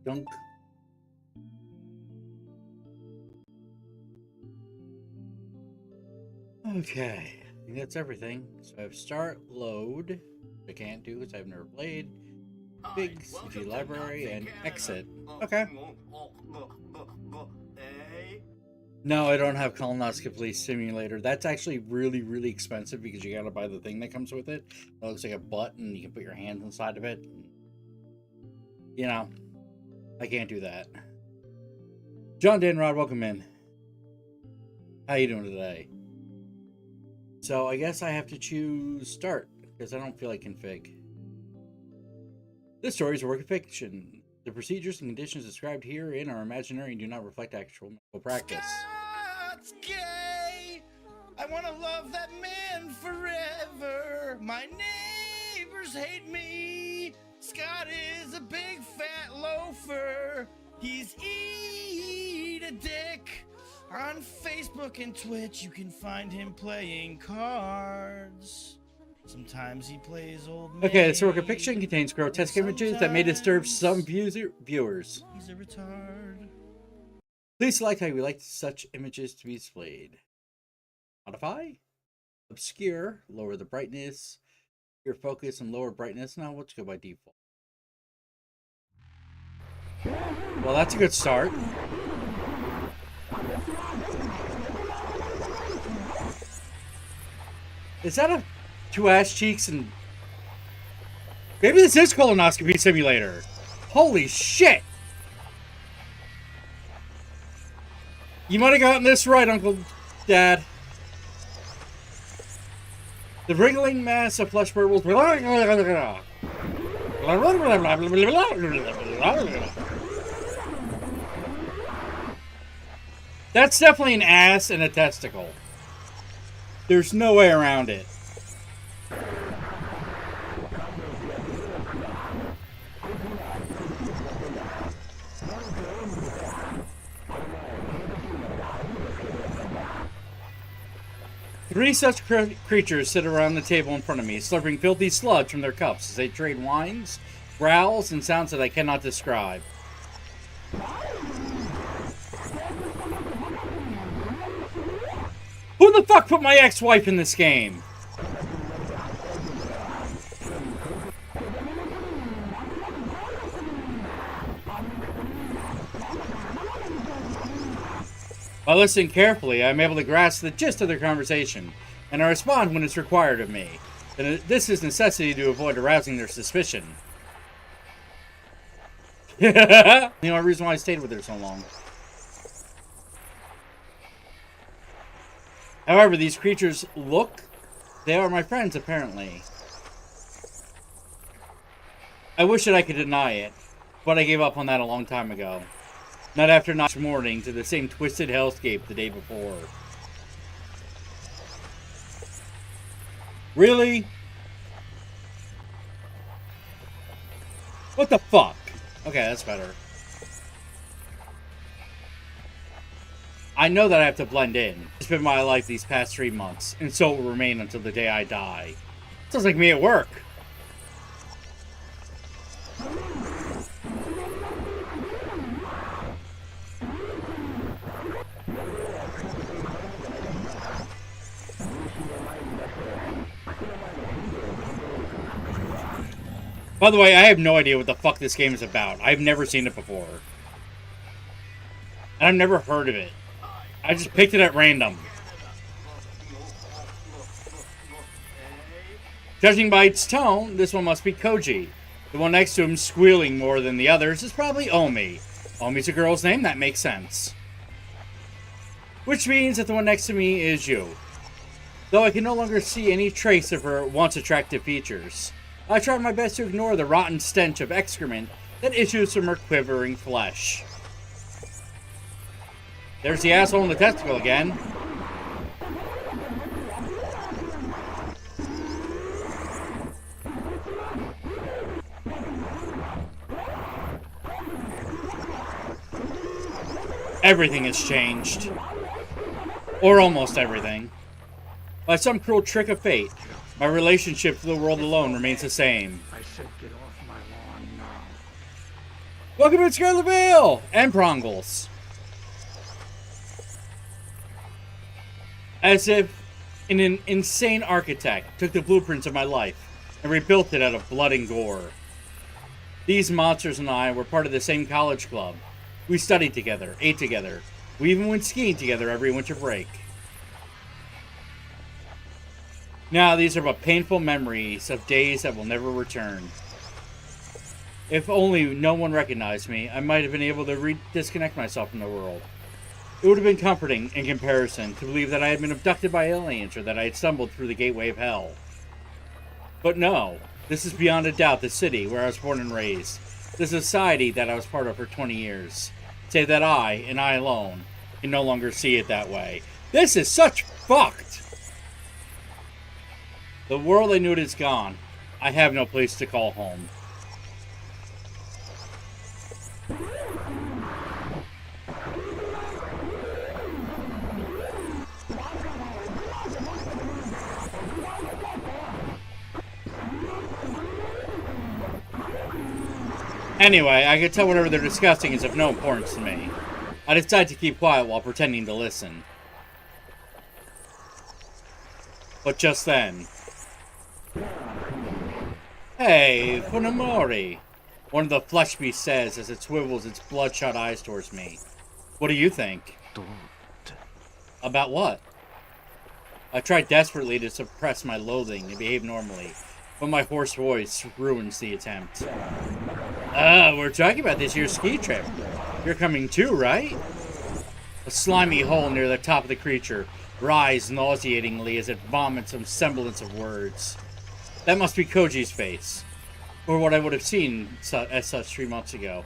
Dunk. Okay, I think that's everything. So I have start, load, which I can't do because I've never played. Big CG library, and exit. Okay. No, I don't have colonoscopy simulator. That's actually really, really expensive because you gotta buy the thing that comes with it. It looks like a butt, and you can put your hands inside of it. You know, I can't do that. John Danrod, welcome in. How you doing today? So I guess I have to choose start because I don't feel like config. This story is a work of fiction. The procedures and conditions described herein are imaginary and do not reflect actual medical practice. Scott's gay. I want to love that man forever. My neighbors hate me. Scott is a big fat loafer. He's eat a dick. On Facebook and Twitch, you can find him playing cards. Sometimes he plays old man. Okay, this work of fiction contains grotesque images that may disturb some viewers. He's a retard. Please select how you would like such images to be displayed. Modify, obscure, lower the brightness, your focus, and lower brightness. Now let's go by default. Well, that's a good start. Is that a two ass cheeks and maybe this is colonoscopy simulator? Holy shit! You might have gotten this right, Uncle Dad. The wriggling mass of flesh burbles. That's definitely an ass and a testicle. There's no way around it. Three such creatures sit around the table in front of me, slurping filthy sludge from their cups as they trade whines, growls, and sounds that I cannot describe. Who the fuck put my ex-wife in this game? By listening carefully, I am able to grasp the gist of their conversation, and I respond when it's required of me. And this is necessity to avoid arousing their suspicion. The only reason why I stayed with her so long. However, these creatures they are my friends, apparently. I wish that I could deny it, but I gave up on that a long time ago. Not after not morning to the same twisted hellscape the day before. Really? What the fuck? Okay, that's better. I know that I have to blend in. It's been my life these past 3 months, and so it will remain until the day I die. Sounds like me at work. By the way, I have no idea what the fuck this game is about. I've never seen it before. And I've never heard of it. I just picked it at random. Judging by its tone, this one must be Koji. The one next to him squealing more than the others is probably Omi. Omi's a girl's name, that makes sense. Which means that the one next to me is you. Though I can no longer see any trace of her once attractive features. I tried my best to ignore the rotten stench of excrement that issues from her quivering flesh. There's the asshole in the testicle again. Everything has changed. Or almost everything. By some cruel trick of fate, my relationship to the world alone remains the same. I said get off my lawn now. Welcome to Scarlet Vale! And Prongles. As if an insane architect took the blueprints of my life and rebuilt it out of blood and gore. These monsters and I were part of the same college club. We studied together, ate together. We even went skiing together every winter break. Now these are but painful memories of days that will never return. If only no one recognized me, I might have been able to disconnect myself from the world. It would have been comforting, in comparison, to believe that I had been abducted by aliens or that I had stumbled through the gateway of hell. But no, this is beyond a doubt the city where I was born and raised, the society that I was part of for 20 years. Save that I, and I alone, can no longer see it that way. This is such fucked! The world I knew it is gone. I have no place to call home. Anyway, I could tell whatever they're discussing is of no importance to me. I decide to keep quiet while pretending to listen. But just then... Hey, Funamori! One of the flesh beasts says as it swivels its bloodshot eyes towards me. What do you think? About what? I try desperately to suppress my loathing and behave normally, but my hoarse voice ruins the attempt. We're talking about this year's ski trip. You're coming too, right? A slimy hole near the top of the creature writhes nauseatingly as it vomits some semblance of words. That must be Koji's face, or what I would have seen as such 3 months ago.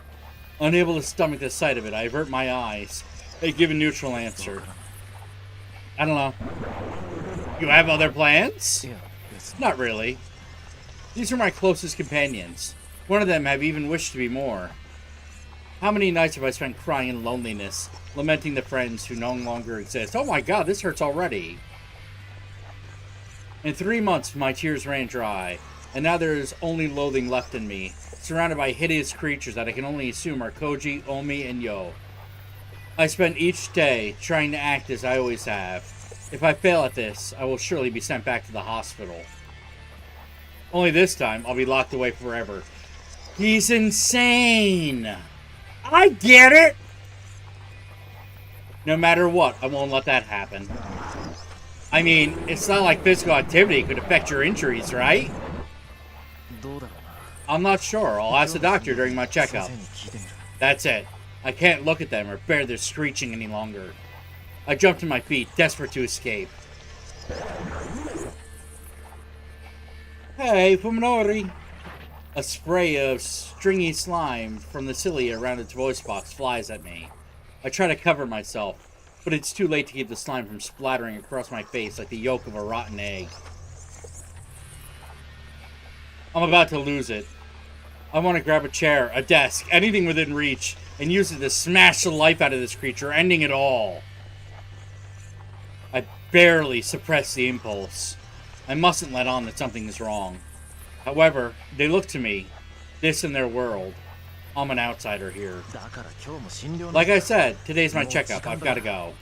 Unable to stomach the sight of it, I avert my eyes. I give a neutral answer. I don't know. You have other plans? Not really. These are my closest companions. One of them have even wished to be more. How many nights have I spent crying in loneliness, lamenting the friends who no longer exist? Oh my god, this hurts already. In 3 months, my tears ran dry, and now there is only loathing left in me, surrounded by hideous creatures that I can only assume are Koji, Omi, and Yo. I spend each day trying to act as I always have. If I fail at this, I will surely be sent back to the hospital. Only this time, I'll be locked away forever. He's insane! I get it! No matter what, I won't let that happen. I mean, it's not like physical activity could affect your injuries, right? I'm not sure. I'll ask the doctor during my checkup. That's it. I can't look at them or bear their screeching any longer. I jump to my feet, desperate to escape. Hey, Fuminori! A spray of stringy slime from the cilia around its voice box flies at me. I try to cover myself, but it's too late to keep the slime from splattering across my face like the yolk of a rotten egg. I'm about to lose it. I want to grab a chair, a desk, anything within reach, and use it to smash the life out of this creature, ending it all. I barely suppress the impulse. I mustn't let on that something is wrong. However, they look to me, this in their world. I'm an outsider here. Like I said, today's my checkup. I've got to go.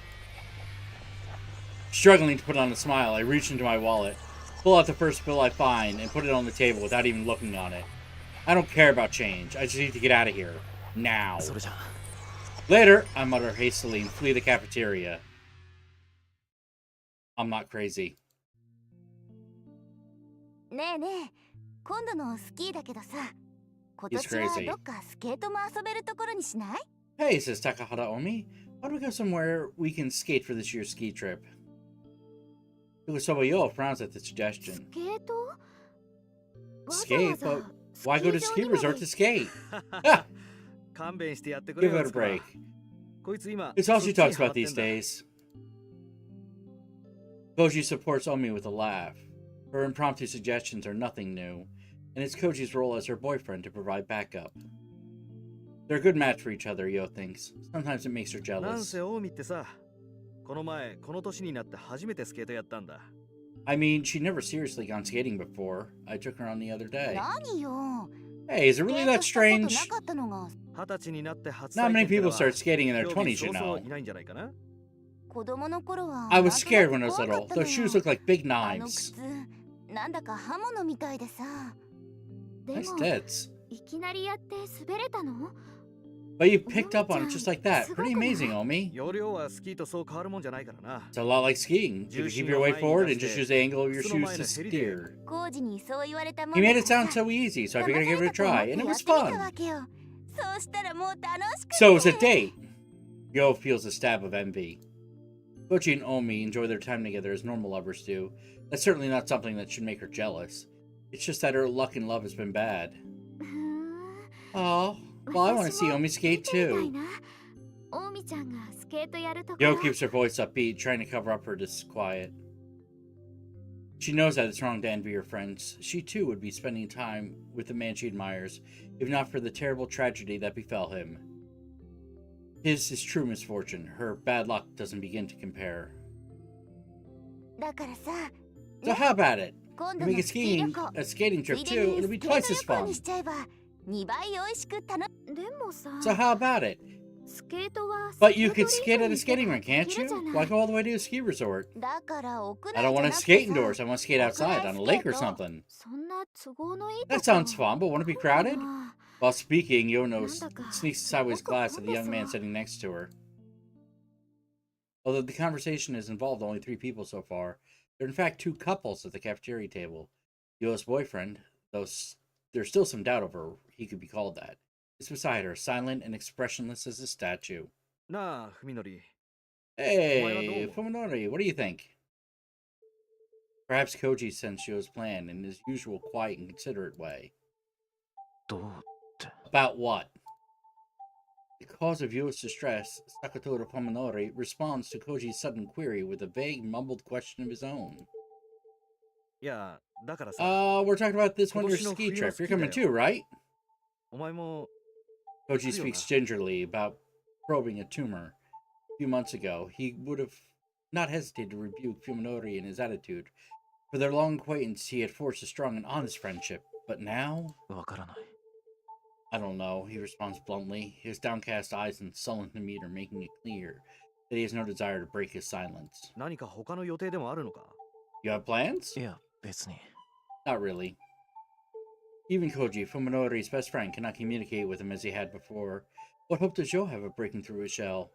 Struggling to put on a smile, I reach into my wallet, pull out the first bill I find, and put it on the table without even looking on it. I don't care about change. I just need to get out of here. Now. Later, I mutter hastily and flee the cafeteria. I'm not crazy. ねえねえ、今度のスキーだけどさ、今年はどっかスケートも遊べるところにしない？ Hey, says Takahata Omi. How do we go somewhere we can skate for this year's ski trip? Ugusoba frowns at the suggestion. スケート？ Skate? But why go to ski resort to skate? Ah! Give it a break. It's all she talks about these days. Koji supports Omi with a laugh. Her impromptu suggestions are nothing new, and it's Koji's role as her boyfriend to provide backup. They're a good match for each other, Yo thinks. Sometimes it makes her jealous. I mean, she'd never seriously gone skating before. I took her on the other day. 何よ。Hey, is it really that スケートしたこと strange? なかったのが20歳になって初 Not 体 many 験っての people は start skating in their 興味 20s, you そうそう know. いないんじゃないかな。子供の頃は I was なんとな scared く when I was 怖か little. ったの Those shoes よ look like big あの knives. 靴なんだか刃物みたいでさで Nice も tits. いきなりやって滑れたの But you picked up on it just like that. すごく Pretty ない amazing, Omi. 要領はスキーとそう変わるもんじゃないからな。 It's a lot like skiing. You can keep your weight forward and just use the angle of your shoes to steer. コージにそう言われたもん He だ made から it sound so easy, so I figured I'd give it a 騙さ try, れ and た it と was 思ってやってみた fun. わけよそうしたらもう楽しくて So it was a date. Yo feels a stab of envy. Koji and Omi enjoy their time together as normal lovers do. That's certainly not something that should make her jealous. It's just that her luck in love has been bad. ふーん Oh, well, I want to see 私も Omi skate 見てみたい too. なオミちゃんがスケートやるとこ Yo ろ keeps her voice upbeat, trying to cover up her disquiet. She knows that it's wrong to envy her friends. She too would be spending time with the man she admires, if not for the terrible tragedy that befell him. His is true misfortune. Her bad luck doesn't begin to compare. だからさ So how about it? 今 We 度 make の a スキー skiing, 旅行 a skating つ trip いで too. に It'll ス be ケート twice 旅 as 行 fun. にしちゃえば2倍美味しく楽でもさ So how about it? スケートは But you could スケ skate ー at ト a skating rink, リンクに can't できる you? じゃない Why go all the way to a ski resort? だから屋 I 内 don't じゃ want な to く skate てさ indoors. I want to skate outside on a lake or something. そんな都合のいいと That こ sounds fun, but won't it be crowded? あ While speaking, Yono Nandaka, sneaks a sideways glance at the young man Soko-Kondo-sa. sitting next to her. Although the conversation has involved only 3 people so far, there are in fact 2 couples at the cafeteria table. Yo's boyfriend, though there's still some doubt over he could be called that, is beside her, silent and expressionless as a statue. なあ、文則。 Hey, Fuminori, what do you think? Perhaps Koji sensed Yo's plan in his usual quiet and considerate way. どうって。 About what? The cause of Yo's distress, Sakatora Fuminori responds to Koji's sudden query with a vague, mumbled question of his own. いや、だからさ、 We're talking about this one year 今年の ski 冬の trip. スキ You're ーだよ。 coming too, right? お前も Koji 行くよな。 speaks gingerly about probing a tumor. A few months ago, he would have not hesitated to rebuke Fuminori in his attitude. For their long acquaintance, he had forged a strong and honest friendship. But now? わからない。 I don't know, he responds bluntly, his downcast eyes and sullen demeanor making it clear that he has no desire to break his silence. 何か他の予定でもあるのか。 You have plans? いや、別に。 Not really. Even Koji, Fuminori's best friend, cannot communicate with him as he had before. What hope does Yo have of breaking through his shell?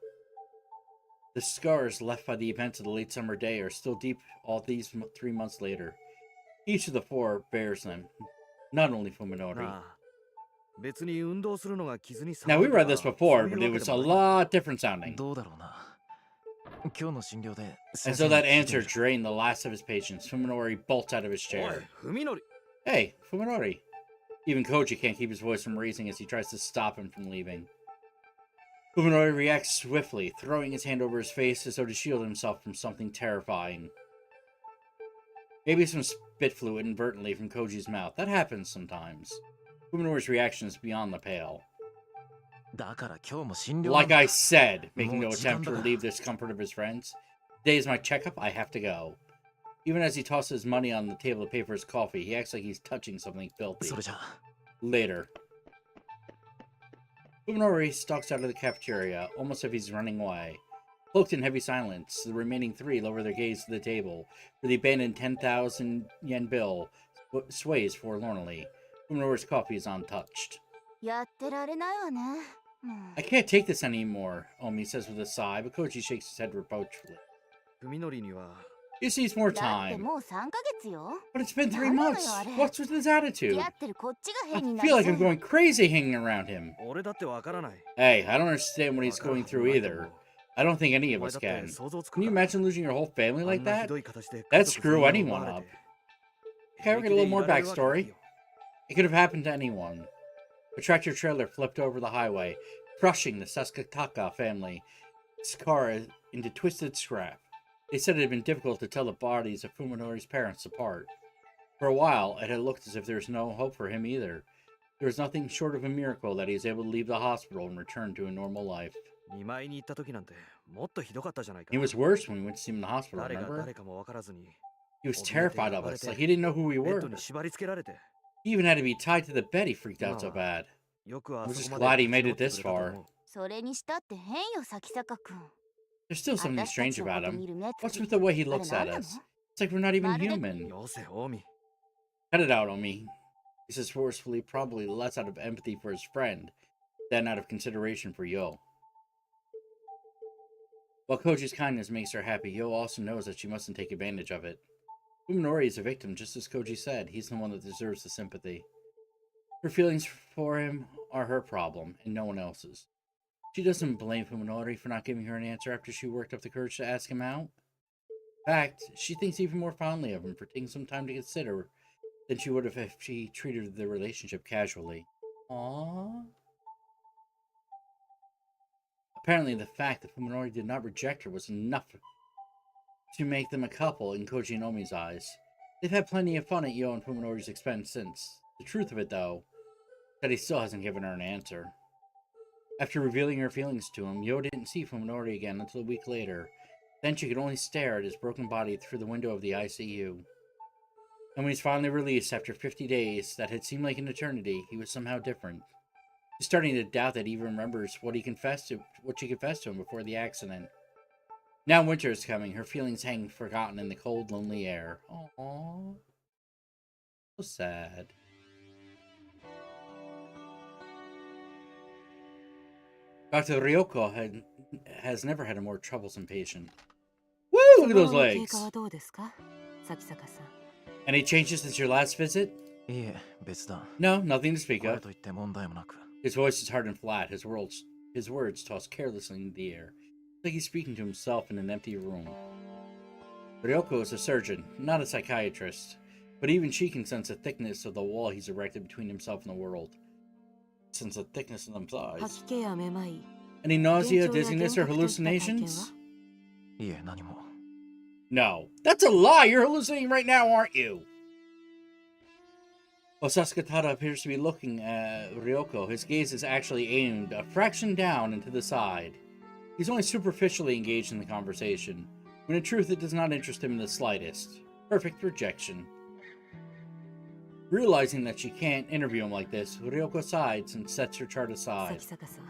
The scars left by the events of the late summer day are still deep all these 3 months later. Each of the 4 bears them, not only Fuminori. なあ、別に運動するのが傷に Now, we 触ると read か this before, そういう but it わけ was で a もない。 lot different sounding. どうだろうな。今日の診療で And 先 so 生に that 聞い answer てみる。 drained the last of his patience. Fuminori bolts out of his おい chair.、文則。 Hey, Fuminori. Even Koji can't keep his voice from raising as he tries to stop him from leaving. Fuminori reacts swiftly, throwing his hand over his face as though to shield himself from something terrifying. Maybe some spit flew inadvertently from Koji's mouth. That happens sometimes. Fuminori's reaction is beyond the pale. だから今日も診療 Like なんだ I said, making no もう時間 attempt だ to から。 relieve this comfort of his friends. Today is my checkup, I have to go. Even as he tosses money on the table to pay for his coffee, he acts like he's touching something filthy. それじゃ Later. Fuminori stalks out of the cafeteria, almost as if he's running away. Cloaked in heavy silence, the remaining 3 lower their gaze to the table, where the abandoned 10,000 yen bill sways forlornly. Fuminori's coffee is untouched. やってられないわねもう I can't take this anymore, Omi says with a sigh, but Koji shakes his head reproachfully. 文則には He just needs more だって time. もう3ヶ月よ But it's been 3 なんなの months. よあれ What's with his 付 attitude? き合ってるこっちが I 変になり feel そう like I'm going crazy hanging around him. 俺だってわからない。 Hey, I don't understand what he's わからん going お through 前と either. も I don't think any お of 前 us だって can. 想像つく Can you か。 imagine losing your whole family あ like んなひ that? どい形で That'd 家族 screw 全員を anyone 奪われ up. て Okay, we're 平 get 気 a で little い more られるわけない backstory. よ。 It could have happened to anyone. A tractor trailer flipped over the highway, crushing the Sasakataka family. Its car into twisted scrap. They said it had been difficult to tell the bodies of Fuminori's parents apart. For a while, it had looked as if there was no hope for him either. There was nothing short of a miracle that he was able to leave the hospital and return to a normal life. 見舞いに行った時なんてもっとひどかったじゃないか。 It was worse when we went to see him in the hospital, 誰が remember? 誰かもわからずに He was terrified of us, like he didn't know who we ベッ were. ドに縛り付けられて He even had to be tied to the bed. He freaked out so Oh. bad. よくあ I'm そ just こ glad ま he で made 生き it 残って this くれたと far. 思う。それにしたって変よ、咲坂くん。 There's still something 私た strange ちの about こと him. 見る目つ What's き。 with the way he あれ looks 何 at なの？ us? It's like we're not even まるで human. よせ、オミ。 Cut it out, Omi. He says forcefully, probably less out of empathy for his friend than out of consideration for Yo. While Koji's kindness makes her happy, Yo also knows that she mustn't take advantage of it. Fuminori is a victim, just as Koji said. He's the one that deserves the sympathy. Her feelings for him are her problem, and no one else's. She doesn't blame Fuminori for not giving her an answer after she worked up the courage to ask him out. In fact, she thinks even more fondly of him for taking some time to consider than she would have if she treated the relationship casually. Aww. Apparently, the fact that Fuminori did not reject her was enough to make them a couple in Koji and Omi's eyes. They've had plenty of fun at Yo and Fuminori's expense since. The truth of it, though, is that he still hasn't given her an answer. After revealing her feelings to him, Yo didn't see Fuminori again until a week later. Then she could only stare at his broken body through the window of the ICU. And when he's finally released after 50 days that had seemed like an eternity, he was somehow different. He's starting to doubt that he even remembers what she confessed to him before the accident. Now winter is coming, her feelings hang forgotten in the cold, lonely air. Aww. So sad. Dr. Ryoko has never had a more troublesome patient. Woo! Look at those その後の経 legs. 過はどうですか、咲坂さん。 Any changes since your last visit? いえ、別段。 No, nothing to speak これ of. といって問題もなく。 His voice is hard and flat, his words tossed carelessly into the air, like he's speaking to himself in an empty room. Ryoko is a surgeon, not a psychiatrist, but even she can sense the thickness of the wall he's erected between himself and the world. Sense the thickness in them 吐 thighs. き気やめまい、 Any nausea, 幻聴や dizziness, or 幻覚といった体験 hallucinations? は？いえ、何も。 No. That's a lie! You're hallucinating right now, aren't you? While Sasuke appears to be looking at Ryoko, his gaze is actually aimed a fraction down and to the side. He's only superficially engaged in the conversation, when in truth it does not interest him in the slightest. Perfect rejection. Realizing that she can't interview him like this, Ryoko sighs and sets her chart aside. 咲坂さん。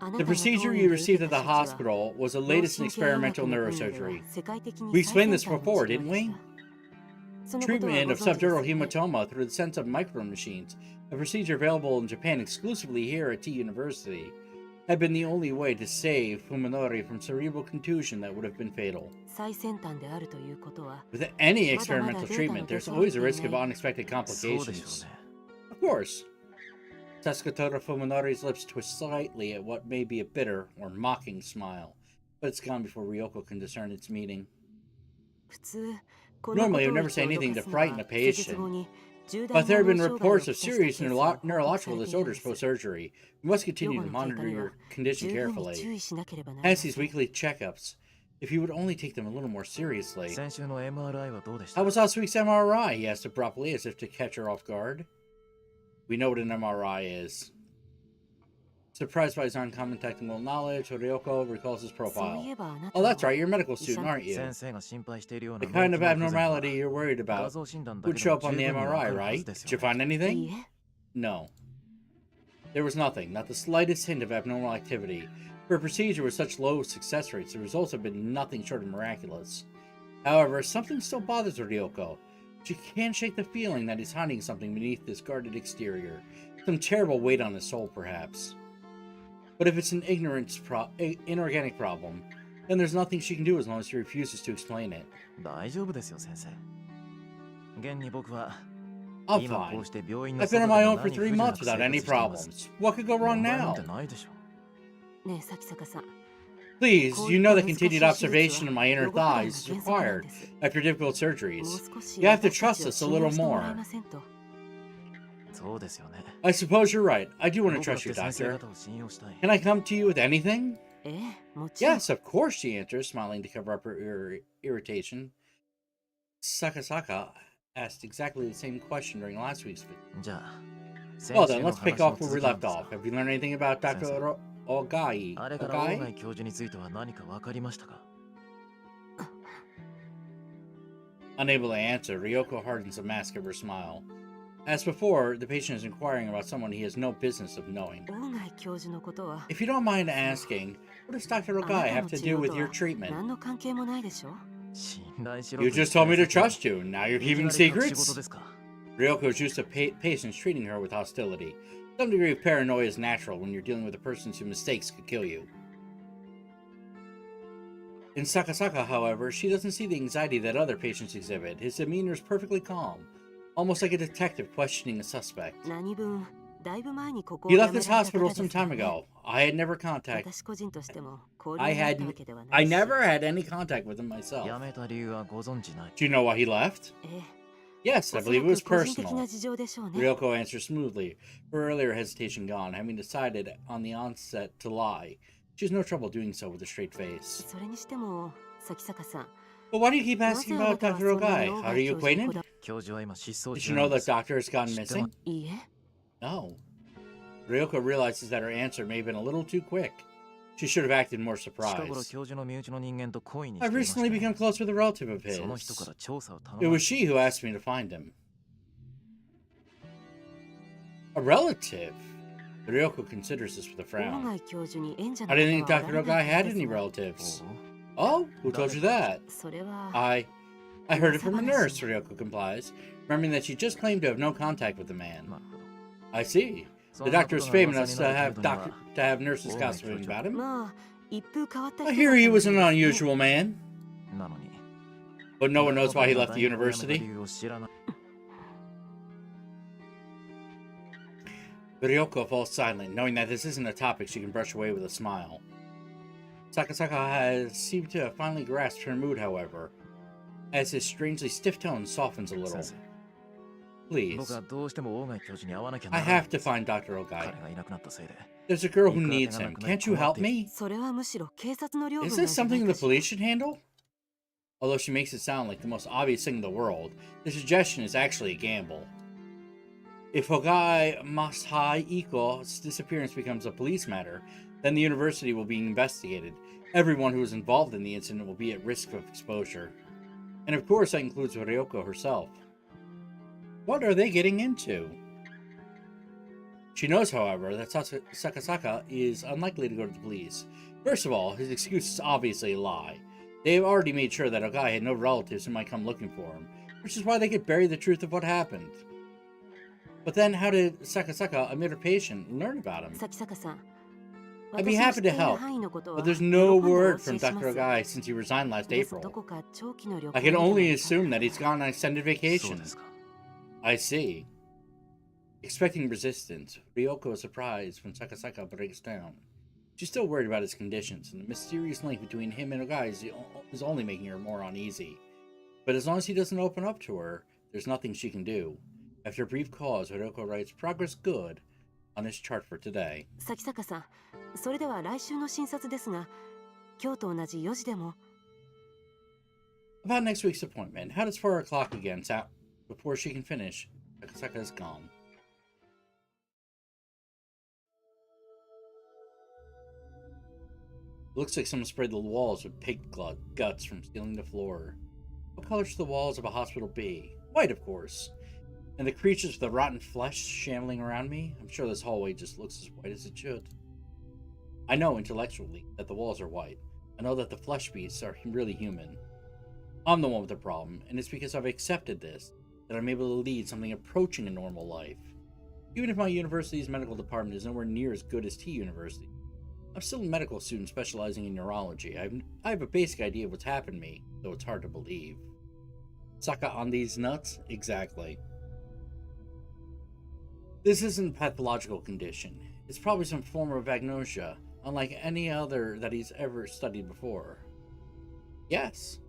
あなた The が procedure 当院 you で受け received た at the 処置は hospital was the latest in 脳神経医学 experimental の分野では neurosurgery. 世界的に We 最 explained 先 this 端の before, 治療 didn't で we? した。そのことは Treatment ご of 存知です subdural よね。 hematoma through the sense of micro machines, a procedure available in Japan exclusively here at T University, had been the only way to save Fuminori from cerebral contusion that would have been fatal. 最先端であるということは、 With any まだまだ experimental データ treatment, の出 there's 揃 always って a い risk of ない。 unexpected そうでしょ complications. うね。 Of course. Sasuke Fuminori's lips twist slightly at what may be a bitter or mocking smile, but it's gone before Ryoko can discern its meaning. 普通、このことを Normally, I would 言 never って say 脅 anything か to すの frighten は a 施術 patient. 後に重 But 大 there な have been 脳障害を reports 起 of こした serious ケースが報告 neurological されているん disorders です。 post-surgery. We must 予 continue 後 to の経過 monitor には your condition 十分に carefully. 注意しなければなりま Hence せ these ん。 weekly checkups. If you would only take them a little more seriously. 先週の MRI はどうでした？ How was last week's MRI? He asked abruptly, as if to catch her off guard. We know what an MRI is. Surprised by his uncommon technical knowledge, Ryoko recalls his そうい profile. えばあなた Oh, は that's right, you're a medical student, aren't you? 先生が心配しているよう The な kind 脳 of 機能不全 abnormality は you're worried 画 about 像診断だ would け show でも up 十 on the 分にわか MRI, るは right? ずです Did よ you ね。 find い anything? いえ、 No. There was nothing, not the slightest hint of abnormal activity. For a procedure with such low success rates, the results have been nothing short of miraculous. However, something still bothers Ryoko. She can't shake the feeling that he's hiding something beneath this guarded exterior. Some terrible weight on his soul, perhaps. But if it's an inorganic problem, then there's nothing she can do as long as he refuses to explain it. 大丈夫ですよ、先生。現に僕は I'm 今こ fine. うして病院の I've 外 been で on も my 何 own 不 for 自 3由な months く without 生 any 活しています。 problems. What could go wrong 問題なん now? てないでしょ。ねえ、咲坂さん。 Please, こう you いっ know た the 難しい continued 手術 observation は of my inner 予後不断 thighs の is 原則なん required です。 after difficult もう surgeries. 少し You have to 私た trust ちを us a 信 little 用してもらえ more. ませんと。そうですよね。 I suppose you're right. I do want to 僕だっ trust you, て先生 Doctor. 方を信用したい。 Can I come to you with anything? ええ、もちろん。 Yes, of course, she answers, smiling to cover up her irritation. Sakasaka asked exactly the same question during last week's video. じゃあ、 Well 先 then, 週の let's pick 話の off where 続 we きなん left ですが off. Have you learned anything about Dr. Ogai? あれから大 Ogai? 貝教授については何か分かりましたか？ Unable to answer, Ryoko hardens the mask of her smile. As before, the patient is inquiring about someone he has no business of knowing. 大貝教授のことは If you don't mind asking, what does Dr. あな Ogai た have の to 治 do 療 with と your は treatment? 何の関係もないでしょ。信頼しろ You と just told me to 言ったやつ trust you. Now you're いき keeping なり隠し secrets? 事ですか Ryoko is used to patients treating her with hostility. Some degree of paranoia is natural when you're dealing with a person whose mistakes could kill you. In Sakasaka, however, she doesn't see the anxiety that other patients exhibit. His demeanor is perfectly calm, almost like a detective questioning a suspect. 何分だいぶ前にここを He 辞 left め this られた hospital 方で some すから time ね ago. I had never contact. 私個人としても交流 I があったわ had. けではな I いし。 never had any contact with him 辞 myself. めた理由はご存知ない Do you know why he left? え Yes, え、 I おそら believe it was く個人的 personal. な事情でしょうね。 Ryoko answers smoothly, her earlier hesitation gone, having decided on the onset to lie. She has no trouble doing so with a straight face. それにしても、咲坂さん、 But why do you keep な asking ぜあな about たは Dr. そんなに Ogai? 大 Are 貝 you 教授にこ acquainted? だ教授は今失踪 Did 中 you な know んで that す Doctor has gone 知って missing? ま いいえ、 No. Ryoko realizes that her answer may have been a little too quick. She should have acted more 近頃 surprised. 教授の身内の人間と恋にして I've いました recently ね become close with a relative of その人から his. 調査を頼 It まれ was she who asked me to find him. A relative? Ryoko considers this with a 大 frown. 貝教授に縁者の I 方 didn't think はおら Dr. れな Ogai いは had ずです any が relatives. おう Oh, who told you that? それは I heard it from a nurse, Ryoko complies, remembering that she just claimed to have no contact with the man. なるほど I see. そ The んな doctor こと is が famous 噂に enough なる to 程 have 度には to have nurses Oh my gossiping about him. まあ一風変わった I 人 hear だった he の was an ですね unusual man, なのに but no one knows why he 俺 left は the 大学を辞めた university. 理由を知らない Ryoko falls silent, knowing that this isn't a topic she can brush away with a smile. Sakasaka has seemed to have finally grasped her mood, however, as his strangely stiff tone softens a little. 先生 Please, 僕はどうしても大貝教授に会わなきゃ I ならない have to find Dr. 彼 Ogai. がいなくなったせいで There's a girl who needs him. Can't you help me? それはむしろ警察の領分 Is なん this じゃない something か the しら police should handle? Although she makes it sound like the most obvious thing in the world, the suggestion is actually a gamble. If Hogai Masahai Iko's disappearance becomes a police matter, then the university will be investigated. Everyone who is involved in the incident will be at risk of exposure. And of course that includes Ryoko herself. What are they getting into? She knows, however, that Sakasaka is unlikely to go to the police. First of all, his excuse is obviously a lie. They have already made sure that Ogai had no relatives who might come looking for him, which is why they could bury the truth of what happened. But then how did Sakasaka, a bitter patient, learn about him? 咲坂さん I'd be 私の happy 知っ to ている help, 範囲のことは but there's 喜 no んでお word 教 from えしま Dr. す Ogai since he resigned last ですど April. こか長期の旅行 I に can でも only 行った assume that he's gone on an extended そう vacation. ですか I see. Expecting resistance, Ryoko is surprised when Sakasaka breaks down. She's still worried about his conditions, and the mysterious link between him and Ogai is only making her more uneasy. But as long as he doesn't open up to her, there's nothing she can do. After a brief pause, Ryoko writes progress good on his chart for today. 咲坂さんそれでは来週の診察ですが今日と同じ4時でも About next week's appointment, how does 4 o'clock again sound? Before she can finish, Sakasaka is gone. It looks like someone sprayed the walls with pig guts from ceiling to floor. What color should the walls of a hospital be? White, of course. And the creatures with the rotten flesh shambling around me? I'm sure this hallway just looks as white as it should. I know intellectually that the walls are white. I know that the flesh beasts are really human. I'm the one with the problem, and it's because I've accepted this that I'm able to lead something approaching a normal life. Even if my university's medical department is nowhere near as good as T University, I'm still a medical student specializing in neurology. I have a basic idea of what's happened to me, though it's hard to believe. Saka on these nuts? Exactly. This isn't a pathological condition. It's probably some form of agnosia, unlike any other that he's ever studied before. Yes.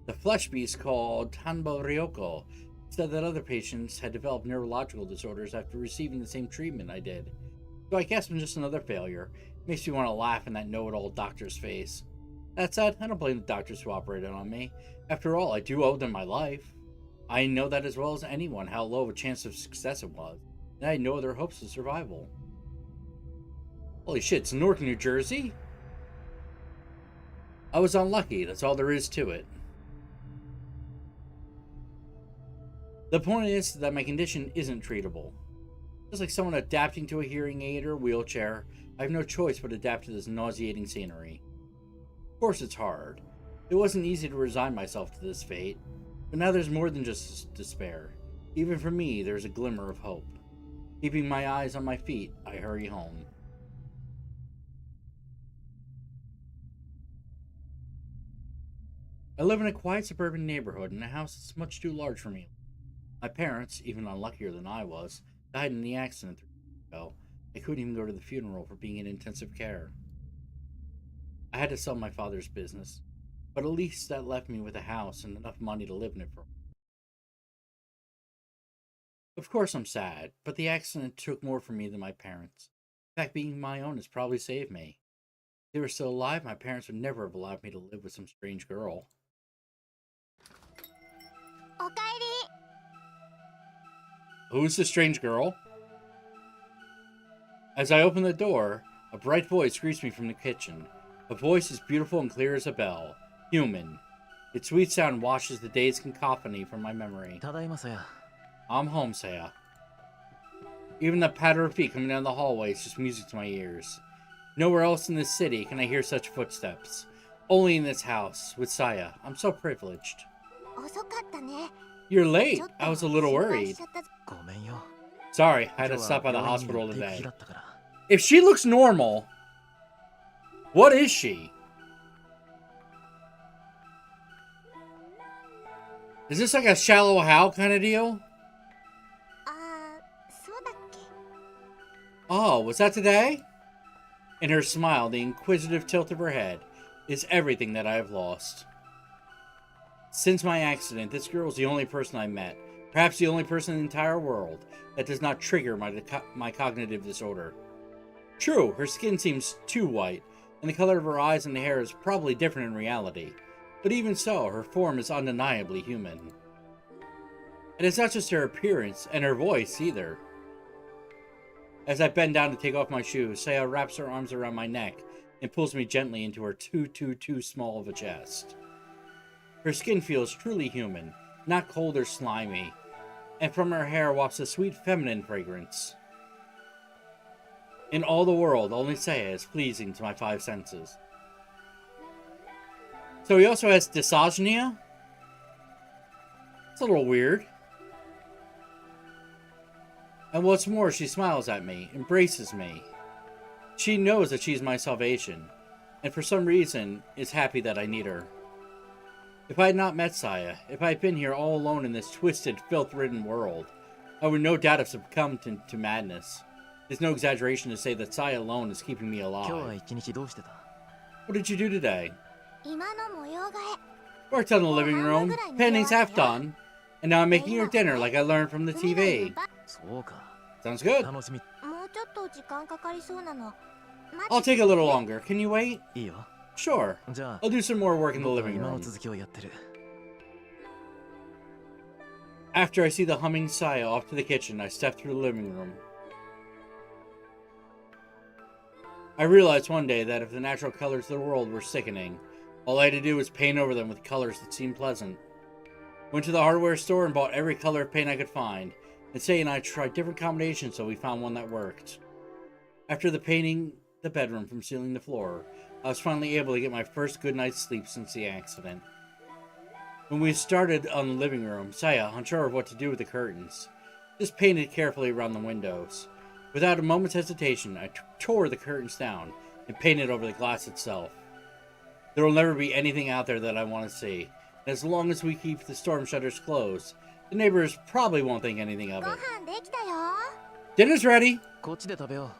The flesh beast called Tanbo Ryoko said that other patients had developed neurological disorders after receiving the same treatment I did. So I guess I'm just another failure. Makes me want to laugh in that know-it-all doctor's face. That said, I don't blame the doctors who operated on me. After all, I do owe them my life. I know that as well as anyone how low of a chance of success it was, and I had no other hopes of survival. Holy shit, it's Newark, New Jersey? I was unlucky, that's all there is to it. The point is that my condition isn't treatable. Just like someone adapting to a hearing aid or wheelchair, I have no choice but adapt to this nauseating scenery. Of course it's hard. It wasn't easy to resign myself to this fate, but now there's more than just despair. Even for me, there's a glimmer of hope. Keeping my eyes on my feet, I hurry home. I live in a quiet suburban neighborhood in a house that's much too large for me. My parents, even unluckier than I was, died in the accident 3 years ago. I couldn't even go to the funeral for being in intensive care. I had to sell my father's business, but at least that left me with a house and enough money to live in it for. Of course I'm sad, but the accident took more from me than my parents. In fact, being my own has probably saved me. If they were still alive, my parents would never have allowed me to live with some strange girl. おかえり。 Who's the strange girl? As I open the door, a bright voice greets me from the kitchen. A voice as beautiful and clear as a bell. Human. Its sweet sound washes the day's cacophony from my memory. ただいまさや。 I'm home, Saya. Even the patter of feet coming down the hallway is just music to my ears. Nowhere else in this city can I hear such footsteps. Only in this house, with Saya. I'm so privileged. 遅かったね。 You're late. ちょっと I was a little 心配 worried. しちゃった。ごめんよ。 Sorry, I had to 今日 stop by the は病院に hospital 行っていく日 today. だったから。 If she looks normal, what is she? Is this like a Shallow Hal kind of deal? あー、そうだっけ。 Oh, was that today? In her smile, the inquisitive tilt of her head is everything that I have lost. Since my accident, this girl is the only person I met, perhaps the only person in the entire world, that does not trigger my cognitive disorder. True, her skin seems too white, and the color of her eyes and hair is probably different in reality. But even so, her form is undeniably human. And it's not just her appearance and her voice either. As I bend down to take off my shoes, Saya wraps her arms around my neck and pulls me gently into her too small of a chest. Her skin feels truly human, not cold or slimy, and from her hair wafts a sweet feminine fragrance. In all the world, only Saya is pleasing to my 5 senses. So he also has dysognia? It's a little weird. And what's more, she smiles at me, embraces me. She knows that she's my salvation, and for some reason is happy that I need her. If I had not met Saya, if I had been here all alone in this twisted, filth-ridden world, I would no doubt have succumbed to madness. It's no exaggeration to say that Saya alone is keeping me 今日は alive. 一日どうしてた？ What did you do today? 今の模様替 Worked on the living room, painting's half done, and now I'm making her dinner like I learned from the え。海 TV. の そうか。 Sounds good. 楽しみ。もうちょっと時間かかりそうなの。 I'll take a little longer. Can you wait? いいよ。 Sure. じゃあ I'll do some more work in the 僕は living 今の room. 続きをやってる。 After I see the humming Saya off to the kitchen, I step through the living room. I realized one day that if the natural colors of the world were sickening, all I had to do was paint over them with colors that seemed pleasant. Went to the hardware store and bought every color of paint I could find, and Say and I tried different combinations so we found one that worked. After painting the bedroom from ceiling to floor, I was finally able to get my first good night's sleep since the accident. When we started on the living room, Saya, unsure of what to do with the curtains, just painted carefully around the windows. Without a moment's hesitation, I tore the curtains down and painted over the glass itself. There will never be anything out there that I want to see, and as long as we keep the storm shutters closed, the neighbors probably won't think anything of ご it. 飯できたよ。 Dinner's ready! こっちで食べよ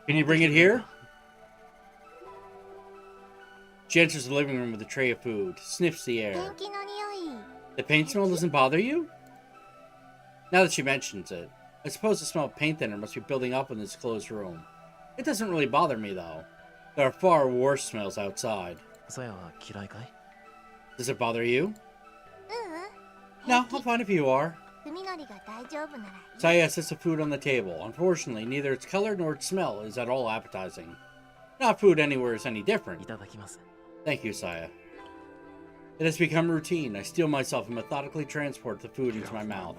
Can you bring it here? She enters the living room with a tray of food, sniffs the ペ air. ンキの匂い。 The paint smell doesn't bother you? Now that she mentions it, I suppose the smell of paint thinner must be building up in this closed room. It doesn't really bother me, though. There are far worse smells outside. う。さやは嫌いかい？ Does it bother you? ううん。 No, 平 I'm 気。 fine if you are. 海のりが大丈夫ならいい。 Saya sets the food on the table. Unfortunately, neither its color nor its smell is at all appetizing. Not food anywhere is any い different. ただきます。 Thank you, Saya. It has become routine. I steel myself and methodically transport the food into my mouth.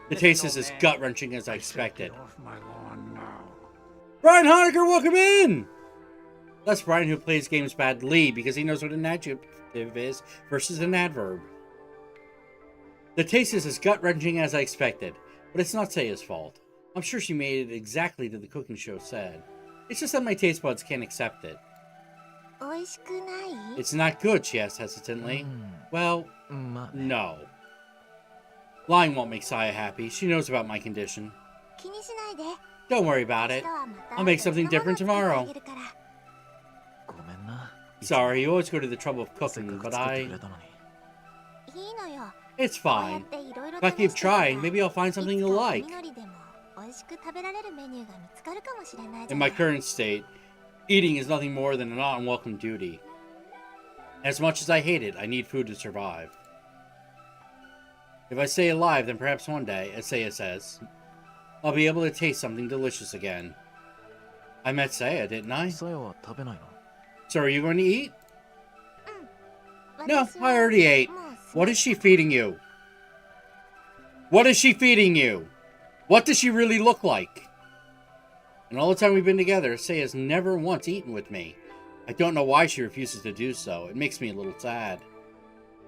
The taste is as gut-wrenching as I expected. Get off my lawn now. Brian Honecker, welcome in! That's Brian who plays games badly because he knows what an adjective is versus an adverb. The taste is as gut-wrenching as I expected, but it's not Seiya's fault. I'm sure she made it exactly to the cooking show said. It's just that my taste buds can't accept it. 美味しくない？ It's not good, she asked hesitantly. Well, まあね no. Lying won't make Saya happy. She knows about my condition. 気にしないで。 Don't worry about it. 明日はまた I'll make something different 別のもの tomorrow. を作ってあげるから。ごめんな Sorry, you always go to the trouble of せっ cooking, かく but 作って I... くれたのにいいのよ。 It's こうやっ fine. ていろいろ If I 試 keep してたら trying, maybe I'll find something い you'll つか like. みのりでも美味しく食べられるメニューが見つかるかもしれないじ In ゃな my い。 current state, eating is nothing more than an unwelcome duty. As much as I hate it, I need food to survive. If I stay alive, then perhaps one day, as Seiya says, I'll be able to taste something delicious again. I met Seiya, didn't I? さやは食べないの So are you going to eat? No, 私は I already ate. もうす What is she feeding you? What is she feeding you? What does she really look like? And all the time we've been together, Seiya's never once eaten with me. I don't know why she refuses to do so. It makes me a little sad.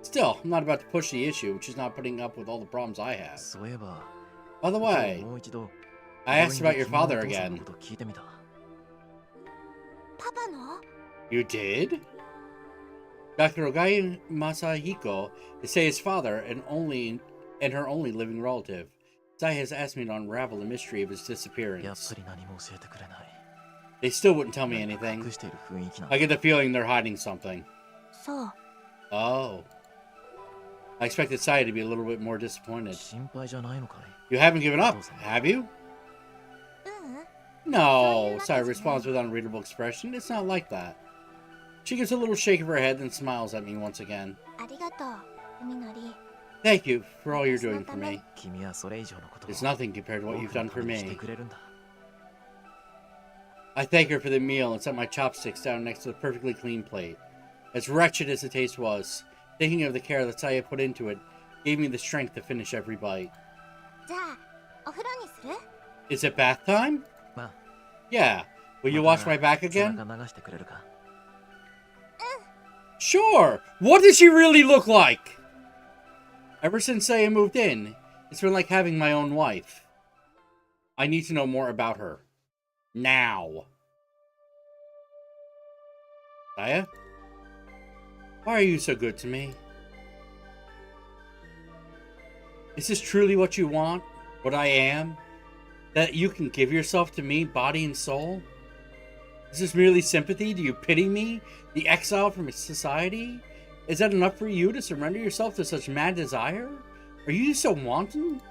Still, I'm not about to push the issue, which is not putting up with all the problems I have. そういえば By the 今 way, 日もう一度 I asked about your 病院で君のお father 父さんの again. こと聞いてみたパパの You did? Dr. Ogai Masahiko is Seiya's father and her only living relative. Sai has asked me to unravel the mystery of his やっ disappearance. ぱり何も教えてくれない They still wouldn't tell me 何か anything. 隠している雰囲気な I get the feeling they're hiding something. そう Oh. I expected Saya to be a little bit more disappointed. 心配じゃないのかい You haven't given up, have you? ううん No, Saya responds with unreadable expression. It's not like that. She gives a little shake of her head and smiles at me once again. ありがとう海のり Thank you for all you're doing for me. 君はそれ以上のことを It's nothing compared to what 僕 you've の done た for めにして me. くれるんだ I thank her for the meal and set my chopsticks down next to the perfectly clean plate. As wretched as the taste was, thinking of the care that Saya put into it gave me the strength to finish every bite. じゃあお風呂にする Is it bath time? まあ Yeah. Will you ま wash た my back 背 again? 中流してくれるか Sure! What does she really look like? Ever since Saya moved in, it's been like having my own wife. I need to know more about her. Now. Saya? Why are you so good to me? Is this truly what you want? What I am? That you can give yourself to me, body and soul? Is this merely sympathy? Do you pity me, the exile from society? Is that enough for you to surrender yourself to such mad desire? Are you so wanton?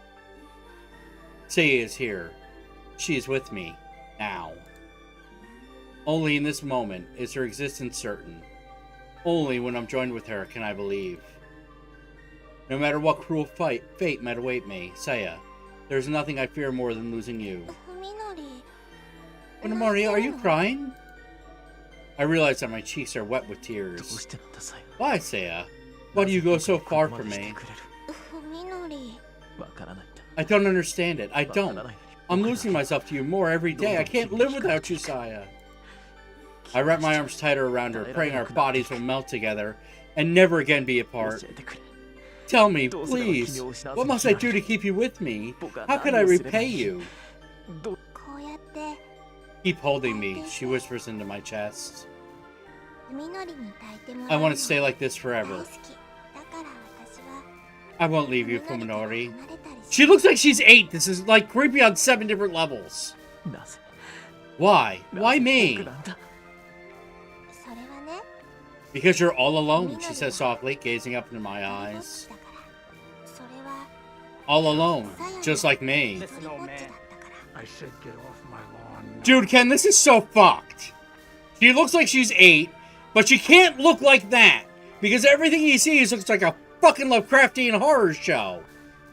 Seiya is here. She is with me, now. Only in this moment is her existence certain. Only when I'm joined with her can I believe. No matter what cruel fate might await me, Seiya, there's nothing I fear more than losing you. 海のり Funamori, are you crying? I realize that my cheeks are wet with どう tears. してなんださや Why, Seiya? Why do you go so far from して me? くれる海のりわからないんだ I don't understand it. I わから don't. ないのに I'm 僕ら losing myself to you more every day. I can't live without you, Saya. I wrap my arms tighter around her, praying our bodies will melt together and never again be 教 apart. えてくれ Tell me, please, what must I do to keep you with me? How could I repay you? どこうやって Keep holding me, she whispers into my chest. 海のりに抱いても I らう want の to stay like this 大 forever. 好きだから私は I won't leave you, 海のり Fuminori. から離れたりし She looks like she's 8. This is like creepy on 7 different levels. なぜ Why? な Why ぜ me? 僕なんだそれはね Because you're all alone, she says softly, gazing up into my eyes. だからそれは All alone, just like me. 一人ぼっちだったから I said get off my lawn now. Dude, Ken, this is so fucked. She looks like she's 8, but she can't look like that. Because everything he sees looks like a fucking Lovecraftian horror show.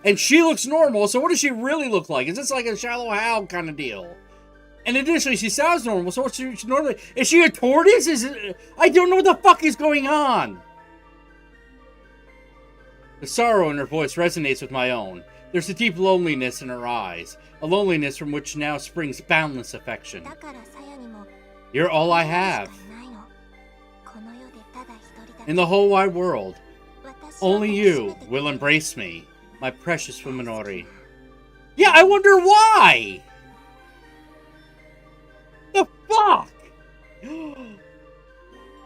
And she looks normal, so what does she really look like? Is this like a Shallow Hal kind of deal? And additionally, she sounds normal, so what's she normally... Is she a tortoise? I don't know what the fuck is going on. The sorrow in her voice resonates with my own. There's a deep loneliness in her eyes, a loneliness from which now springs boundless affection. だからさやにも You're all I have しかいないの。この世でただ一人だけ in the whole wide world. 私を Only 抱きし you めてくれ will る embrace me, my precious Fuminori. Yeah, I wonder why! The fuck?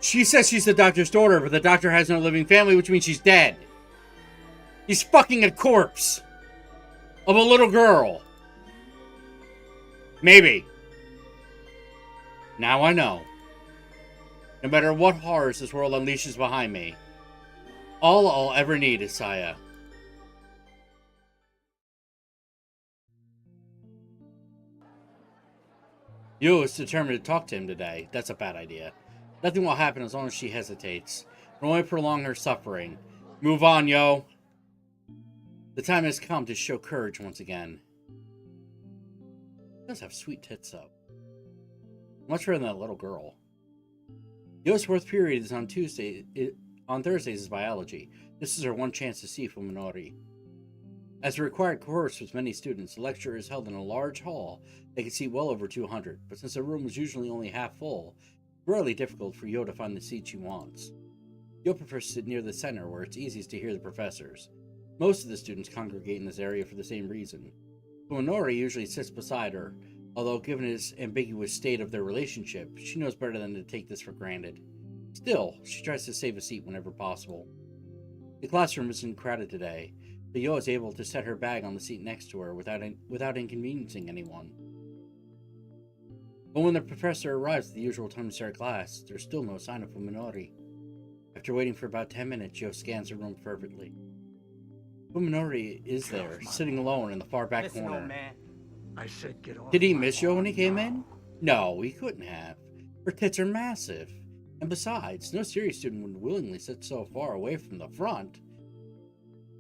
She says she's the doctor's daughter, but the doctor has no living family, which means she's dead. He's fucking a corpse of a little girl. Maybe. Now I know. No matter what horrors this world unleashes behind me, all I'll ever need is Saya. Yo is determined to talk to him today. That's a bad idea. Nothing will happen as long as she hesitates. It'll only prolong her suffering. Move on, Yo. The time has come to show courage once again. She does have sweet tits, though. Much better than that little girl. Yo's fourth period is on Tuesday. On Thursdays is biology. This is her one chance to see Fuminori. As a required course with many students, the lecture is held in a large hall that can seat well over 200, but since the room is usually only half full, it's rarely difficult for Yo to find the seat she wants. Yo prefers to sit near the center where it's easiest to hear the professors. Most of the students congregate in this area for the same reason. Fuminori usually sits beside her, although given his ambiguous state of their relationship, she knows better than to take this for granted. Still, she tries to save a seat whenever possible. The classroom isn't crowded today, so Yo is able to set her bag on the seat next to her without inconveniencing anyone. But when the professor arrives at the usual time to start class, there's still no sign of Fuminori. After waiting for about 10 minutes, Yo scans the room fervently. Fuminori is there, sitting alone in the far back Listen, corner. old man. I said get off Did he my miss Yo when he lawn came now. in? No, he couldn't have. Her tits are massive. And besides, no serious student would willingly sit so far away from the front.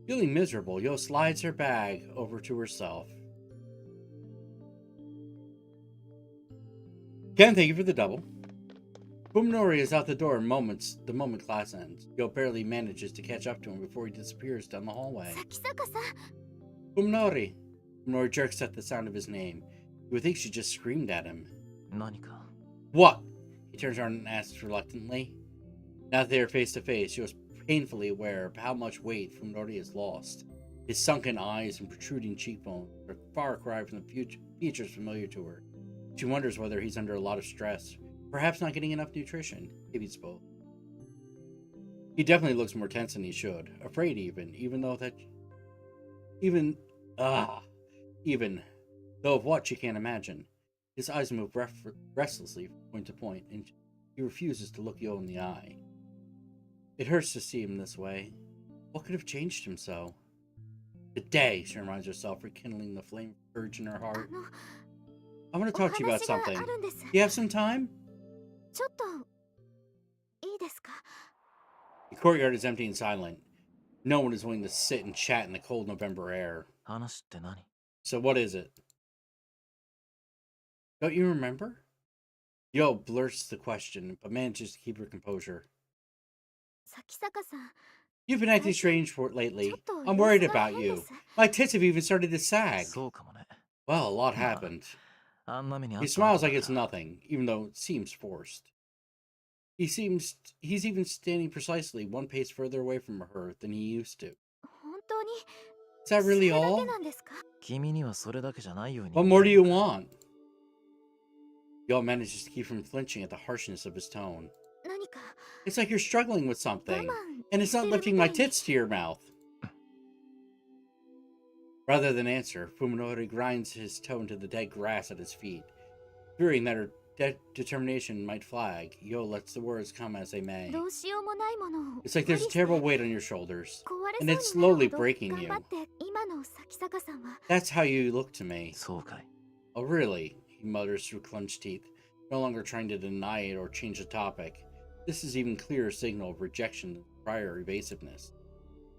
Feeling miserable, Yo slides her bag over to herself. Ken, thank you for the double. Fuminori is out the door in moments the moment class ends. Yo barely manages to catch up to him before he disappears down the hallway. 咲坂さん Fuminori! Fuminori jerks at the sound of his name. You would think she just screamed at him. 何か What? He turns around and asks reluctantly. Now that they are face to face, she was painfully aware of how much weight Fuminori has lost. His sunken eyes and protruding cheekbones are a far cry from the features familiar to her. She wonders whether he's under a lot of stress, perhaps not getting enough nutrition. Maybe it's both. He definitely looks more tense than he should, afraid even though of what she can't imagine. His eyes move restlessly from point to point, and he refuses to look Yo in the eye. It hurts to see him this way. What could have changed him so? Today, she reminds herself, rekindling the flame of courage in her あ heart. の I want to お talk to you about 話が something. あるんです You have some time? ちょっといいですか The courtyard is empty and silent. No one is willing to sit and chat in the cold November air. 話って何 So what is it? Don't you remember? Yo blurts the question, but manages to keep her composure. 咲坂さん You've been acting strange for it lately. ちょっと I'm 様 worried 子が about 変 you. です My tits have even started to sag. そうかもね Well, a lot Nah. happened. あんな目にあ He った smiles 後だ like it's から nothing, even though it seems forced. He's even standing precisely one pace further away from her than he used to. 本当に Is that それ really だけ all? なんですか君にはそれだけじゃないように What more do you want? Yo manages to keep from flinching at the harshness of his tone. 何か It's like you're struggling with 我 something, 慢 and it's して not る lifting み my たいに tits to your mouth. Rather than answer, Fuminori grinds his toe into the dead grass at his feet. Fearing that her determination might flag, Yo lets the words come as they may. どうしようもないものを It's like there's a 無理して terrible weight on your shoulders. 壊れ and そう it's になる slowly ほど breaking you. 頑張って今の咲坂さんは That's how you look to me. そうかい Oh, really? He mutters through clenched teeth, no longer trying to deny it or change the topic. This is even clearer signal of rejection than prior evasiveness.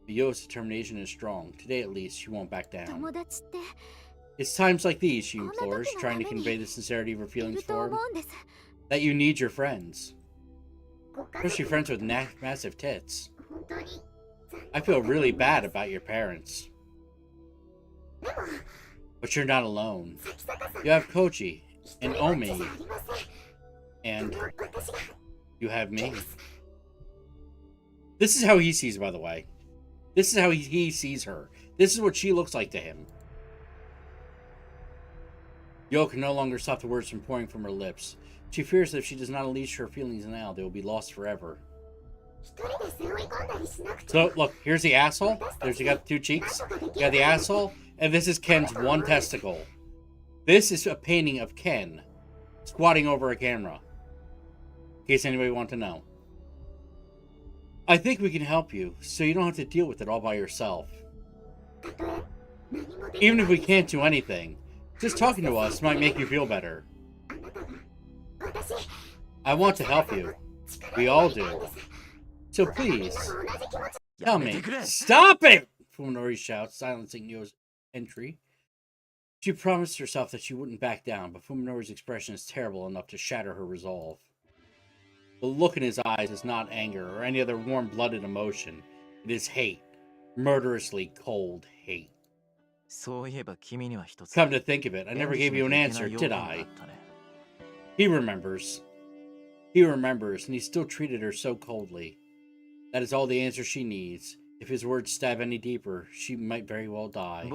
But Yo's determination is strong. Today, at least, she won't back down. 友達って It's times like these, she こんな implores, 時の trying to ために convey the sincerity of her い feelings ると for 思 him. うんです That you need your friends. ご家 Especially 族 friends with massive tits. 本当に I feel really bad about your parents. But you're not alone. You have Koji and Omi, and you have me. This is how he sees, by the way. This is how he sees her. This is what she looks like to him. Yo can no longer stop the words from pouring from her lips. She fears that if she does not unleash her feelings now, they will be lost forever. So, look, here's the asshole. There's, you got two cheeks. You got the asshole. And this is Ken's one testicle. This is a painting of Ken squatting over a camera. In case anybody wants to know. I think we can help you, so you don't have to deal with it all by yourself. Even if we can't do anything, just talking to us might make you feel better. I want to help you. We all do. So please, tell me. Stop it! Fuminori shouts, silencing Yo's entry. She promised herself that she wouldn't back down, but Fuminori's expression is terrible enough to shatter her resolve. The look in his eyes is not anger or any other warm-blooded emotion. It is hate. Murderously cold hate. Come to think of it, I never gave you an answer, did I? He remembers. He remembers, and he still treated her so coldly. That is all the answer she needs. If his words stab any deeper, she might very well die.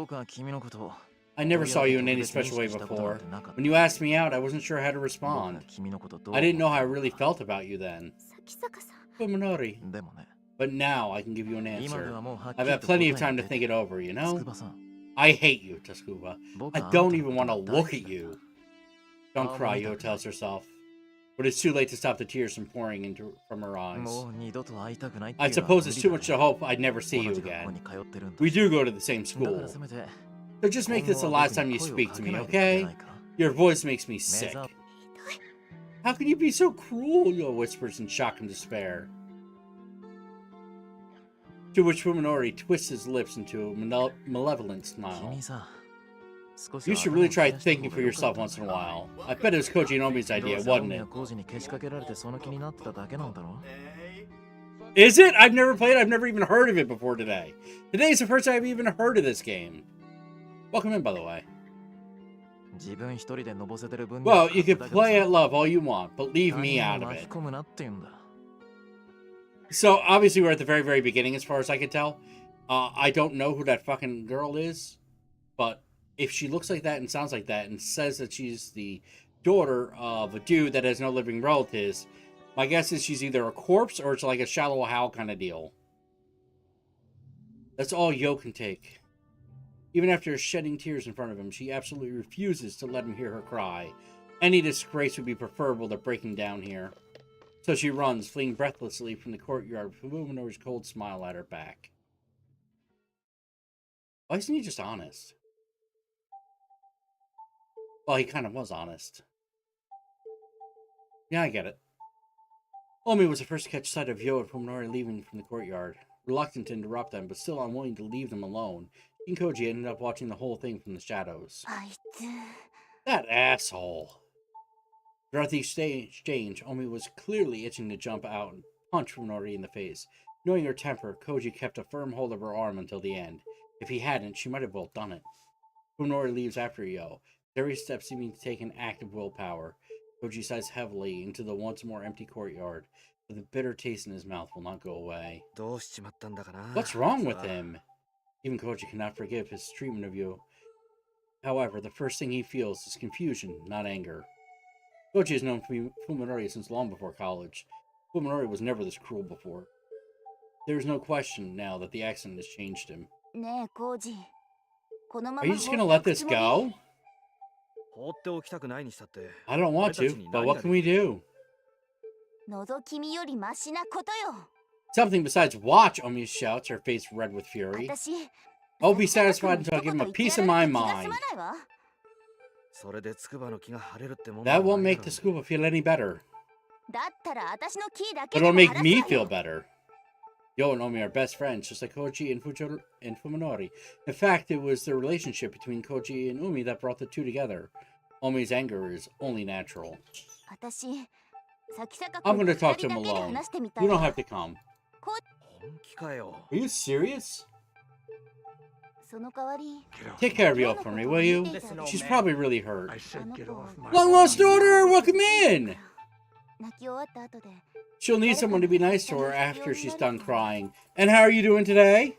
I never saw you in any special way before. When you asked me out, I wasn't sure how to respond. I didn't know how I really felt about you then. Fuminori. But now I can give you an answer. I've had plenty of time to think it over, you know? I hate you, Tsukuba. I don't even want to look at you. Don't cry, Yo tells herself. But it's too late to stop the tears from pouring from her eyes. I suppose it's too much to hope I'd never see you again. We do go to the same school. So just make this the last time you speak to me, okay? Your voice makes me sick. How can you be so cruel? Yo whispers in shock and despair. To which Fuminori twists his lips into a malevolent smile. You should really try thinking for yourself once in a while. I bet it was Koji Nomi's idea, wasn't it? Is it? I've never played it. I've never even heard of it before today. Today is the first time I've even heard of this game. Welcome in, by the way. Well, you can play at love all you want, but leave me out of it. So, obviously we're at the very, very beginning as far as I can tell. I don't know who that fucking girl is, but if she looks like that and sounds like that and says that she's the daughter of a dude that has no living relatives, my guess is she's either a corpse or it's like a Shallow Hal kind of deal. That's all Yo can take. Even after shedding tears in front of him, she absolutely refuses to let him hear her cry. Any disgrace would be preferable to breaking down here. So she runs, fleeing breathlessly from the courtyard with Fuminori's cold smile at her back. Why isn't he just honest? Well, he kind of was honest. Yeah, I get it. Omi was the first to catch sight of Yo and Fuminori leaving from the courtyard. Reluctant to interrupt them, but still unwilling to leave them alone, he and Koji ended up watching the whole thing from the shadows. That asshole! Throughout the exchange, Omi was clearly itching to jump out and punch Fuminori in the face. Knowing her temper, Koji kept a firm hold of her arm until the end. If he hadn't, she might have well done it. Fuminori leaves after Yo, every step seeming to take an act of willpower. Koji sighs heavily into the once more empty courtyard, but the bitter taste in his mouth will not go away. What's wrong with him? Even Koji cannot forgive his treatment of Yo. However, the first thing he feels is confusion, not anger. Koji has known Fuminori since long before college. Fuminori was never this cruel before. There is no question now that the accident has changed him. Are you just gonna let this go? I don't want to, but what can we do? Something besides watch, Omi shouts, her face red with fury. I'll be satisfied until I give him a piece of my mind. That won't make the Tsukuba feel any better. But it'll make me feel better. Yo and Omi are best friends, just like Koji and Fuminori. In fact, it was the relationship between Koji and Omi that brought the two together. Omi's anger is only natural. I'm going to talk to him alone. You don't have to come. Are you serious? その代わり Get off. Take care of Yo for me, will you? Listen, old She's man. probably really hurt. I said get off my. Long lost daughter, welcome in! 泣き終わった後で She'll need someone to be nice to her after she's done crying. And how are you doing today?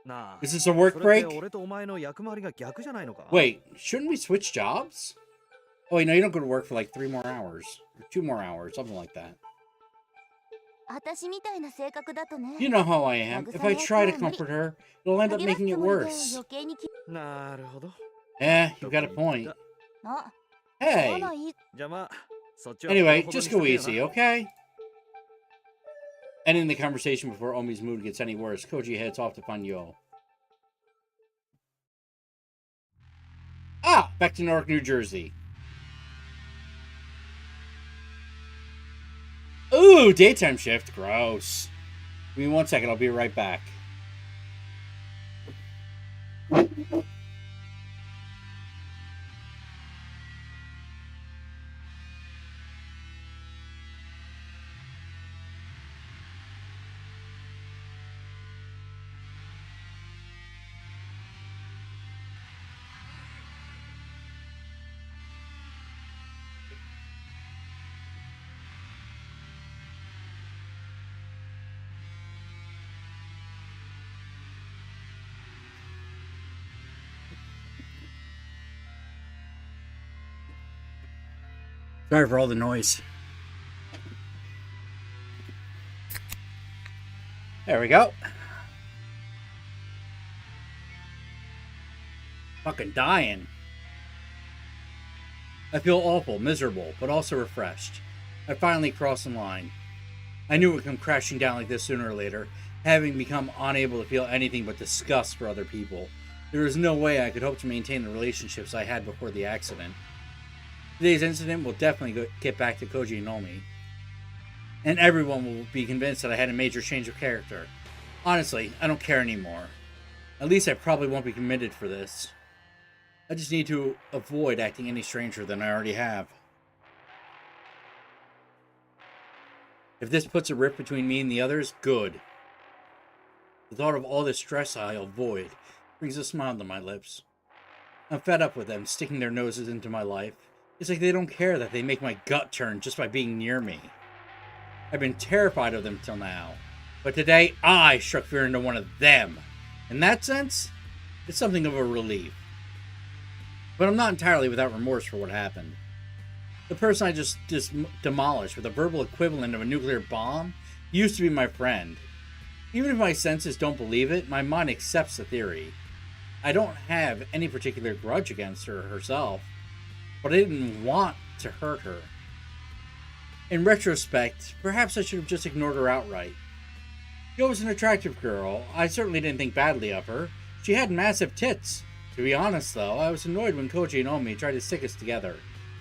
なあ Is this a work それって break? 俺とお前の役回りが逆じゃないのか Wait, shouldn't we switch jobs? Oh, wait, no, you don't go to work for like 3 more hours. Or 2 more hours, something like that. 私みたいな性格だとね You know how I am. If I try to comfort her, it'll end up 励ます making つ it もりで worse. 余計にきなるほど Yeah, you've got a point. あ Hey! まだいいじゃあまあそっちは Anyway, ほどほど just にしと go けよ easy, な okay? Ending the conversation before Omi's mood gets any worse, Koji heads off to find Yo. Ah! Back to Newark, New Jersey. Ooh, daytime shift. Gross. Give me 1 second, I'll be right back. Sorry for all the noise. There we go. Fucking dying. I feel awful, miserable, but also refreshed. I finally crossed the line. I knew it would come crashing down like this sooner or later, having become unable to feel anything but disgust for other people. There was no way I could hope to maintain the relationships I had before the accident. Today's incident will definitely get back to Koji and Omi, and everyone will be convinced that I had a major change of character. Honestly, I don't care anymore. At least I probably won't be committed for this. I just need to avoid acting any stranger than I already have. If this puts a rift between me and the others, good. The thought of all this stress I'll avoid brings a smile to my lips. I'm fed up with them sticking their noses into my life. It's like they don't care that they make my gut turn just by being near me. I've been terrified of them till now, but today I struck fear into one of them. In that sense, it's something of a relief. But I'm not entirely without remorse for what happened. The person I just demolished with a verbal equivalent of a nuclear bomb used to be my friend. Even if my senses don't believe it, my mind accepts the theory. I don't have any particular grudge against her herself, but I didn't want to hurt her. In retrospect, perhaps I should have just ignored her outright. Yo was an attractive girl. I certainly didn't think badly of her. She had massive tits. To be honest, though, I was annoyed when Koji and Omi tried to stick us together.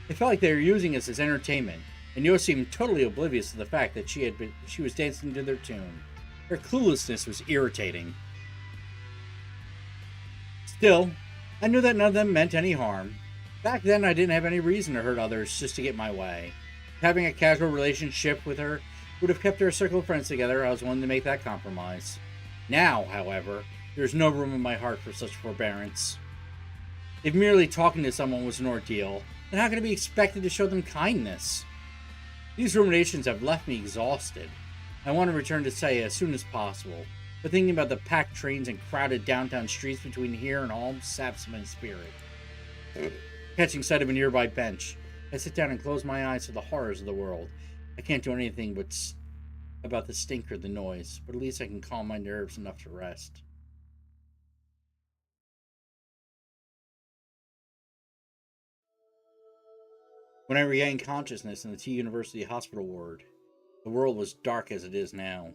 It felt like they were using us as entertainment, and Yo seemed totally oblivious to the fact that she was dancing to their tune. Her cluelessness was irritating. Still, I knew that none of them meant any harm. Back then, I didn't have any reason to hurt others just to get my way. Having a casual relationship with her would have kept our circle of friends together. I was willing to make that compromise. Now, however, there's no room in my heart for such forbearance. If merely talking to someone was an ordeal, then how can I be expected to show them kindness? These ruminations have left me exhausted. I want to return to Seiya as soon as possible, but thinking about the packed trains and crowded downtown streets between here and home saps my spirit. Catching sight of a nearby bench, I sit down and close my eyes to the horrors of the world. I can't do anything but about the stink or the noise, but at least I can calm my nerves enough to rest. When I regained consciousness in the T University hospital ward, the world was dark as it is now.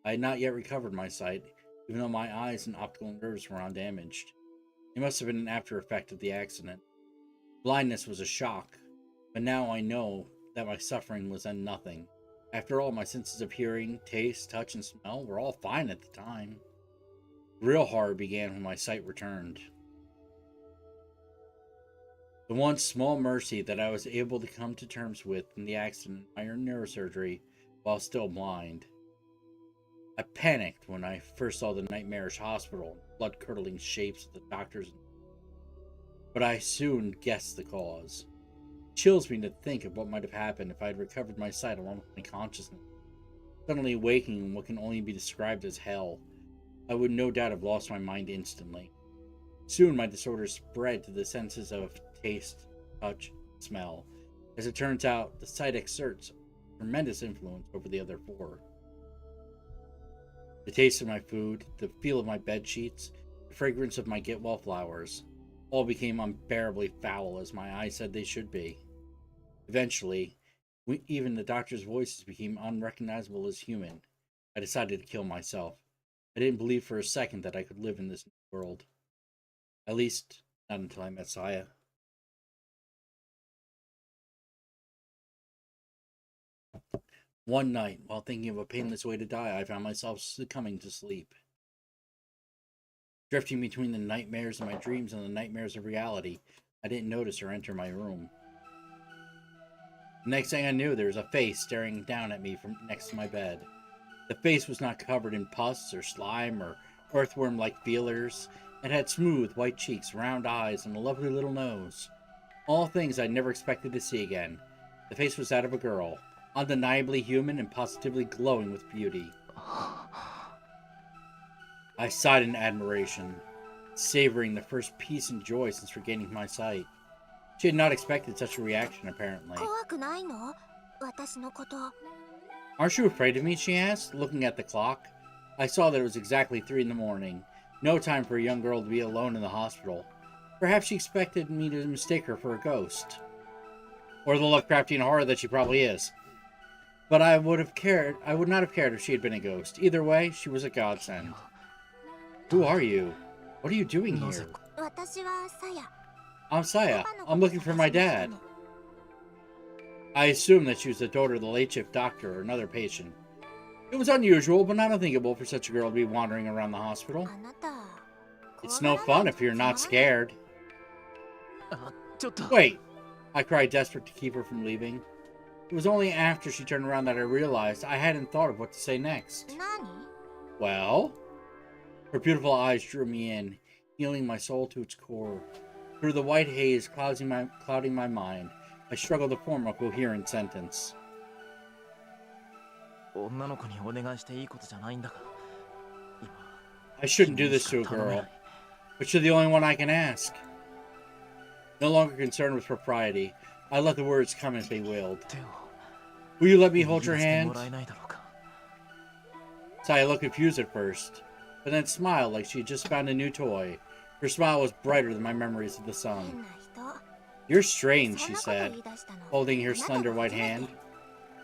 I had not yet recovered my sight, even though my eyes and optical nerves were undamaged. It must have been an after effect of the accident. Blindness was a shock, but now I know that my suffering was then nothing. After all, my senses of hearing, taste, touch, and smell were all fine at the time. The real horror began when my sight returned. The one small mercy that I was able to come to terms with in the accident of iron neurosurgery while still blind. I panicked when I first saw the nightmarish hospital blood-curdling shapes of the doctors. But I soon guessed the cause. It chills me to think of what might have happened if I had recovered my sight along with my consciousness. Suddenly awaking in what can only be described as hell, I would no doubt have lost my mind instantly. Soon my disorder spread to the senses of taste, touch, smell. As it turns out, the sight exerts tremendous influence over the other four. The taste of my food, the feel of my bed sheets, the fragrance of my get-well flowers, all became unbearably foul as my eyes said they should be. Eventually, even the doctor's voices became unrecognizable as human. I decided to kill myself. I didn't believe for a second that I could live in this world. At least, not until I met Saya. One night, while thinking of a painless way to die, I found myself succumbing to sleep. Drifting between the nightmares of my dreams and the nightmares of reality, I didn't notice her enter my room. The next thing I knew, there was a face staring down at me from next to my bed. The face was not covered in pus or slime or earthworm-like feelers. It had smooth, white cheeks, round eyes, and a lovely little nose. All things I'd never expected to see again. The face was that of a girl, undeniably human and positively glowing with beauty. I sighed in admiration, savoring the first peace and joy since regaining my sight. She had not expected such a reaction, apparently. 怖くないの？私のこと。 Aren't you afraid of me? She asked, looking at the clock. I saw that it was exactly 3 in the morning. No time for a young girl to be alone in the hospital. Perhaps she expected me to mistake her for a ghost. Or the Lovecraftian horror that she probably is. But I would not have cared if she had been a ghost. Either way, she was a godsend. Who are you? What are you doing here? 私はサヤ。 I'm Saya. I'm looking for my dad. I assumed that she was the daughter of the late shift doctor or another patient. It was unusual, but not unthinkable for such a girl to be wandering around the hospital. あなた。 It's no fun if you're not scared. ちょっと Wait! I cried, desperate to keep her from leaving. It was only after she turned around that I realized I hadn't thought of what to say next. 何？ Well? Her beautiful eyes drew me in, healing my soul to its core. Through the white haze clouding my mind, I struggled to form a coherent sentence. 女の子にお願いしていいことじゃないんだが I shouldn't do this to a girl, but you're the only one I can ask. No longer concerned with propriety, I let the words come as they willed. 手を Will you let me hold your 握らせて hand? もらえないだろうか Saya looked confused at first, but then smiled like she had just found a new toy. Her smile was brighter than my memories of the 変 sun. な人。 You're strange, そん she なこと said, 言い出したの。 holding her あなたが slender white 初めて hand.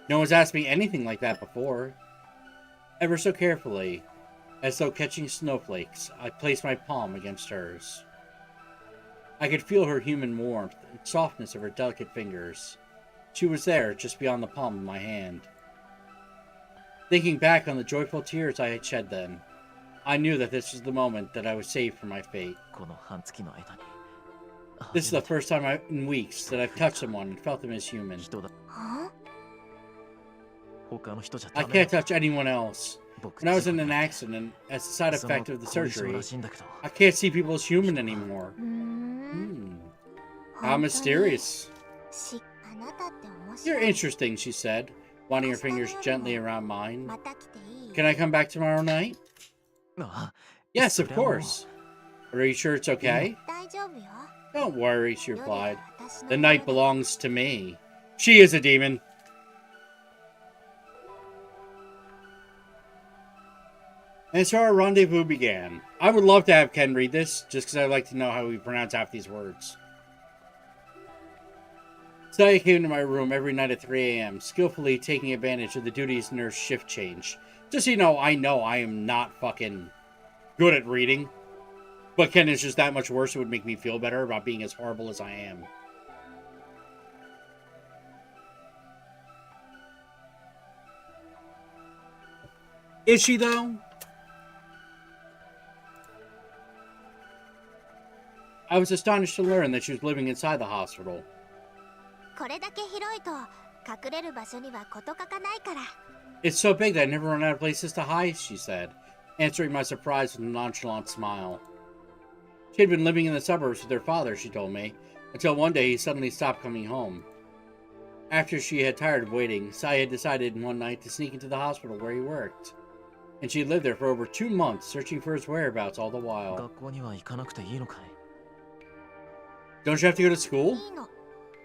No one's asked me anything like that before. Ever so carefully, as though catching snowflakes, I placed my palm against hers. I could feel her human warmth and softness of her delicate fingers. She was there, just beyond the palm of my hand. Thinking back on the joyful tears I had shed then, I knew that this was the moment that I was saved from my fate. この半月の間に This is the first time in weeks that I've touched someone and felt them as human. 人だは？他の人じゃ I ダメ can't touch anyone else. 僕 When I was 事 in 故 an で accident, as a side その effect of the 後遺症 surgery, らしいんだけど I can't see people as human anymore. うーん。 How mysterious. あなたって面白 You're い。 interesting, she said, winding her fingers gently around mine. また来ていい？ Can I come back tomorrow night? あ Yes, of それはもう course. But are you sure it's okay? 大丈夫よ。 Don't worry, she 夜は replied. 私の The もの night だ。 belongs to me. She is a demon. And so our rendezvous began. I would love to have Ken read this, just because I'd like to know how we pronounce half these words. Saya came to my room every night at 3 a.m., skillfully taking advantage of the duties nurse shift change. Just so you know I am not fucking good at reading. But Ken is just that much worse, it would make me feel better about being as horrible as I am. Is she, though? I was astonished to learn that she was living inside the hospital. これだけ広いと隠れる場所には事欠かないから。 It's so big that I never run out of places to hide, she said. answering my surprise with a nonchalant smile. She had been living in the suburbs with her father, she told me, until one day he suddenly stopped coming home. After she had tired of waiting, Sai had decided one night to sneak into the hospital where he worked. And she lived there for over 2 months, searching for his whereabouts all the while. 学校には行かなくていいのかい？ Don't you have to go to school? いいの。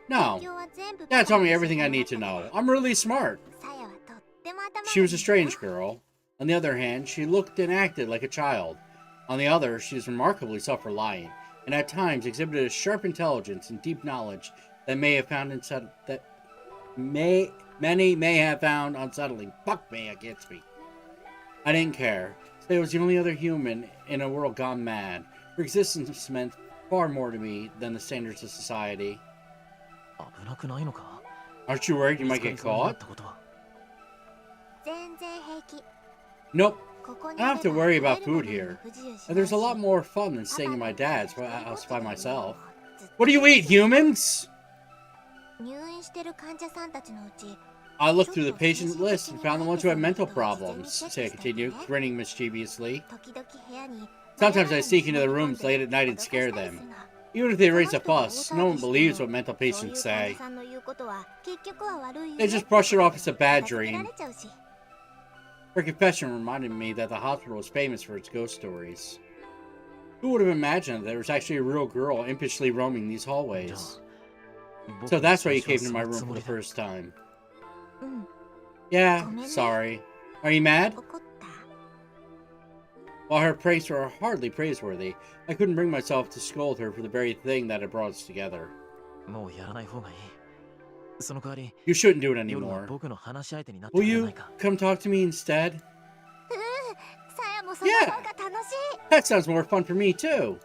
No. 勉強は全部 Dad told me everything I need to know. I'm really smart. さやはとっても頭がいい She was a よ strange girl. On the other hand, she looked and acted like a child. On the other, she was remarkably self-reliant, and at times exhibited a sharp intelligence and deep knowledge that many may have found unsettling. Fuck me, I can't speak. I didn't care. Say was the only other human in a world gone mad. Her existence meant far more to me than the standards of society. 危なくないのか？ Aren't you worried you 見 might つか get りそうになっ caught? たことは。全然平気 Nope. ここに I don't have to いれば worry 入 about る food のに here. 不自由し And ない there's a lot し more fun than パ staying パ in の my 一人 dad's ぼっ house ち by でいるの myself. もずっと What do you eat, humans? 入院してる患者さんたちのうち I looked through the patient list and found the ones who had mental problems, Saya continued, grinning mischievously. 時々部屋に Sometimes I sneak into the rooms late at night and scare them. Even if they raise a fuss, no one believes what mental patients say. They just brush it off as a bad dream. Her confession reminded me that the hospital was famous for its ghost stories. Who would have imagined that there was actually a real girl impishly roaming these hallways? So that's why you came to my room for the first time. Yeah, sorry. Are you mad? While her pranks were hardly praiseworthy, I couldn't bring myself to scold her for the very thing that had brought us together. もうやらない方がいい。その代わり、 You shouldn't do it 夜は anymore. 僕の話し相手になって Will くれ you ないか？ come talk to me instead? さやもその方が楽しい That sounds more fun for me, too.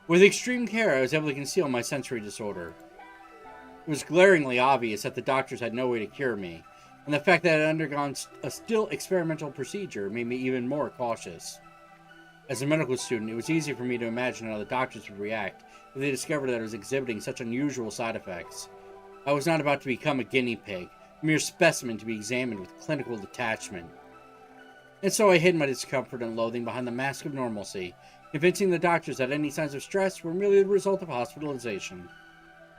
With extreme care, I was able to conceal my sensory disorder. It was glaringly obvious that the doctors had no way to cure me, and the fact that I had undergone a still experimental procedure made me even more cautious. As a medical student, it was easy for me to imagine how the doctors would react if they discovered that I was exhibiting such unusual side effects. I was not about to become a guinea pig, a mere specimen to be examined with clinical detachment. And so I hid my discomfort and loathing behind the mask of normalcy, convincing the doctors that any signs of stress were merely the result of hospitalization.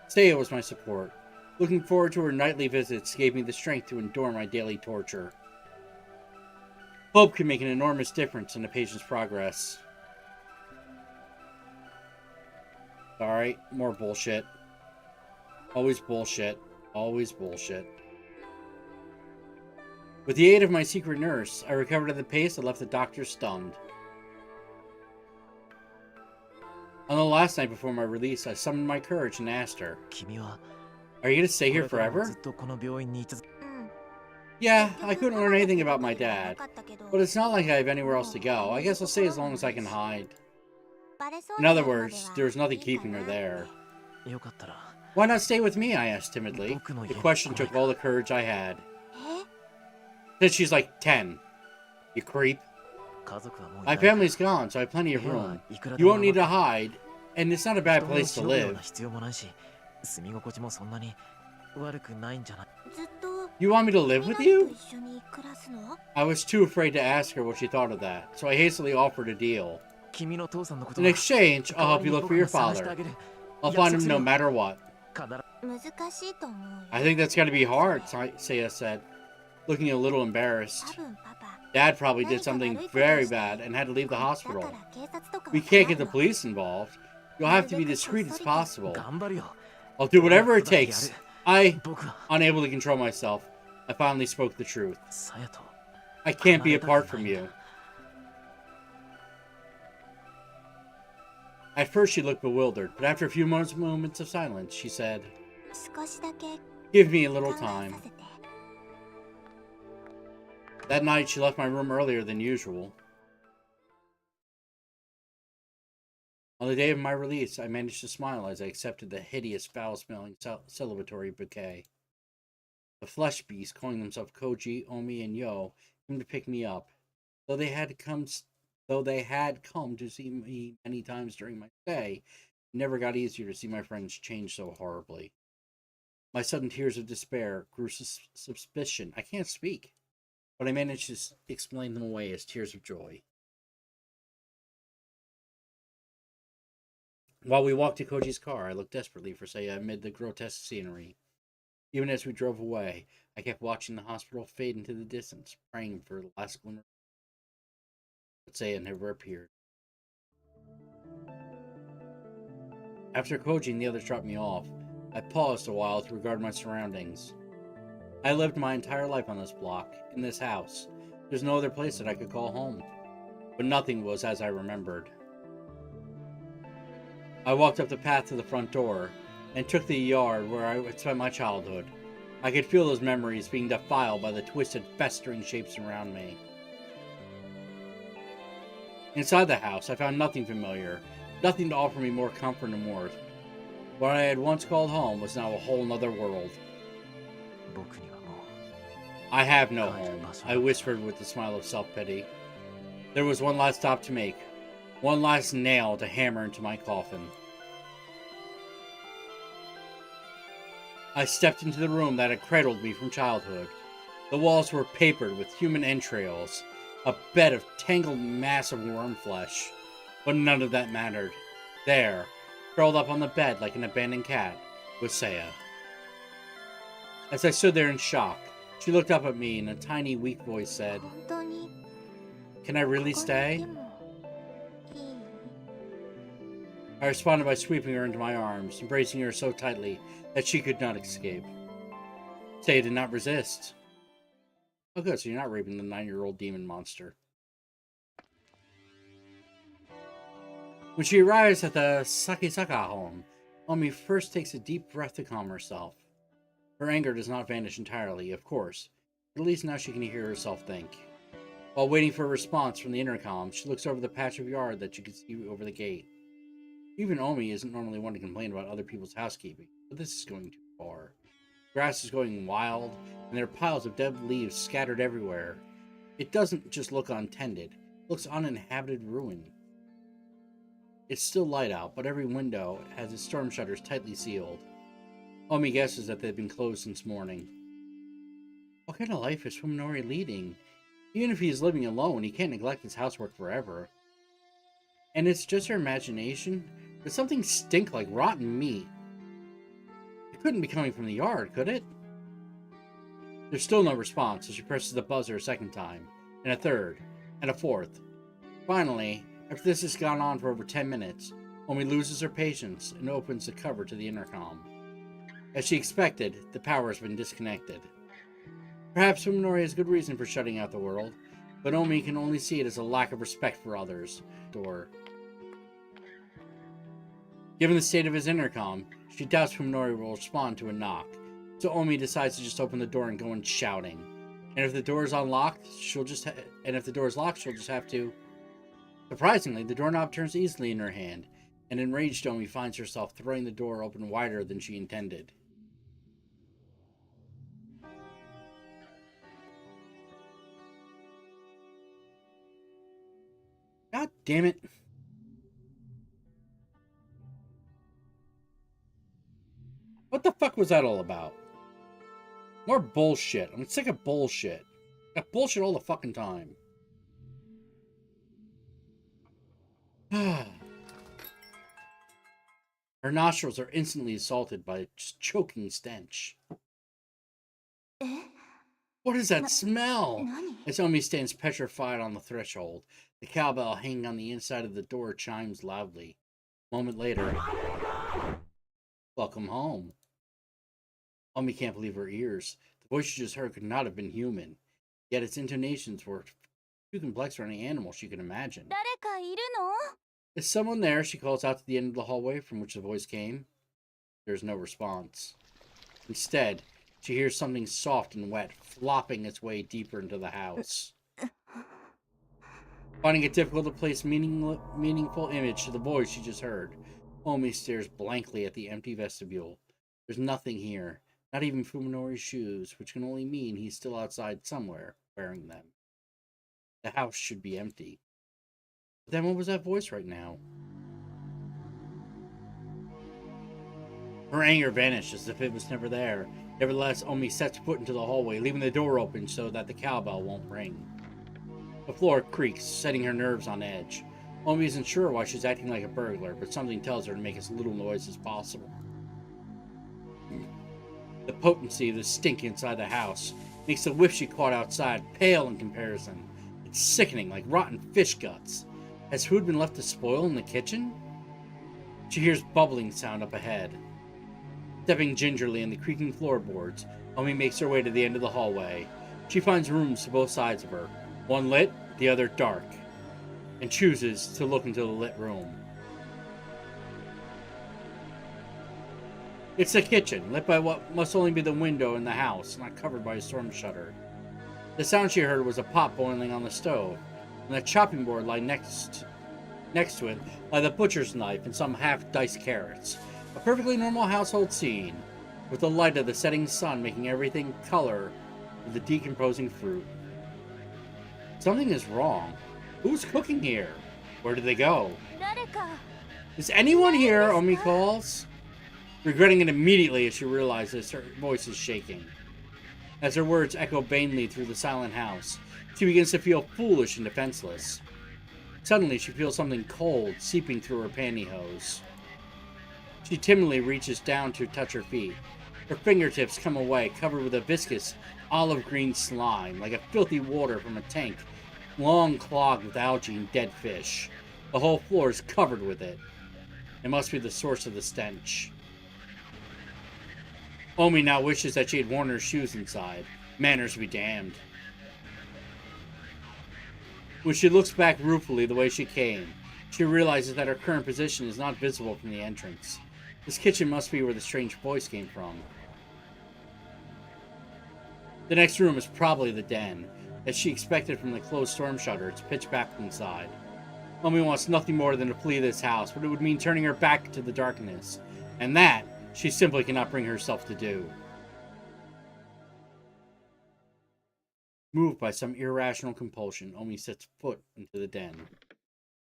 Saya was my support. Looking forward to her nightly visits gave me the strength to endure my daily torture. Hope can make an enormous difference in a patient's progress. Alright, more bullshit. Always bullshit. Always bullshit. With the aid of my secret nurse, I recovered at the pace that left the doctor stunned. On the last night before my release, I summoned my courage and asked her, 君は Are you going to stay こ here れからも forever? ずっとこの病院に居続け Yeah, I couldn't learn anything about my dad. But it's not like I have anywhere else to go. I guess I'll stay as long as I can hide. In other words, there was nothing keeping her there. よかったら Why not stay with me? I asked timidly. The question took all the courage I had. Since she's like 10. You creep. 家族はもうい My ないから family's gone, so I have plenty of 部屋は room. いくらで You も won't need to 余っ hide, and it's not a bad 人目を place to 忍ぶような live. 必要もないし住み心地もそんなに悪くないんじゃない？ ずっと You want me to live with みなと you? 一緒に暮らすの I was too afraid to ask her what she thought of that, so I hastily offered a deal. 君の父さんのこと In は exchange, 代 I'll わ help り you に look 僕 for your が探してあ father. げる。 I'll 約 find 束 him す no る。 matter what. 難しいと思うよ I think that's gonna be hard, Saya said, looking a little 多 embarrassed. 分パパ Dad probably did something very bad and had to leave the hospital. We can't get the police involved. You'll have to be discreet as possible. 頑張るよ。 I'll do whatever it takes. I, 僕は unable to control myself, I finally spoke the truth. さやと I can't be apart from you. At first, she looked bewildered, but after a few moments of silence, she said, 少しだけ Give me a little 考えさ time. せて That night, she left my room earlier than usual. On the day of my release, I managed to smile as I accepted the hideous, foul-smelling celebratory bouquet. The flesh beasts, calling themselves Koji, Omi, and Yo, came to pick me up. Though they had come to see me many times during my stay, it never got easier to see my friends change so horribly. My sudden tears of despair grew suspicion. I can't speak, but I managed to explain them away as tears of joy. While we walked to Koji's car, I looked desperately for Saya amid the grotesque scenery. Even as we drove away, I kept watching the hospital fade into the distance, praying for the last glimmer. But Saya never appeared. After Koji and the others dropped me off, I paused a while to regard my surroundings. I lived my entire life on this block, in this house. There's no other place that I could call home. But nothing was as I remembered. I walked up the path to the front door, and took the yard where I had spent my childhood. I could feel those memories being defiled by the twisted, festering shapes around me. Inside the house, I found nothing familiar, nothing to offer me more comfort and warmth. What I had once called home was now a whole nother world. 僕にはも I have no home, I whispered with a smile of self-pity. There was one last stop to make, one last nail to hammer into my coffin. I stepped into the room that had cradled me from childhood. The walls were papered with human entrails, a bed of tangled mass of worm flesh. But none of that mattered. There, curled up on the bed like an abandoned cat, was Saya. As I stood there in shock, she looked up at me and a tiny, weak voice said, 本当に "Can I really ここにい stay?" てもいい？ I responded by sweeping her into my arms, embracing her so tightly that she could not escape. Saya did not resist. Oh good, so you're not raping the 9-year-old demon monster. When she arrives at the Sakisaka home, Omi first takes a deep breath to calm herself. Her anger does not vanish entirely, of course, but at least now she can hear herself think. While waiting for a response from the intercom, she looks over the patch of yard that you can see over the gate. Even Omi isn't normally one to complain about other people's housekeeping, but this is going too far. Grass is going wild, and there are piles of dead leaves scattered everywhere. It doesn't just look untended, it looks uninhabited ruin. It's still light out, but every window has its storm shutters tightly sealed. Omi guesses that they've been closed since morning. What kind of life is Fuminori leading? Even if he is living alone, he can't neglect his housework forever. And it's just her imagination? Does something stink like rotten meat? It couldn't be coming from the yard, could it? There's still no response, so she presses the buzzer a second time, and a third, and a fourth. Finally, after this has gone on for over 10 minutes, Omi loses her patience and opens the cover to the intercom. As she expected, the power has been disconnected. Perhaps Fuminori has good reason for shutting out the world, but Omi can only see it as a lack of respect for others. Given the state of his intercom, she doubts Fuminori will respond to a knock, so Omi decides to just open the door and go in shouting. And if the door is unlocked, she'll just have to... Surprisingly, the doorknob turns easily in her hand, and enraged Omi finds herself throwing the door open wider than she intended. God damn it. What the fuck was that all about? More bullshit. I'm sick of bullshit. Got bullshit all the fucking time. Her nostrils are instantly assaulted by a choking stench. え？ What is that smell? 何？ As Omi stands petrified on the threshold, the cowbell hanging on the inside of the door chimes loudly. A moment later, welcome home. Omi can't believe her ears. The voice she just heard could not have been human, yet its intonations were too complex for any animal she could imagine. 誰かいるの？ Is someone there? She calls out to the end of the hallway from which the voice came. There's no response. Instead, she hears something soft and wet flopping its way deeper into the house. Finding it difficult to place meaningful image to the voice she just heard, Omi stares blankly at the empty vestibule. There's nothing here, not even Fuminori's shoes, which can only mean he's still outside somewhere, wearing them. The house should be empty. But then what was that voice right now? Her anger vanished as if it was never there. Nevertheless, Omi sets foot into the hallway, leaving the door open so that the cowbell won't ring. The floor creaks, setting her nerves on edge. Omi isn't sure why she's acting like a burglar, but something tells her to make as little noise as possible. The potency of the stink inside the house makes the whiff she caught outside pale in comparison. It's sickening, like rotten fish guts. Has food been left to spoil in the kitchen? She hears bubbling sound up ahead. Stepping gingerly on the creaking floorboards, Omi makes her way to the end of the hallway. She finds rooms to both sides of her, one lit, the other dark, and chooses to look into the lit room. It's the kitchen, lit by what must only be the window in the house, not covered by a storm shutter. The sound she heard was a pot boiling on the stove, and the chopping board lying next to it lie the butcher's knife and some half-diced carrots. A perfectly normal household scene, with the light of the setting sun making everything color with the decomposing fruit. Something is wrong. Who's cooking here? Where did they go? 誰か Is anyone here? Omi calls, regretting it immediately as she realizes her voice is shaking. As her words echo vainly through the silent house, she begins to feel foolish and defenseless. Suddenly, she feels something cold seeping through her pantyhose. She timidly reaches down to touch her feet. Her fingertips come away, covered with a viscous olive-green slime, like a filthy water from a tank, long clogged with algae and dead fish. The whole floor is covered with it. It must be the source of the stench. Omi now wishes that she had worn her shoes inside. Manners be damned. When she looks back ruefully the way she came, she realizes that her current position is not visible from the entrance. This kitchen must be where the strange voice came from. The next room is probably the den. As she expected from the closed storm shutter, it's pitch black inside. Omi wants nothing more than to flee this house, but it would mean turning her back to the darkness. And that, she simply cannot bring herself to do. Moved by some irrational compulsion, Omi sets foot into the den.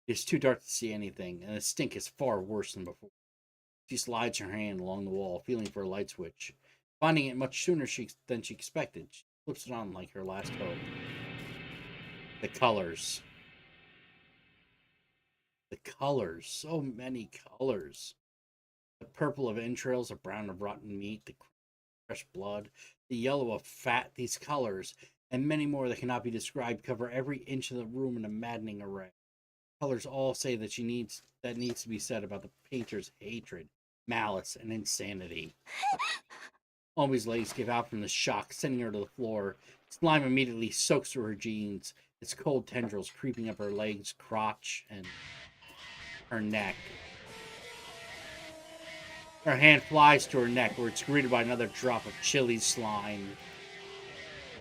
It is too dark to see anything, and the stink is far worse than before. She slides her hand along the wall, feeling for a light switch. Finding it much sooner than she expected, she flips it on like her last hope. The colors. The colors. So many colors. The purple of entrails, the brown of rotten meat, the fresh blood, the yellow of fat. These colors, and many more that cannot be described, cover every inch of the room in a maddening array. Colors all say that needs to be said about the painter's hatred, malice, and insanity. Omi's legs give out from the shock, sending her to the floor. Slime immediately soaks through her jeans, its cold tendrils creeping up her legs, crotch, and her neck. Her hand flies to her neck, where it's greeted by another drop of chilly slime.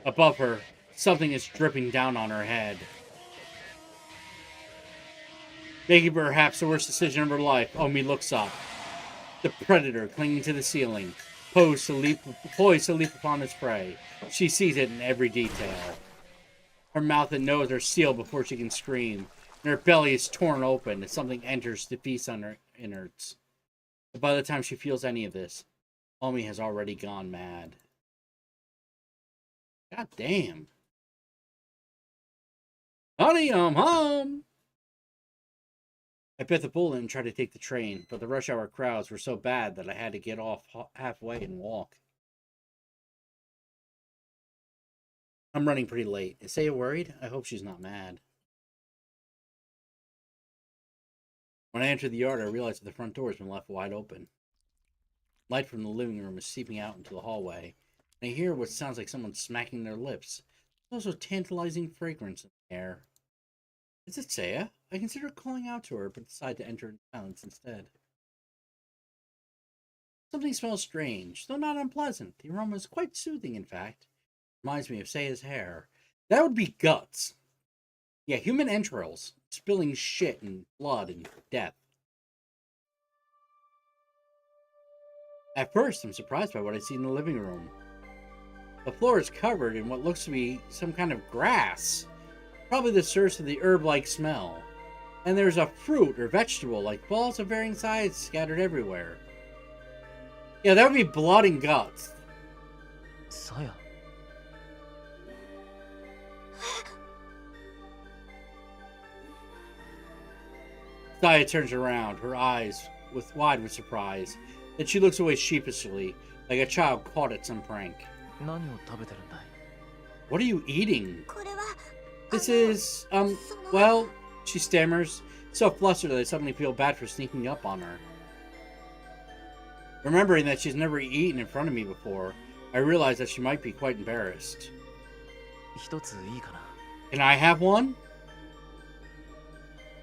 Above her, something is dripping down on her head. Making perhaps the worst decision of her life, Omi looks up. The predator clinging to the ceiling, poised to leap upon its prey. She sees it in every detail. Her mouth and nose are sealed before she can scream, and her belly is torn open as something enters to feast on her innards. But by the time she feels any of this, Omi has already gone mad. God damn. Honey, I'm home! I bit the bullet and tried to take the train, but the rush hour crowds were so bad that I had to get off halfway and walk. I'm running pretty late. Is Saya worried? I hope she's not mad. When I entered the yard, I realized that the front door has been left wide open. Light from the living room is seeping out into the hallway, and I hear what sounds like someone smacking their lips. There's also tantalizing fragrance in the air. Is it Saya? I considered calling out to her, but decide to enter in silence instead. Something smells strange, though not unpleasant. The aroma is quite soothing, in fact. Reminds me of Saya's hair. That would be guts. Yeah, human entrails, spilling shit and blood and death. At first, I'm surprised by what I see in the living room. The floor is covered in what looks to be some kind of grass, probably the source of the herb-like smell. And there's a fruit or vegetable, like balls of varying sizes, scattered everywhere. Yeah, that would be blood and guts. さや Saya turns around, her eyes wide with surprise. Then she looks away sheepishly, like a child caught at some prank. 何を食べてるんだい What are you eating? これは This is, well, she stammers, so flustered that I suddenly feel bad for sneaking up on her. Remembering that she's never eaten in front of me before, I realize that she might be quite embarrassed. 一ついいかな Can I have one?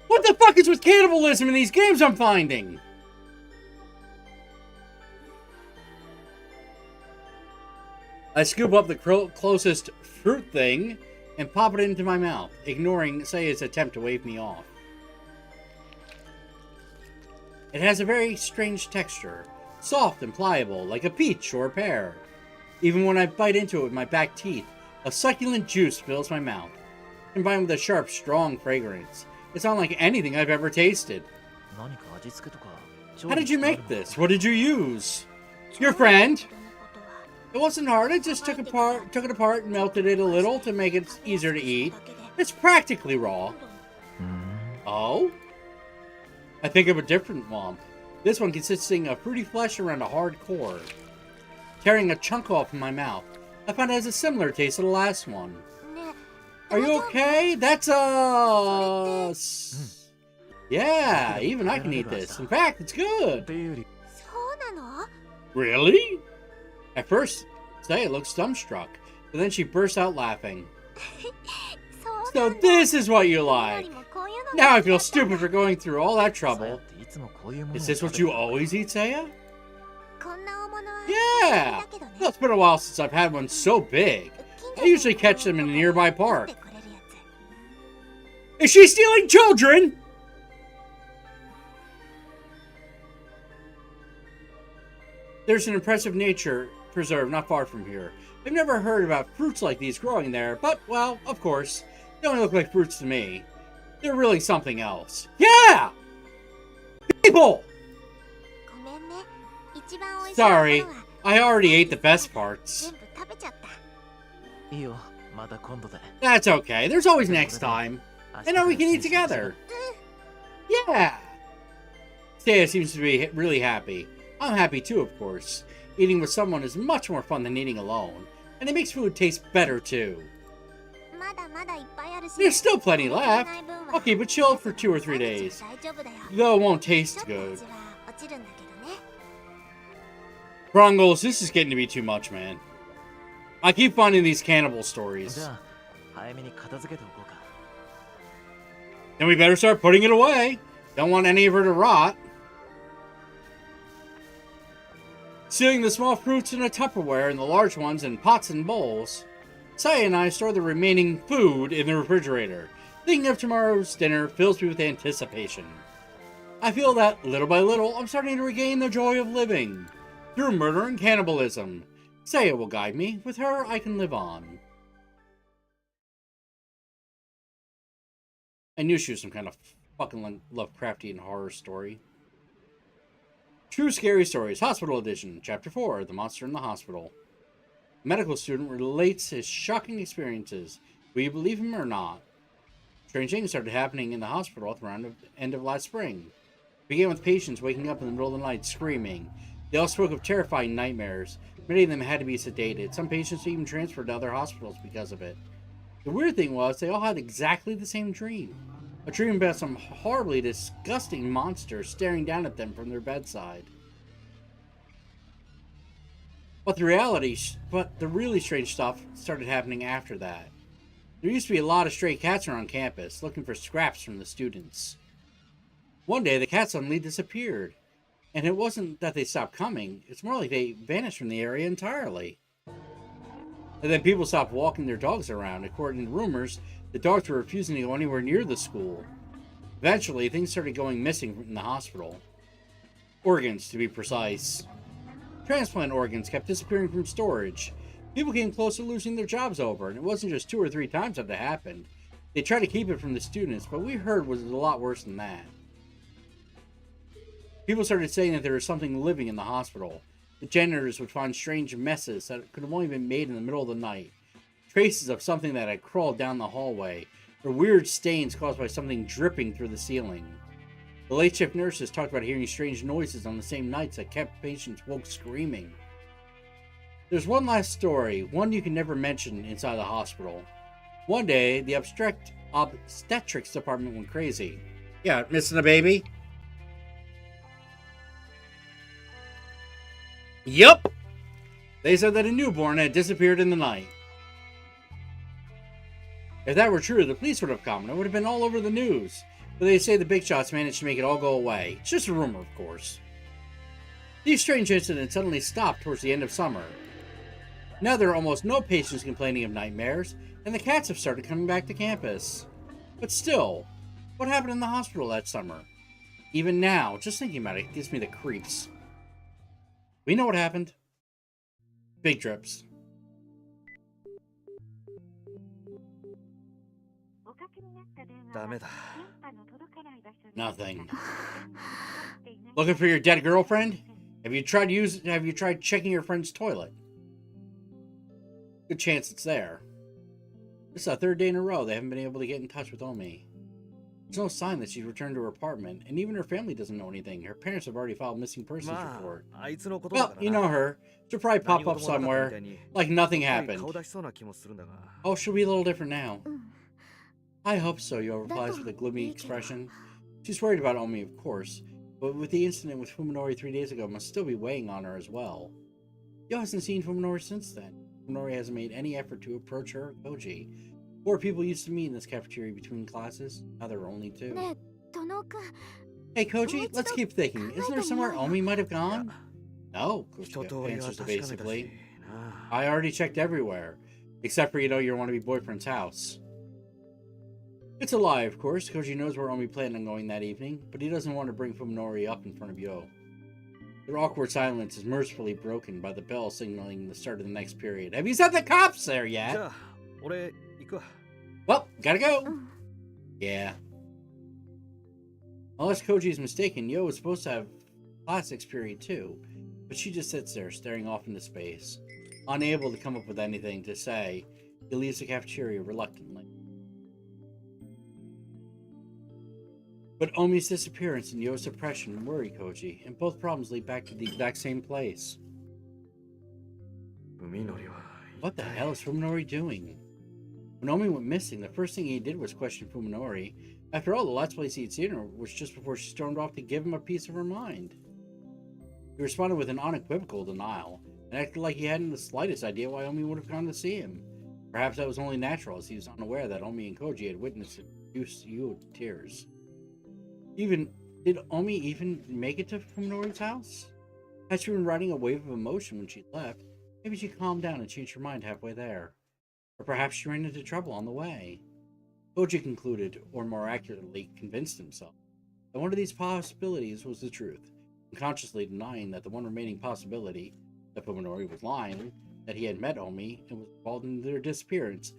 What the fuck is with cannibalism in these games I'm finding? I scoop up the closest fruit thing and pop it into my mouth, ignoring Saya's attempt to wave me off. It has a very strange texture, soft and pliable, like a peach or a pear. Even when I bite into it with my back teeth, a succulent juice fills my mouth, combined with a sharp, strong fragrance. It's unlike anything I've ever tasted. 何か味付けとか How did you make this? What did you use? Your friend? It wasn't hard. I just took it apart and melted it a little to make it easier to eat. It's practically raw. Oh? I think of a different womp. This one consisting of fruity flesh around a hard core. Tearing a chunk off in my mouth, I found it has a similar taste to the last one. ね Are you okay? That's us. Yeah, even I can eat this. In fact, it's っ good. ていうより そうなの Really? At first, Saya looked dumbstruck, but then she burst out laughing. そう So this is what you な like. にもこういうの Now が I 好きだ feel ったん stupid だ for going through all that さやっ trouble. ていつもこういうものを Is this 食 what べ you てる always eat, Saya? こんな大物は Yeah. だけどね Well, it's been a while since I've had one so big. I usually catch them in a nearby park. 取ってくれるやつ Is she stealing children? There's an impressive nature preserve not far from here. I've never heard about fruits like these growing there, but, well, of course, they only look like fruits to me. They're really something else. Yeah! People! ごめんね一番美味しい Sorry, ものは I already ate the best parts. 全部食べちゃったいいよまた今度で That's okay, there's always next time. 明日 I know we から can eat 選手たちが together. Yeah! Saya seems to be really happy. I'm happy too, of course. Eating with someone is much more fun than eating alone, and it makes food taste better too. まだまだいっぱいあるし There's still plenty 食べきれ left. ない分は I'll keep it chilled for 2 or 3 days, 大丈夫だよ though it won't ちょ taste っと good. 味は落ちるんだけどね Brongles, this is getting to be too much, man. I keep finding these cannibal じ stories. ゃあ早めに片付けておこうか Then we better start putting it away. Don't want any of her to rot. Sealing the small fruits in a Tupperware and the large ones in pots and bowls, Saya and I store the remaining food in the refrigerator. Thinking of tomorrow's dinner fills me with anticipation. I feel that, little by little, I'm starting to regain the joy of living. Through murder and cannibalism. Saya will guide me. With her, I can live on. I knew she was some kind of fucking Lovecraftian horror story. True Scary Stories, Hospital Edition, Chapter 4, The Monster in the Hospital. A medical student relates his shocking experiences. Will you believe him or not? Strange things started happening in the hospital at the end of last spring. It began with patients waking up in the middle of the night screaming. They all spoke of terrifying nightmares. Many of them had to be sedated. Some patients were even transferred to other hospitals because of it. The weird thing was, they all had exactly the same dream. A dream about some horribly disgusting monster staring down at them from their bedside. But the really strange stuff started happening after that. There used to be a lot of stray cats around campus, looking for scraps from the students. One day, the cats suddenly disappeared. And it wasn't that they stopped coming, it's more like they vanished from the area entirely. And then people stopped walking their dogs around. According to rumors, the dogs were refusing to go anywhere near the school. Eventually, things started going missing in the hospital. Organs, to be precise. Transplant organs kept disappearing from storage. People came close to losing their jobs over, and it wasn't just 2 or 3 times that happened. They tried to keep it from the students, but we heard was a lot worse than that. People started saying that there was something living in the hospital. The janitors would find strange messes that could have only been made in the middle of the night. Traces of something that had crawled down the hallway, or weird stains caused by something dripping through the ceiling. The late shift nurses talked about hearing strange noises on the same nights that kept patients woke screaming. There's one last story, one you can never mention inside the hospital. One day, the obstetrics department went crazy. Yeah, missing a baby? Yup! They said that a newborn had disappeared in the night. If that were true, the police would have come and it would have been all over the news. But they say the big shots managed to make it all go away. It's just a rumor, of course. These strange incidents suddenly stopped towards the end of summer. Now there are almost no patients complaining of nightmares, and the cats have started coming back to campus. But still, what happened in the hospital that summer? Even now, just thinking about it gives me the creeps. We know what happened. Big drips. Nothing. Looking for your dead girlfriend? Have you tried checking your friend's toilet? Good chance it's there. This is the third day in a row they haven't been able to get in touch with Omi. There's no sign that she's returned to her apartment, and even her family doesn't know anything. Her parents have already filed missing persons report. Well, you know her. She'll probably pop up somewhere, like nothing happened. Oh, she'll be a little different now. I hope so, Yo replies with a gloomy expression. She's worried about Omi, of course, but with the incident with Fuminori 3 days ago, must still be weighing on her as well. Yo hasn't seen Fuminori since then. Fuminori hasn't made any effort to approach her or Koji. 4 people used to meet in this cafeteria between classes. Now there are only 2. Hey Koji, let's keep thinking. Isn't there somewhere Omi might have gone? No, Koji answers evasively. I already checked everywhere. Except for, your wannabe boyfriend's house. It's a lie, of course. Koji knows where Omi planned on going that evening, but he doesn't want to bring Fuminori up in front of Yo. Their awkward silence is mercifully broken by the bell signaling the start of the next period. Have you sent the cops there yet? Well, gotta go. Yeah. Unless Koji is mistaken, Yo is supposed to have classics period too, but she just sits there staring off into space. Unable to come up with anything to say, he leaves the cafeteria reluctantly. But Omi's disappearance and Yo's suppression worry Koji, and both problems lead back to the exact same place. What the hell is Fuminori doing? When Omi went missing, the first thing he did was question Fuminori. After all, the last place he'd seen her was just before she stormed off to give him a piece of her mind. He responded with an unequivocal denial, and acted like he hadn't the slightest idea why Omi would have gone to see him. Perhaps that was only natural, as he was unaware that Omi and Koji had witnessed him reduce Yo to tears. Did Omi even make it to Fuminori's house? Had she been riding a wave of emotion when she left? Maybe she calmed down and changed her mind halfway there. Or perhaps she ran into trouble on the way. Koji concluded, or more accurately, convinced himself, that one of these possibilities was the truth, unconsciously denying that the one remaining possibility, that Fuminori was lying, that he had met Omi and was involved in their disappearance.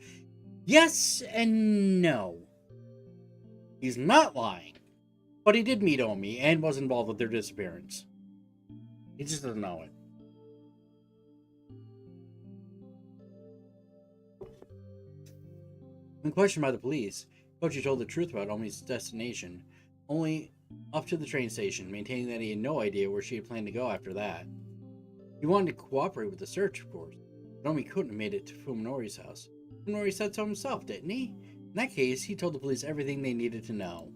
Yes and no. He's not lying. But he did meet Omi and was involved with their disappearance. He just doesn't know it. When questioned by the police, Koji told the truth about Omi's destination, only up to the train station, maintaining that he had no idea where she had planned to go after that. He wanted to cooperate with the search, of course, but Omi couldn't have made it to Fuminori's house. Fuminori said so himself, didn't he? In that case, he told the police everything they needed to know.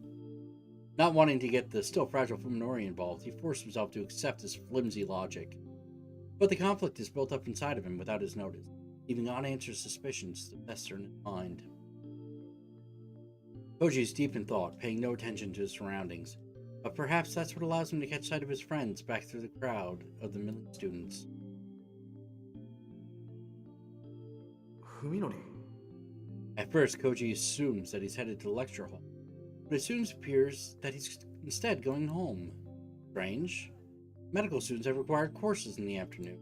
Not wanting to get the still fragile Fuminori involved, he forced himself to accept this flimsy logic. But the conflict is built up inside of him without his notice, leaving unanswered suspicions to fester in his mind. Koji is deep in thought, paying no attention to his surroundings, but perhaps that's what allows him to catch sight of his friends back through the crowd of the million students. At first, Koji assumes that he's headed to the lecture hall, but it soon appears that he's instead going home. Strange. Medical students have required courses in the afternoon.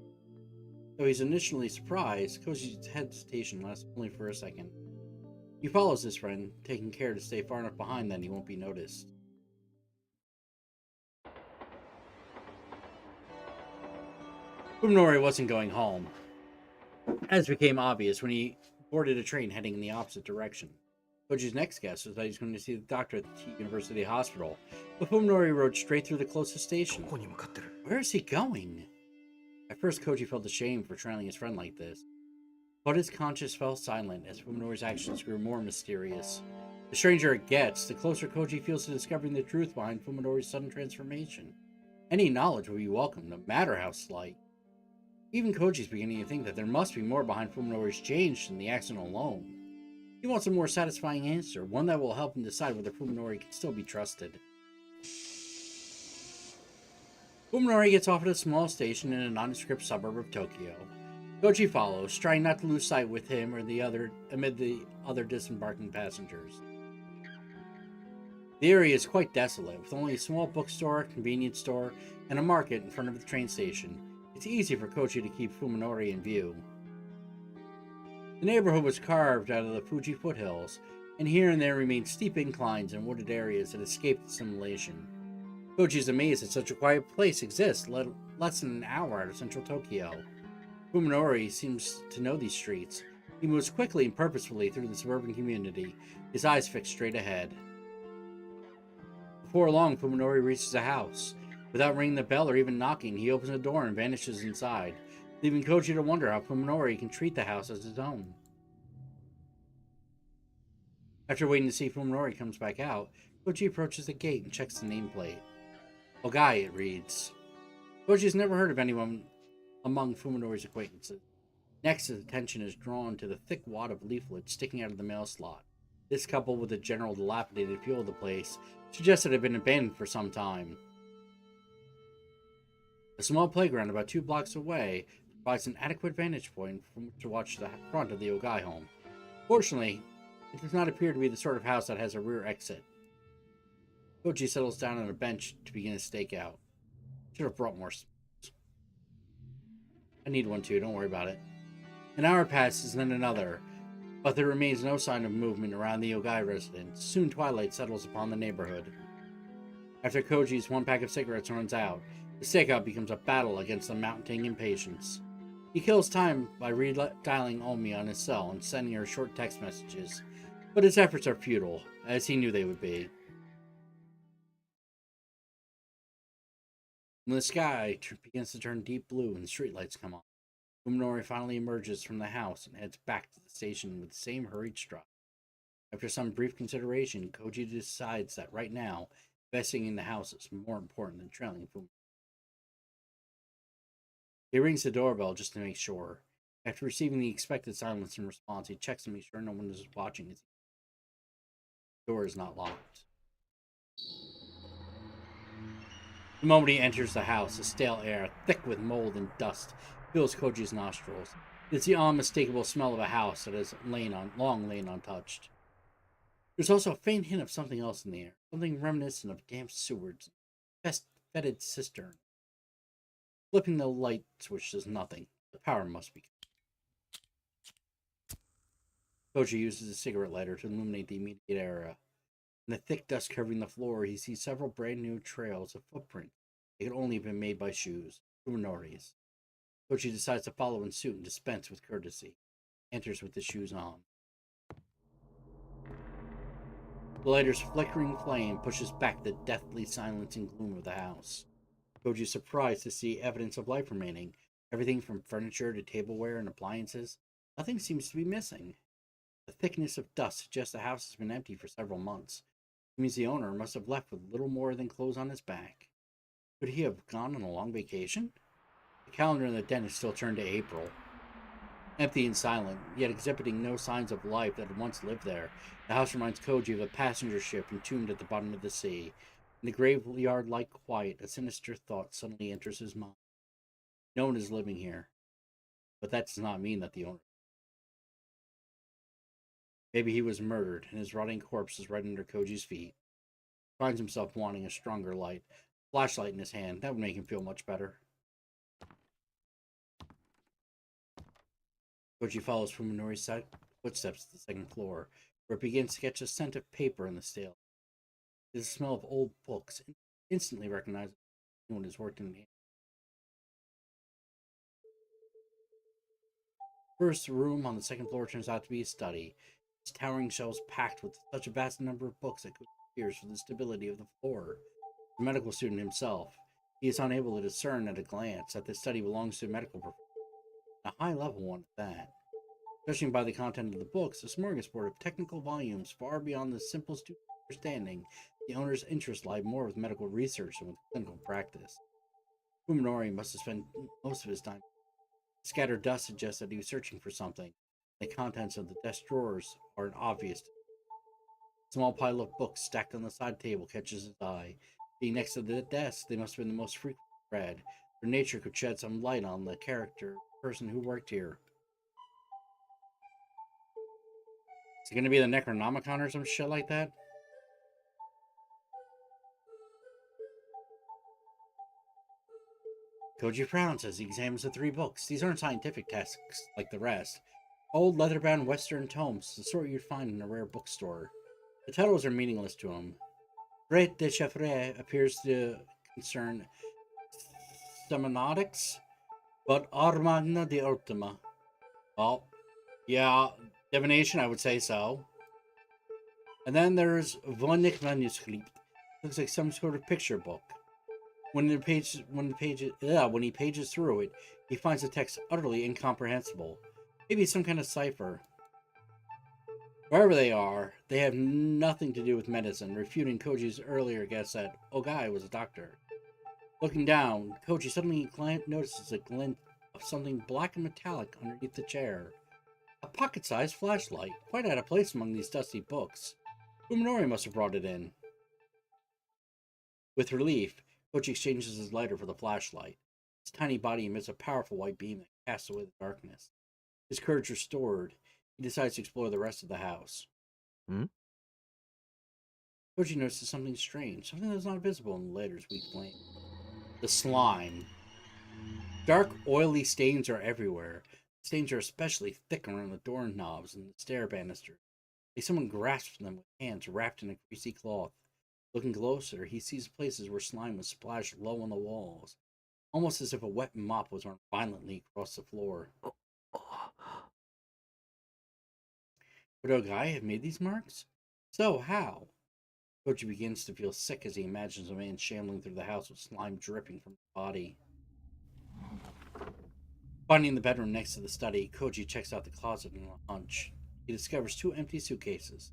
Though he's initially surprised, Koji's hesitation lasts only for a second. He follows his friend, taking care to stay far enough behind that he won't be noticed. Fuminori wasn't going home, as became obvious when he boarded a train heading in the opposite direction. Koji's next guess was that he was going to see the doctor at the T University Hospital, but Fuminori rode straight through the closest station. ここに向かってる。 Where is he going? At first, Koji felt ashamed for trailing his friend like this, but his conscience fell silent as Fuminori's actions grew more mysterious. The stranger it gets, the closer Koji feels to discovering the truth behind Fuminori's sudden transformation. Any knowledge will be welcome, no matter how slight. Even Koji's beginning to think that there must be more behind Fuminori's change than the accident alone. He wants a more satisfying answer, one that will help him decide whether Fuminori can still be trusted. Fuminori gets off at a small station in a nondescript suburb of Tokyo. Koji follows, trying not to lose sight with him or amid the other disembarking passengers. The area is quite desolate, with only a small bookstore, convenience store, and a market in front of the train station. It's easy for Koji to keep Fuminori in view. The neighborhood was carved out of the Fuji foothills, and here and there remained steep inclines and wooded areas that escaped assimilation. Koji is amazed that such a quiet place exists, less than an hour out of central Tokyo. Fuminori seems to know these streets. He moves quickly and purposefully through the suburban community, his eyes fixed straight ahead. Before long, Fuminori reaches a house. Without ringing the bell or even knocking, he opens the door and vanishes inside, leaving Koji to wonder how Fuminori can treat the house as his own. After waiting to see if Fuminori comes back out, Koji approaches the gate and checks the nameplate. Ogai, it reads. Koji has never heard of anyone among Fuminori's acquaintances. Next, his attention is drawn to the thick wad of leaflets sticking out of the mail slot. This, coupled with the general dilapidated feel of the place, suggests that it had been abandoned for some time. A small playground about 2 blocks away provides an adequate vantage point from which to watch the front of the Ogai home. Fortunately, it does not appear to be the sort of house that has a rear exit. Koji settles down on a bench to begin his stakeout. Should have brought more. I need one too, don't worry about it. An hour passes, then another, but there remains no sign of movement around the Ogai residence. Soon twilight settles upon the neighborhood. After Koji's 1 pack of cigarettes runs out, the stakeout becomes a battle against the mounting impatience. He kills time by redialing Omi on his cell and sending her short text messages, but his efforts are futile, as he knew they would be. When the sky begins to turn deep blue and streetlights come on, Fuminori finally emerges from the house and heads back to the station with the same hurried stride. After some brief consideration, Koji decides that right now, investing in the house is more important than trailing Fuminori. He rings the doorbell just to make sure. After receiving the expected silence in response, he checks to make sure no one is watching. The door is not locked. The moment he enters the house, the stale air, thick with mold and dust, fills Koji's nostrils. It's the unmistakable smell of a house that has long lain untouched. There's also a faint hint of something else in the air, something reminiscent of damp sewers, fetid cistern. Flipping the light switch does nothing. The power must be. Koji uses a cigarette lighter to illuminate the immediate area. In the thick dust covering the floor, he sees several brand new trails of footprints. They could only have been made by shoes, Fuminori's. Koji decides to follow in suit and dispense with courtesy. Enters with the shoes on. The lighter's flickering flame pushes back the deathly silence and gloom of the house. Koji is surprised to see evidence of life remaining. Everything from furniture to tableware and appliances. Nothing seems to be missing. The thickness of dust suggests the house has been empty for several months. It means the owner must have left with little more than clothes on his back. Could he have gone on a long vacation? The calendar in the den is still turned to April. Empty and silent, yet exhibiting no signs of life that had once lived there, the house reminds Koji of a passenger ship entombed at the bottom of the sea. In the graveyard-like quiet, a sinister thought suddenly enters his mind. No one is living here, but that does not mean that the owner. Maybe he was murdered, and his rotting corpse is right under Koji's feet. He finds himself wanting a stronger light. A flashlight in his hand, that would make him feel much better. Koji follows Fuminori's footsteps to the second floor, where it begins to catch a scent of paper in the stale. It is the smell of old books, instantly recognizable as anyone who's worked in the First room on the second floor turns out to be a study. Its towering shelves packed with such a vast number of books that could fears for the stability of the floor. The medical student himself, he is unable to discern at a glance that this study belongs to a medical profession, a high-level one at that. Judging by the content of the books, a smorgasbord of technical volumes far beyond the simple student's understanding, the owner's interests lie more with medical research than with clinical practice. Fuminori must have spent most of his time. Scattered dust suggests that he was searching for something. The contents of the desk drawers are obvious. A small pile of books stacked on the side table catches his eye. Being next to the desk, they must have been the most frequently read. Their nature could shed some light on the character, the person who worked here. Is it going to be the Necronomicon or some shit like that? Koji frowns as he examines the 3 books. These aren't scientific texts like the rest. Old leather-bound Western tomes, the sort you'd find in a rare bookstore. The titles are meaningless to him. Trait de Chiffre appears to concern semiotics, but Armagna de Ultima. Well, yeah, divination, I would say so. And then there's Voynich Manuscript. Looks like some sort of picture book. When he pages through it, he finds the text utterly incomprehensible. Maybe some kind of cipher. Wherever they are, they have nothing to do with medicine, refuting Koji's earlier guess that Ogai was a doctor. Looking down, Koji suddenly notices a glint of something black and metallic underneath the chair. A pocket-sized flashlight, quite out of place among these dusty books. Fuminori must have brought it in. With relief, Koji exchanges his lighter for the flashlight. His tiny body emits a powerful white beam that casts away the darkness. His courage restored, he decides to explore the rest of the house. Koji notices something strange, something that's not visible in the latter's weak flame. The slime. Dark, oily stains are everywhere. The stains are especially thick around the doorknobs and the stair banisters. Like someone grasps them with hands wrapped in a greasy cloth. Looking closer, he sees places where slime was splashed low on the walls, almost as if a wet mop was run violently across the floor. Would Ogai have made these marks? So, how? Koji begins to feel sick as he imagines a man shambling through the house with slime dripping from his body. Finding the bedroom next to the study, Koji checks out the closet in a hunch. He discovers 2 empty suitcases.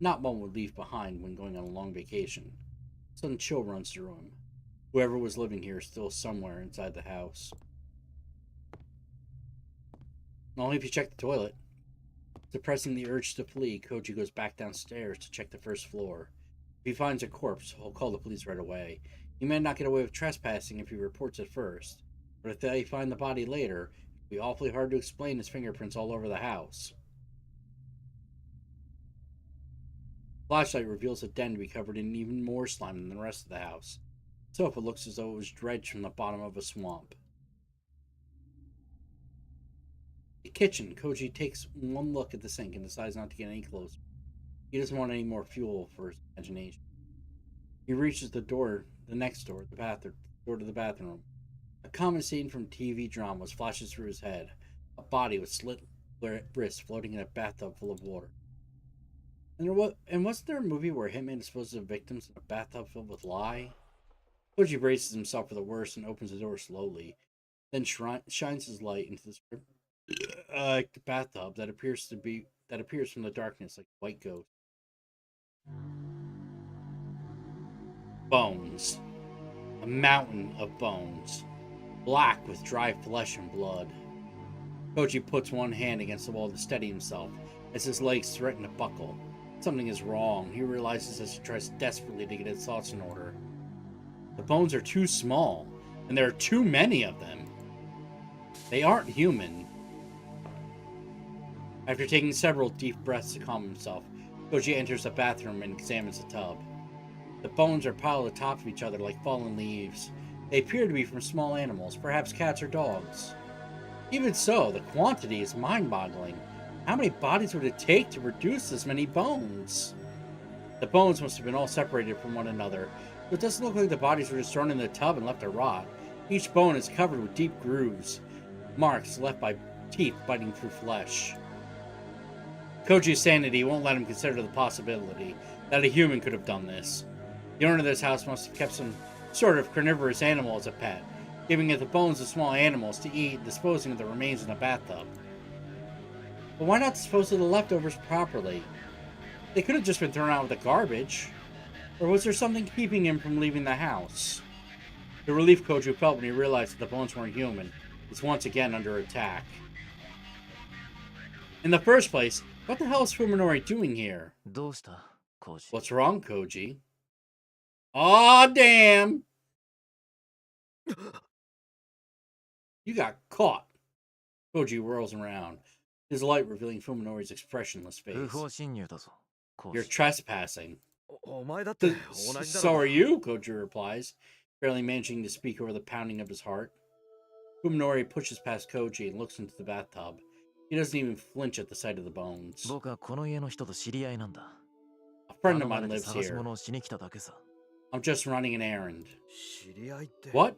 Not one would leave behind when going on a long vacation. A sudden chill runs through him. Whoever was living here is still somewhere inside the house. Only if you check the toilet. Suppressing the urge to flee, Koji goes back downstairs to check the first floor. If he finds a corpse, he'll call the police right away. He may not get away with trespassing if he reports it first, but if they find the body later, it'll be awfully hard to explain his fingerprints all over the house. Flashlight reveals the den to be covered in even more slime than the rest of the house. The sofa looks as though it was dredged from the bottom of a swamp. The kitchen, Koji takes one look at the sink and decides not to get any closer. He doesn't want any more fuel for his imagination. He reaches the door, the next door, the door to the bathroom. A common scene from TV dramas flashes through his head. A body with slit wrists floating in a bathtub full of water. And wasn't there a movie where a hitman disposes of victims in a bathtub filled with lye? Koji braces himself for the worst and opens the door slowly, then shines his light into the bathtub that appears from the darkness like a white ghost. Bones. A mountain of bones. Black with dry flesh and blood. Koji puts one hand against the wall to steady himself as his legs threaten to buckle. Something is wrong, he realizes as he tries desperately to get his thoughts in order. The bones are too small, and there are too many of them. They aren't human. After taking several deep breaths to calm himself, Koji enters the bathroom and examines the tub. The bones are piled atop of each other like fallen leaves. They appear to be from small animals, perhaps cats or dogs. Even so, the quantity is mind-boggling. How many bodies would it take to produce this many bones? The bones must have been all separated from one another, but it doesn't look like the bodies were just thrown in the tub and left to rot. Each bone is covered with deep grooves, marks left by teeth biting through flesh. Koji's sanity won't let him consider the possibility that a human could have done this. The owner of this house must have kept some sort of carnivorous animal as a pet, giving it the bones of small animals to eat and disposing of the remains in a bathtub. But why not dispose of the leftovers properly? They could have just been thrown out with the garbage. Or was there something keeping him from leaving the house? The relief Koju felt when he realized that the bones weren't human is once again under attack. In the first place, what the hell is Fuminori doing here? どうしたコージ What's wrong, Koji? Aw, damn! You got caught. Koji whirls around, his light revealing Fuminori's expressionless 不 face. 法侵入だぞコー You're ジ trespassing. お前だって同じだろ So are you, Koji replies, barely managing to speak over the pounding of his heart. Fuminori pushes past Koji and looks into the bathtub. He doesn't even flinch at the sight of the bones. 僕はこの家の人と知り合いなんだ A friend 頼 of ま mine れて lives 探し here. 物をしに来ただけさ I'm just running an errand. 知り合いって What?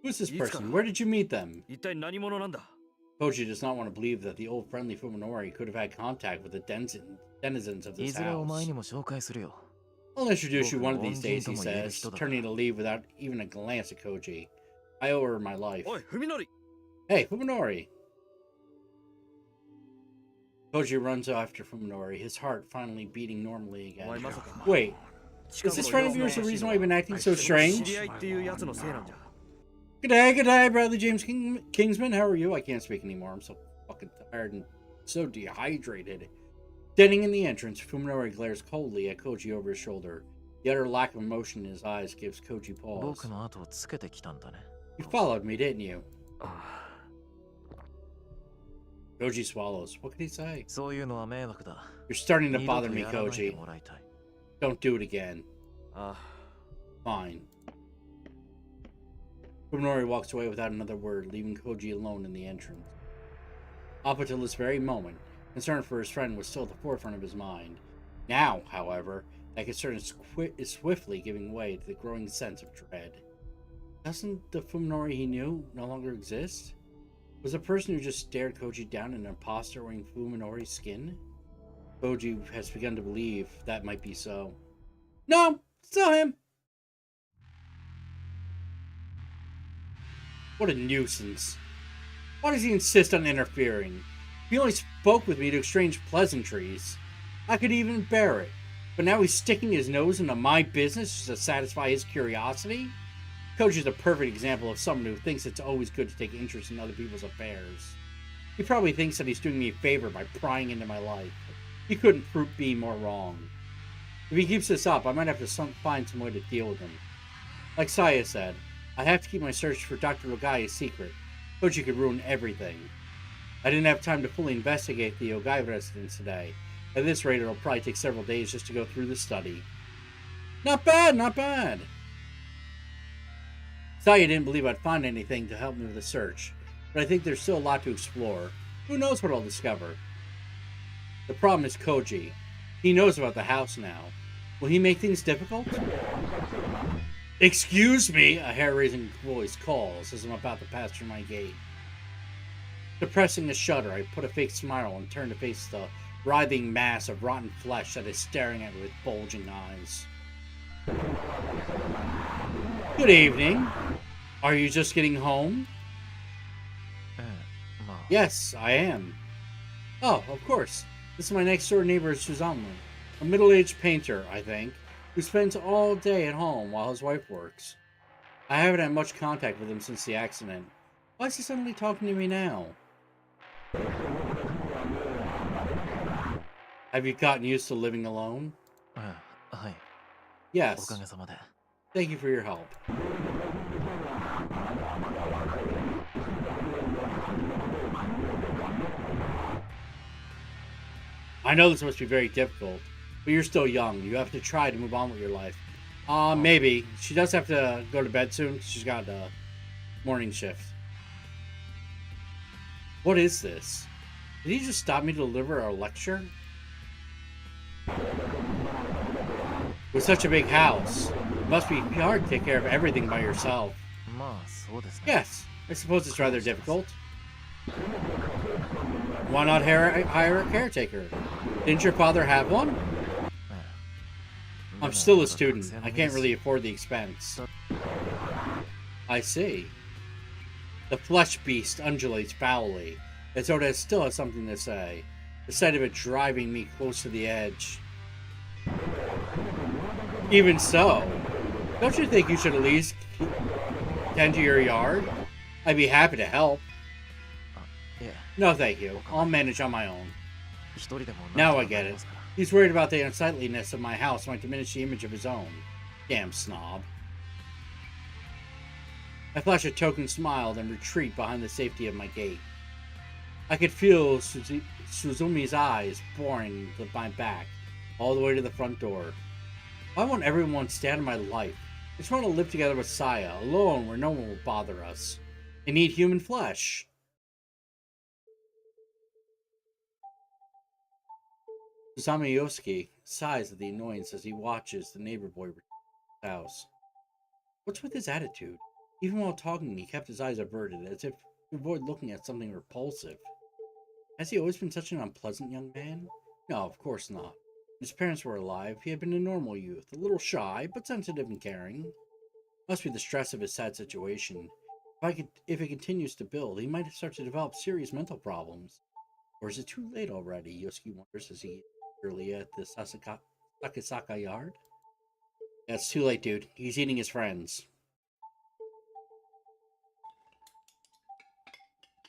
Who's this いつから person? Where did you meet them? 一体何者なんだ Koji does not want to believe that the old friendly Fuminori could have had contact with the denizens of い this ずれお前 house. にも紹介するよ I'll introduce you one of these days, he 僕の恩人とも言える says, 人だ。 turning to leave without even a glance at Koji. I owe her my life. おい文則 Hey, Fuminori! Koji runs after Fuminori, his heart finally beating normally お前 again. まさか Wait, 近 is く this の friend of 様 yours 子 the が reason why you've been acting so 知 strange? り合いっていうやつのせいなんじゃ Good day, Bradley James Kingsman. How are you? I can't speak anymore. I'm so fucking tired and so dehydrated. Standing in the entrance, Fuminori glares coldly at Koji over his shoulder. The utter lack of emotion in his eyes gives Koji pause. 僕の後をつけてきたんだね You followed me, didn't you? Koji swallows. What could he say? そういうのは迷惑だ You're starting to 二度 bother と me, やらないで Koji. もらいたい Don't do it again. あ Fine. Fuminori walks away without another word, leaving Koji alone in the entrance. Up until this very moment, concern for his friend was still at the forefront of his mind. Now, however, that concern is swiftly giving way to the growing sense of dread. Doesn't the Fuminori he knew no longer exist? Was the person who just stared Koji down an imposter wearing Fuminori's skin? Koji has begun to believe that might be so. No! Still him! What a nuisance. Why does he insist on interfering? He only spoke with me to exchange pleasantries. I could even bear it. But now he's sticking his nose into my business just to satisfy his curiosity? Coach is a perfect example of someone who thinks it's always good to take interest in other people's affairs. He probably thinks that he's doing me a favor by prying into my life. He couldn't be more wrong. If he keeps this up, I might have to find some way to deal with him. Like Saya said, I have to keep my search for Dr. Ogai a secret. Koji could ruin everything. I didn't have time to fully investigate the Ogai residence today. At this rate, it'll probably take several days just to go through the study. Not bad, not bad. Saya didn't believe I'd find anything to help me with the search, but I think there's still a lot to explore. Who knows what I'll discover? The problem is Koji. He knows about the house now. Will he make things difficult? Excuse me, a hair-raising voice calls as I'm about to pass through my gate. Suppressing a shudder, I put a fake smile and turn to face the writhing mass of rotten flesh that is staring at me with bulging eyes. Good evening. Are you just getting home? ええまあ Yes, I am. Oh, of course. This is my next-door neighbor, Suzamu. A middle-aged painter, I think, who spends all day at home while his wife works. I haven't had much contact with him since the accident. Why is he suddenly talking to me now? Have you gotten used to living alone? ええはい Yes. おかげさまで Thank you for your help. I know this must be very difficult, but you're still young. You have to try to move on with your life. Maybe. She does have to go to bed soon. She's got a morning shift. What is this? Did he just stop me to deliver a lecture? With such a big house, it must be hard to take care of everything by yourself. まあそうですね Yes, I suppose it's rather difficult. Why not hire a caretaker? Didn't your father have one? ええ I'm でも still a まだ student. 学生の I 身 can't です really afford the expense. I see. The flesh beast undulates foully, as though it still has something to say. The sight of it driving me close to the edge. Even so, don't you think you should at least tend to your yard? I'd be happy to help. いえ No, thank you. I'll manage on my own. 一人でも Now なん I とかな get り it. ますから He's worried about the unsightliness of my house might diminish the image of his own. Damn snob. I flash a token smile, then retreat behind the safety of my gate. I could feel Suzumi's eyes boring my back, all the way to the front door. I want everyone to stand in my life. I just want to live together with Saya, alone where no one will bother us, and eat human flesh. Susami Yosuke sighs at the annoyance as he watches the neighbor boy return to his house. What's with his attitude? Even while talking, he kept his eyes averted, as if to avoid looking at something repulsive. Has he always been such an unpleasant young man? No, of course not. When his parents were alive, he had been a normal youth, a little shy, but sensitive and caring. Must be the stress of his sad situation. If it continues to build, he might start to develop serious mental problems. Or is it too late already? Yosuke wonders as he early at the Sakisaka yard. Yeah, it's too late, dude. He's eating his friends.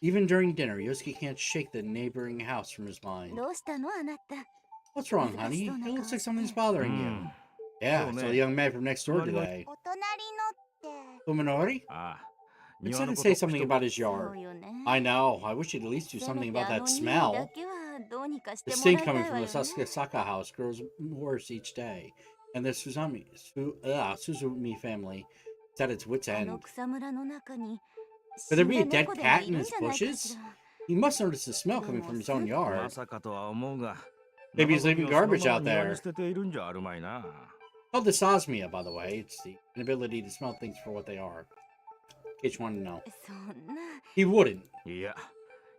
Even during dinner, Yosuke can't shake the neighboring house from his mind. どうしたのあなた？ What's wrong, honey? It looks like something's bothering you. Yeah, Oh, it's man. the young man from next door today. お隣のって。 Fuminori? ああ It 庭 said の to こと say something 人 about his そ yard. うよね。 I know. I wish he'd at least do せ something めて about あ that の匂い smell. だけはどうにかして The もらい stink たい coming わ from よ the ね。 Sakisaka house grows worse each day, and the Suzumi family is at its wit's あの end. 草むらの中に Could 死 there ん be だ a dead 猫でも cat い in るん his じゃないかし bushes? ら。 He must notice the smell coming from his own ま yard. さかとは思うが Maybe he's 生ゴ leaving ミをその garbage ま out ま庭に there. 捨てているんじゃあるまいな Called dysosmia, by the way. It's the inability to smell things for what they are. In case you want to know. そんな。 He wouldn't. いや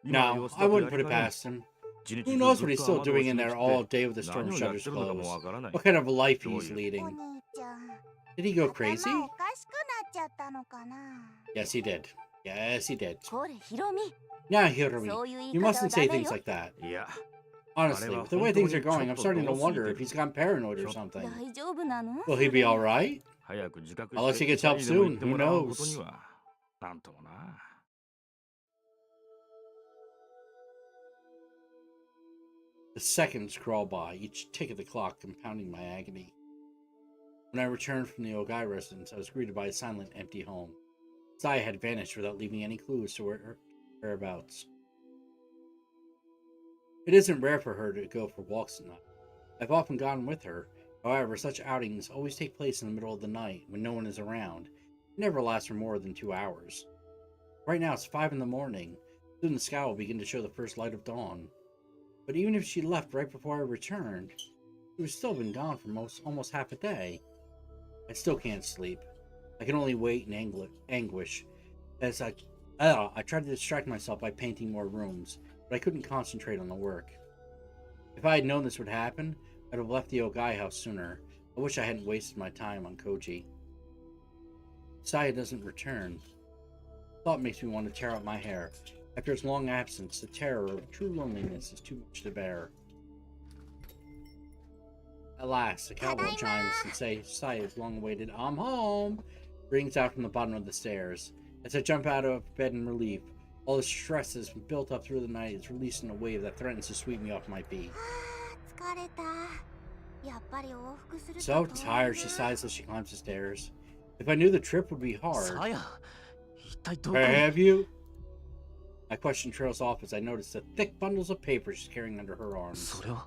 今の No, 様子 I だと wouldn't や put り it かねん past him. 一日 Who 中 knows ず what っ he's と still 雨戸を doing 閉 in め there 切 all って day with the 何 storm をやっ shutters てるのかも closed. わからない What kind of life どう he's いう leading. お兄ちゃん。 Did he go crazy? 頭おかしくなっちゃったのかな。 Yes, he did. Yes, he did. これヒロミ。 Now, そう Hiromi, いう言い you 方は mustn't ダ say メ things よ。 like that. いや Honestly, with the way things are going, I'm starting to wonder if he's gone paranoid or something. 大丈夫なの？ Will he be alright? 早く自覚 Unless し he て gets help 一人でも soon, 行って who もらうことに knows? はなんともな The seconds crawl by, each tick of the clock compounding my agony. When I returned from the Ogai residence, I was greeted by a silent, empty home. Saya had vanished without leaving any clues to her whereabouts. It isn't rare for her to go for walks at night. I've often gone with her. However, such outings always take place in the middle of the night when no one is around. It never lasts for more than 2 hours. Right now it's 5 in the morning. Soon the sky will begin to show the first light of dawn. But even if she left right before I returned, she would still have been gone for almost half a day. I still can't sleep. I can only wait in anguish. As I tried to distract myself by painting more rooms, but I couldn't concentrate on the work. If I had known this would happen, I'd have left the Ogai house sooner. I wish I hadn't wasted my time on Koji. Saya doesn't return. Thought makes me want to tear out my hair. After its long absence, the terror of true loneliness is too much to bear. At last, the cowbell chimes and Saya's long-awaited "I'm home" rings out from the bottom of the stairs. As I jump out of bed in relief, all the stress that's been built up through the night is released in a wave that threatens to sweep me off my feet. 疲れた。やっぱり往復すると So tired, she sighs as she climbs the stairs. If I knew the trip would be hard, さや一体どこ where に have you? My question trails off as I notice the thick bundles of paper she's carrying under her arms. それは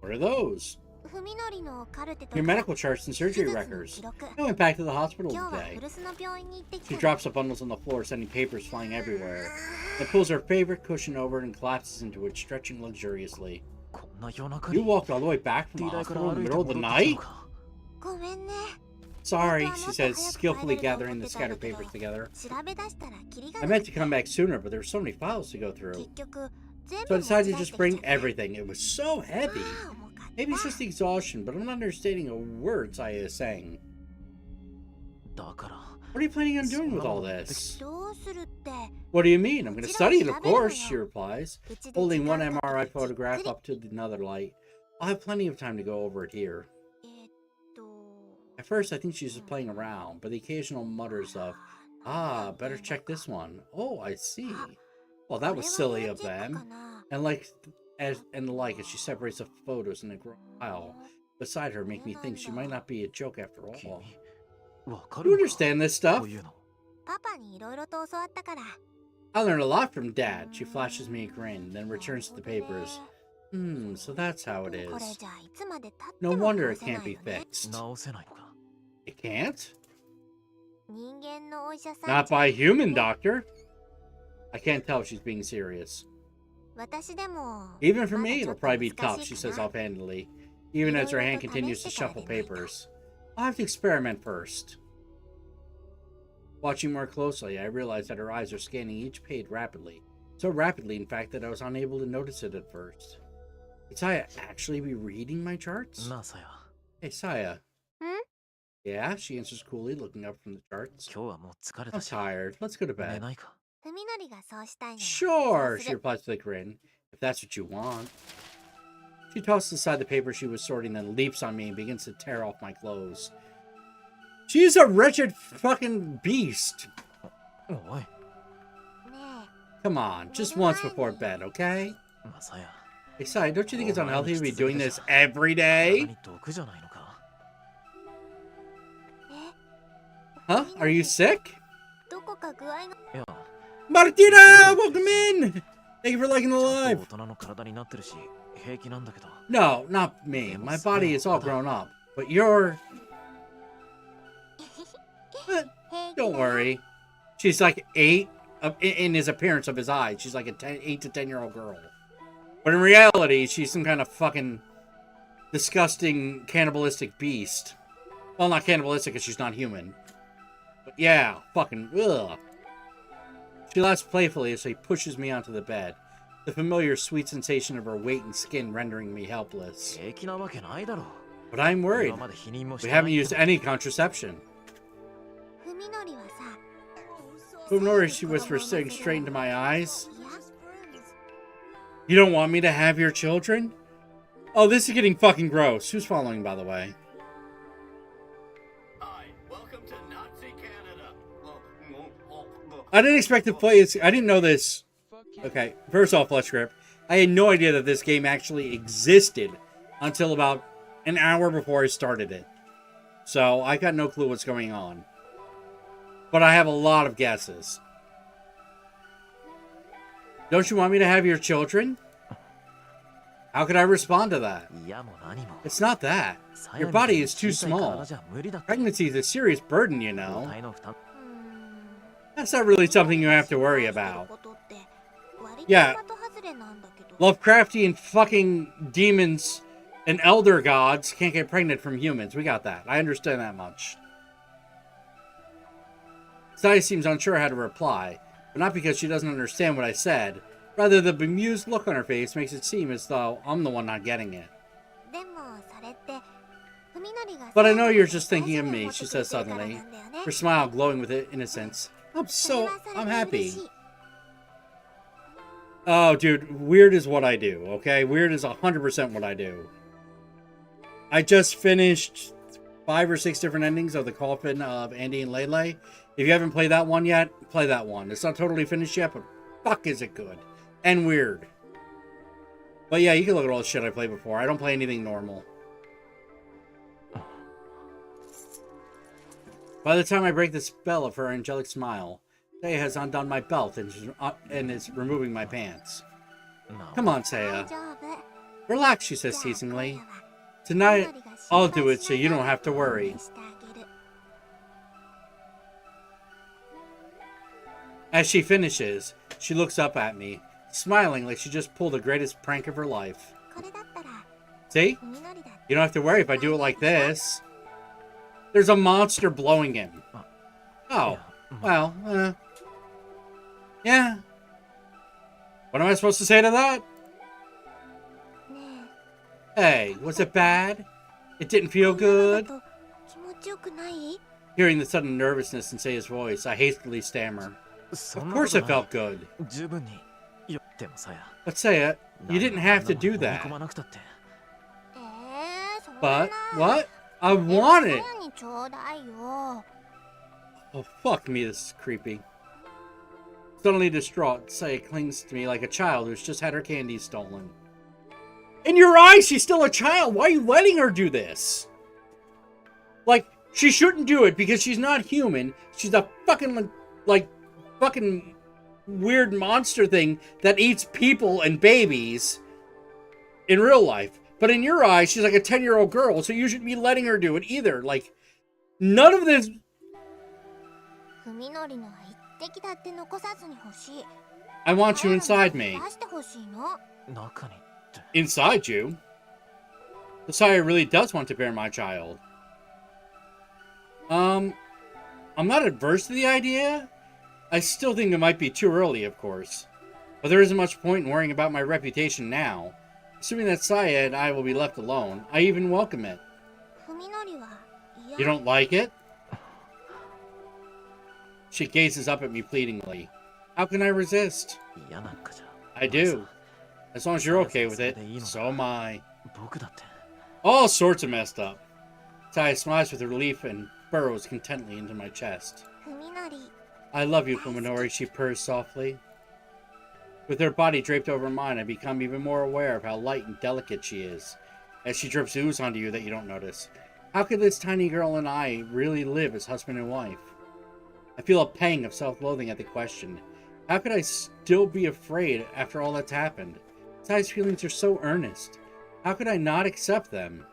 What are those? 文則のカルテと Your か medical charts and 手 surgery 術の records. 記録。 I went back to the hospital 今日は today. 古巣の病院に行ってき She たの。 drops the bundles on the floor, sending papers flying everywhere. Then pulls her favorite cushion over it and collapses into it, stretching luxuriously. こんな夜中 You に walked all the way back from テ the ィーダイから hospital in 歩 the いて middle of 戻 the ってきたの night? か ごめんね。 Sorry, she says, skillfully gathering the scattered papers together. 調べ出したらキリが I meant to come back sooner, but there were so many files to go through. 結局 So I decided to just bring everything. It was so heavy. Maybe it's just the exhaustion, but I'm not understanding a word Saya is saying. だから What are you planning on doing with all this? どうするって What do you mean? I'm going to study it, of course, she replies, holding one MRI photograph up to another light. I'll have plenty of time to go over it here. えっと At first, I think she's just playing around, but the occasional mutters of, ah, better check this one. Oh, I see. Well, that was silly of them. And the like as she separates the photos in a pile beside her make me think she might not be a joke after all. 君わか Do you るのか understand this こ stuff? ういうのパパにいろいろと教わったから I learned a lot from Dad. She flashes me a grin, then returns to the papers. So that's how it これ is. じゃあいつまで経って No も wonder 直 it せな can't い be よね fixed. 直せないのか It can't? 人間のお医者さん Not じゃ by a human doctor. I can't tell if she's being serious. 私でも Even for まだ me, ちょ it'll っと probably be 難 tough, しい she か says な offhandedly, even as her hand continues to shuffle papers. I'll have to experiment first. Watching more closely, I realized that her eyes are scanning each page rapidly. So rapidly, in fact, that I was unable to notice it at first. Could Saya actually be reading my charts? なあさや Hey, Saya. Hmm? Yeah, she answers coolly, looking up from the charts. 今日はもう疲れ I'm たし tired. Let's go to 寝 bed. ないか文則がそうしたいなら Sure, そうす she る replies with a grin. If that's what you want. She tosses aside the paper she was sorting, then leaps on me and begins to tear off my clothes. She's a wretched fucking beast. おい ね Come on, just once before bed, okay? まあさや Hey, Sai, don't you think it's Oh, unhealthy to be it's doing the- this every 体 day? に毒じゃないのか Huh? Are you sick? どこか具合がいや Martina, welcome in! Thank you for liking the ちゃん live. と大人の体になってるし平気なんだけど No, not me. My body is all grown up. But you're... Don't worry. She's like 8 in his appearance of his eyes. She's like a 8 to 10-year-old girl. But in reality, she's some kind of fucking disgusting cannibalistic beast. Well, not cannibalistic because she's not human. But yeah, fucking ugh. She laughs playfully as she pushes me onto the bed. The familiar sweet sensation of her weight and skin rendering me helpless. 平気なわけないだろ But I'm 今 worried. まで否認もし We てな haven't いん used だろ any contraception. 文則はさ Funori, she whispers, staring straight into my eyes. いや You don't want me to have your children? Oh, this is getting fucking gross. Who's following, by the way? Hi, welcome to Nazi Canada. I didn't expect to play this. I didn't know this. Okay, first off, Flesh Grip, I had no idea that this game actually existed until about an hour before I started it. So I got no clue what's going on. But I have a lot of guesses. Don't you want me to have your children? How could I respond to that? いやも何も It's not that. さや Your みたい body に is too 小さい体 small. じゃ無理だって Pregnancy is a serious burden, you 母 know. 体の負担 That's not really something you have to worry about. ことって割と Yeah. 的外れなんだけど Lovecraftian fucking demons and elder gods can't get pregnant from humans. We got that. I understand that much. Sai seems unsure how to reply, but not because she doesn't understand what I said. Rather, the bemused look on her face makes it seem as though I'm the one not getting it. でもそれって文則が But I know you're just 大 thinking 事 of に me, 思って she くれ says てるから suddenly, なんだよね her smile glowing with innocence. I'm それ so... はそれ I'm で happy. 嬉しい Oh, dude, weird is what I do, okay? Weird is 100% what I do. I just finished 5 or 6 different endings of the Coffin of Andy and Lele. If you haven't played that one yet, play that one. It's not totally finished yet, but fuck is it good. And weird. But yeah, you can look at all the shit I played before. I don't play anything normal. By the time I break the spell of her angelic smile, Seiya has undone my belt and is removing my pants. な Come on, 大 Seiya. 丈夫 Relax, she じゃ says あ teasingly. 今夜は Tonight, 文則が I'll 心 do 配 it し so ない you よ don't うに have to worry. してあげる As she finishes, she looks up at me, smiling like she just pulled the greatest prank of her life. これだったら See? 文則だって You don't have to worry if I do it like this. There's a monster blowing him. Oh, well, yeah. What am I supposed to say to that? ね Hey, was it bad? It didn't え feel こんなの good? だと気持ちよくない？ Hearing the sudden nervousness in Seiya's voice, I hastily stammer. そ Of んなこ course と it ない felt good. 十分によってもさや But Seiya, you didn't have to do 飲み that. 込まなくたってそんな But, what? I でも want さ it! やにちょうだいよ。 Oh, fuck me, this is creepy. Suddenly distraught, Seiya clings to me like a child who's just had her candy stolen. In your eyes, she's still a child! Why are you letting her do this? Like, she shouldn't do it because she's not human. She's a fucking, like, fucking weird monster thing that eats people and babies in real life. But in your eyes, she's like a 10-year-old girl, so you shouldn't be letting her do it either. Like, none of this... 文則のは一滴だって残さずに欲しい。 I want you inside me. 出してほしいの。中にって Inside you? The sire really does want to bear my child. I'm not adverse to the idea. I still think it might be too early, of course. But there isn't much point in worrying about my reputation now. Assuming that Saya and I will be left alone, I even welcome it. 文則は嫌。 You don't like it? She gazes up at me pleadingly. How can I resist? 嫌なんかじゃ I do. As long as you're okay with it, so am I. 僕だって All sorts of messed up. Saya smiles with relief and burrows contently into my chest. 文則、 I love you, Fuminori, she purrs softly. With her body draped over mine, I become even more aware of how light and delicate she is, as she drips ooze onto you that you don't notice. How could this tiny girl and I really live as husband and wife? I feel a pang of self-loathing at the question. How could I still be afraid after all that's happened? Saya's feelings are so earnest. How could I not accept them?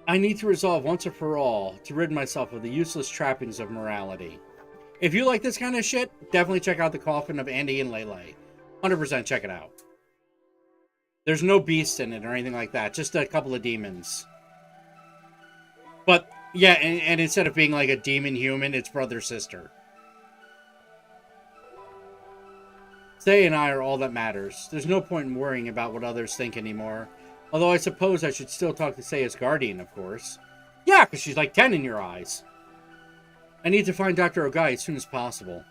I need to resolve once and for all to rid myself of the useless trappings of morality. If you like this kind of shit, definitely check out The Coffin of Andy and Lele. 100% check it out. There's no beast in it or anything like that, just a couple of demons. But, yeah, and instead of being like a demon human, it's brother-sister. Sei and I are all that matters. There's no point in worrying about what others think anymore. Although I suppose I should still talk to Seiya's guardian, of course. Yeah, because she's like 10 in your eyes. I need to find Dr. Ogai as soon as possible.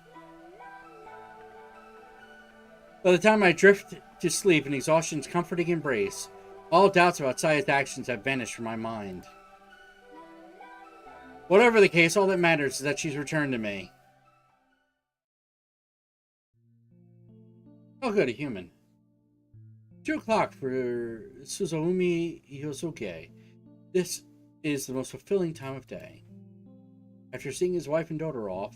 By the time I drift to sleep in exhaustion's comforting embrace, all doubts about Seiya's actions have vanished from my mind. Whatever the case, all that matters is that she's returned to me. Oh good, a human. 2 o'clock for Suzuumi Yosuke. This is the most fulfilling time of day. After seeing his wife and daughter off,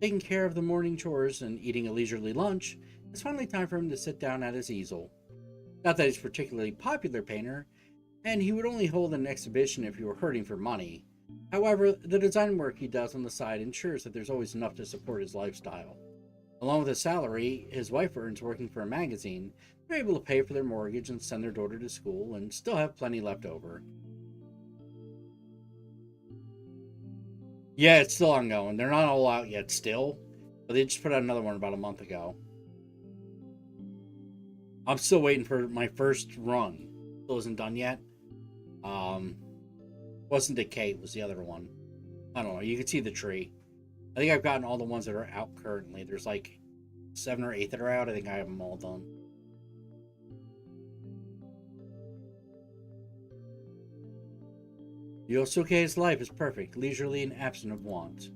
taking care of the morning chores, and eating a leisurely lunch, it's finally time for him to sit down at his easel. Not that he's a particularly popular painter, and he would only hold an exhibition if he were hurting for money. However, the design work he does on the side ensures that there's always enough to support his lifestyle. Along with his salary, his wife earns working for a magazine. They're able to pay for their mortgage and send their daughter to school, and still have plenty left over. Yeah, it's still ongoing. They're not all out yet still, but they just put out another one about a month ago. I'm still waiting for my first run. Still isn't done yet. Wasn't Decay, it was the other one. I don't know, you can see the tree. I think I've gotten all the ones that are out currently. There's like 7 or 8 that are out. I think I have them all done. Yosuke's life is perfect, leisurely and absent of want.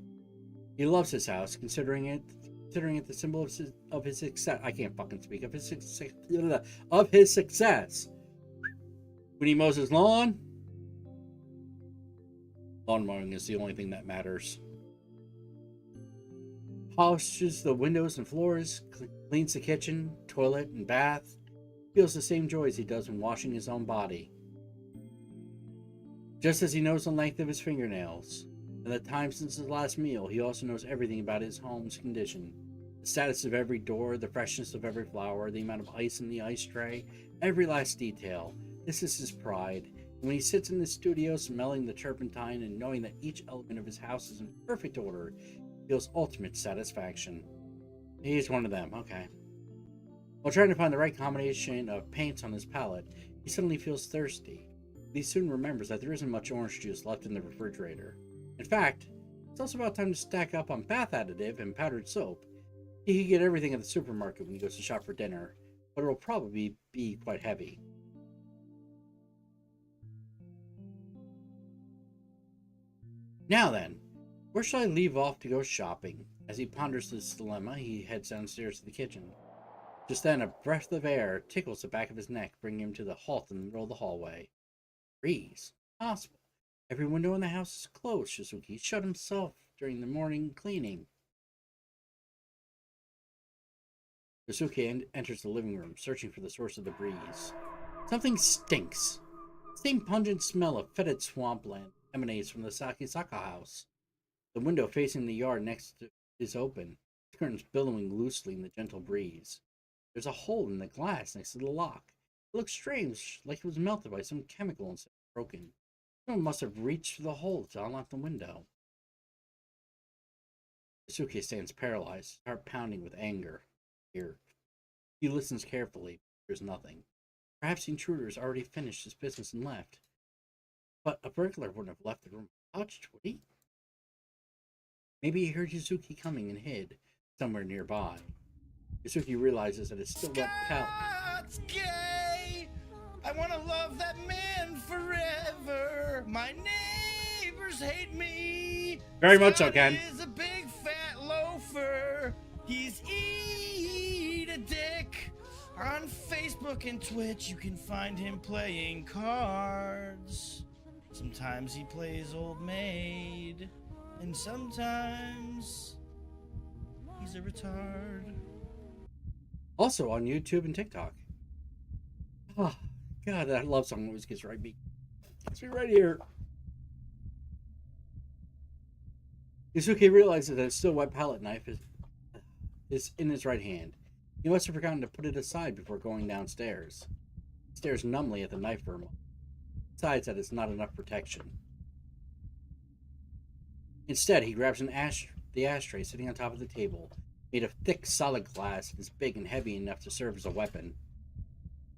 He loves his house, considering it the symbol of his success. I can't fucking speak of his success. When he mows his lawn mowing is the only thing that matters. Polishes the windows and floors, cleans the kitchen, toilet, and bath. Feels the same joy as he does when washing his own body. Just as he knows the length of his fingernails and the time since his last meal, he also knows everything about his home's condition. The status of every door, the freshness of every flower, the amount of ice in the ice tray, every last detail. This is his pride. And when he sits in the studio smelling the turpentine and knowing that each element of his house is in perfect order, feels ultimate satisfaction. He's one of them, okay. While trying to find the right combination of paints on his palette, he suddenly feels thirsty. He soon remembers that there isn't much orange juice left in the refrigerator. In fact, it's also about time to stack up on bath additive and powdered soap. He can get everything at the supermarket when he goes to shop for dinner, but it'll probably be quite heavy. Now then, where shall I leave off to go shopping? As he ponders this dilemma, he heads downstairs to the kitchen. Just then, a breath of air tickles the back of his neck, bringing him to the halt in the middle of the hallway. Breeze. Possible. Every window in the house is closed. Shizuki shut himself during the morning cleaning. Shizuki enters the living room, searching for the source of the breeze. Something stinks. The same pungent smell of fetid swampland emanates from the Sakisaka house. The window facing the yard next to is open, the curtains billowing loosely in the gentle breeze. There's a hole in the glass next to the lock. It looks strange, like it was melted by some chemical instead of broken. Someone must have reached through the hole to unlock the window. Shizuki stands paralyzed, his heart pounding with anger. Here. He listens carefully, but there's nothing. Perhaps the intruder has already finished his business and left. But a burglar wouldn't have left the room untouched, would he? Maybe he heard Shizuki coming and hid somewhere nearby. Shizuki realizes that it's still wet palette. Scott's gay. I want to love that man forever. My neighbors hate me. Very much so, Ken. Scott is a big fat loafer. He's eat a dick. On Facebook and Twitch, you can find him playing cards. Sometimes he plays Old Maid, and sometimes he's a retard. Also on YouTube and TikTok. Oh, God, that love song always gets me right here. Yusuke realizes that his still wet palette knife is in his right hand. He must have forgotten to put it aside before going downstairs. He stares numbly at the knife for a moment. Decides that it's not enough protection. Instead, he grabs the ashtray sitting on top of the table, made of thick, solid glass that is big and heavy enough to serve as a weapon.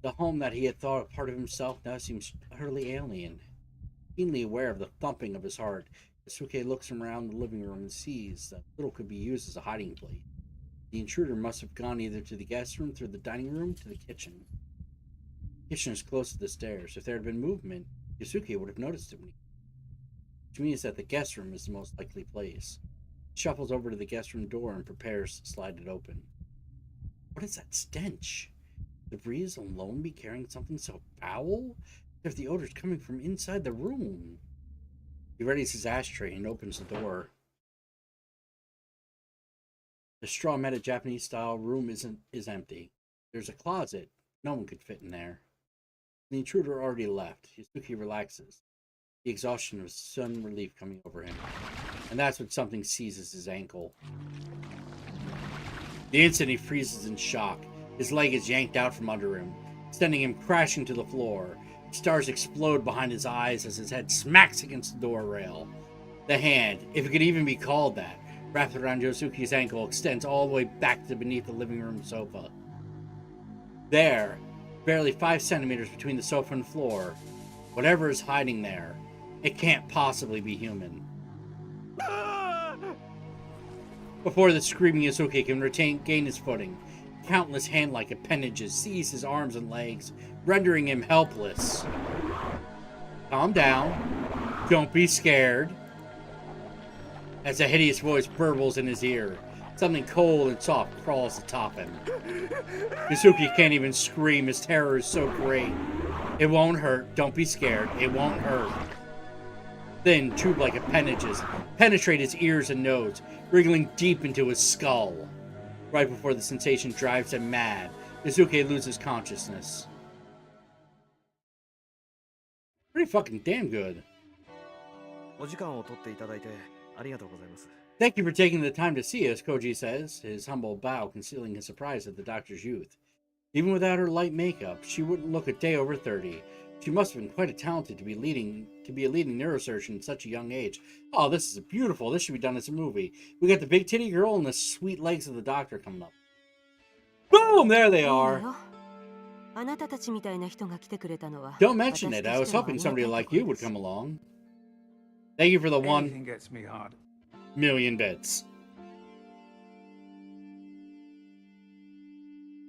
The home that he had thought a part of himself now seems utterly alien. Keenly aware of the thumping of his heart, Yusuke looks around the living room and sees that little could be used as a hiding place. The intruder must have gone either to the guest room, through the dining room, to the kitchen. The kitchen is close to the stairs. If there had been movement, Yusuke would have noticed it, which means that the guest room is the most likely place. He shuffles over to the guest room door and prepares to slide it open. What is that stench? Could the breeze alone be carrying something so foul? If the odor's coming from inside the room. He readies his ashtray and opens the door. The straw-matted Japanese-style room is empty. There's a closet. No one could fit in there. The intruder already left. Yusuke relaxes, the exhaustion of sudden relief coming over him. And that's when something seizes his ankle. The instant he freezes in shock, his leg is yanked out from under him, sending him crashing to the floor. Stars explode behind his eyes as his head smacks against the door rail. The hand, if it could even be called that, wrapped around Yusuke's ankle, extends all the way back to beneath the living room sofa. There, barely 5 centimeters between the sofa and floor, whatever is hiding there, it can't possibly be human. Before the screaming Yusuke can gain his footing, countless hand-like appendages seize his arms and legs, rendering him helpless. Calm down. Don't be scared. As a hideous voice burbles in his ear, something cold and soft crawls atop him. Yusuke can't even scream, his terror is so great. It won't hurt. Don't be scared. It won't hurt. Thin, tube-like appendages penetrate his ears and nose, wriggling deep into his skull. Right before the sensation drives him mad, Yusuke loses consciousness. Pretty fucking damn good. お時間を取っていただいてありがとうございます。 Thank you for taking the time to see us, Koji says, his humble bow concealing his surprise at the doctor's youth. Even without her light makeup, she wouldn't look a day over 30. She must have been quite talented to be a leading neurosurgeon at such a young age. Oh, this is beautiful. This should be done as a movie. We got the big titty girl and the sweet legs of the doctor coming up. Boom! There they いいの are. よあなたたちみたいな人が来てくれたのは Don't mention 私 it. と I し was ても hoping ありがた somebody い like とこ you ろ would です come along. Thank you for the anything gets me hard. 1,000,000 bits.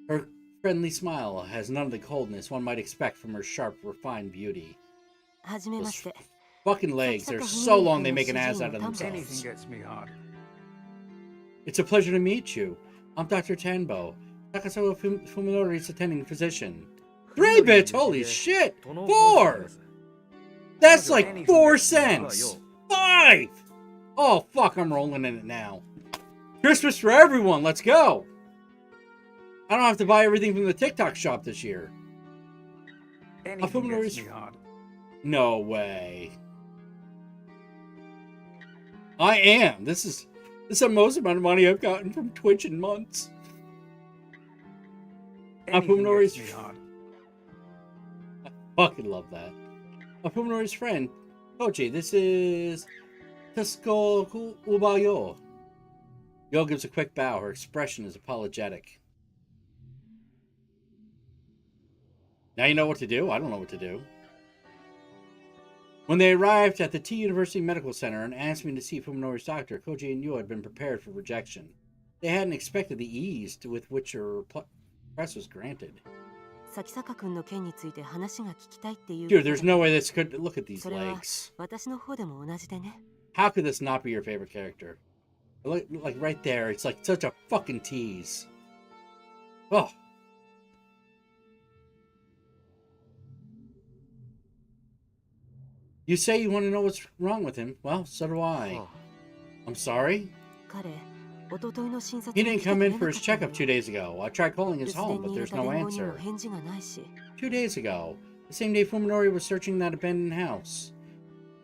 Her friendly smile has none of the coldness one might expect from her sharp, refined beauty. はじめまして Fucking legs, they're so long they make an ass out of Anything themselves. gets me hard. It's a pleasure to meet you. I'm Dr. Tanbo, Takasawa Fuminori's attending physician. 3 bits? Holy shit! 4! That's like 4 cents! 5! Oh, fuck, I'm rolling in it now. Christmas for everyone, let's go! I don't have to buy everything from the TikTok shop this year. Anything gets me hard. No way. I am. This is the most amount of money I've gotten from Twitch in months. Anything Apuminori's gets me hard. fucking love that. Apuminori's friend, Koji, this is Tesco Ubayo. Yo gives a quick bow. Her expression is apologetic. Now you know what to do? I don't know what to do. When they arrived at the T University Medical Center and asked me to see Fuminori's doctor, Koji and Yo had been prepared for rejection. They hadn't expected the ease with which her request was granted. 咲坂君の件について話が聞きたいっていう Dude, there's no way this could... Look at these それは legs. 私の方でも同じでね How could this not be your favorite character? Like right there, it's like such a fucking tease. Oh. You say you want to know what's wrong with him. Well, so do I. I'm sorry? 彼一昨日の診察 He に didn't 来て come くれ in な for か his った checkup の 2 days ago. I tried calling his 留守 home, 電 but に入れ there's た no 伝言にも answer. 返事がないし 2 days ago, the same day Fuminori was searching that abandoned house.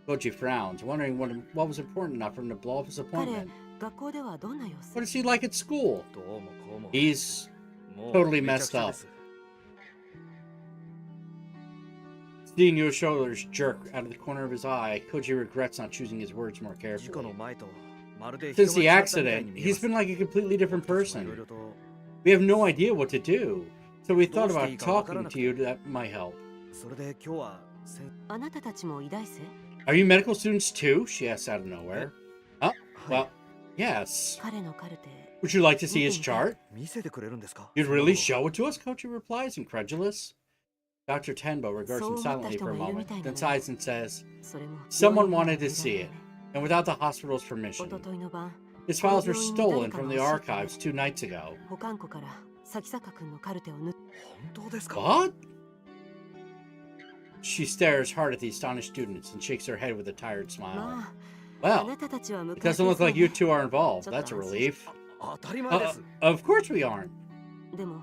Koji frowns, wondering what was important enough for him to blow up his 彼 appointment. 学校ではどんな様子 What is he like at school? どうもこうも He's もう totally めちゃく messed ちゃ up. です Seeing your shoulders jerk out of the corner of his eye, Koji regrets not choosing his words more 事故の carefully. 前とまるで Since 人 the が違ったみたいに accident, 見え he's ます been like a completely different もっといろい person. ろと We have no idea what to do, so we thought どうして about いいかわから talking なく to you that might help. それで今日はせんあなたたちも医大生 Are you medical students too? She asks out of nowhere. Oh, は well, い yes. 彼のカルテ Would you like to see his chart? 見せてくれるんですか You'd really show it to us? Koji replies, incredulous. Dr. Tenbo regards him So silently for a moment, then sighs and says, それも Someone 病院 wanted to の see 依 it, 頼 and without the hospital's で permission. 一昨日の晩 His files were stolen from the archives 2 nights ago. 保管庫から咲坂君のカルテを抜本当ですか What? She stares hard at the astonished students and shakes her head with a tired smile. まああ Well, なたたちは it 昔 doesn't look like you そう two are involved. ちょっと That's a 安心 relief. 当たり前です Of course we aren't. でも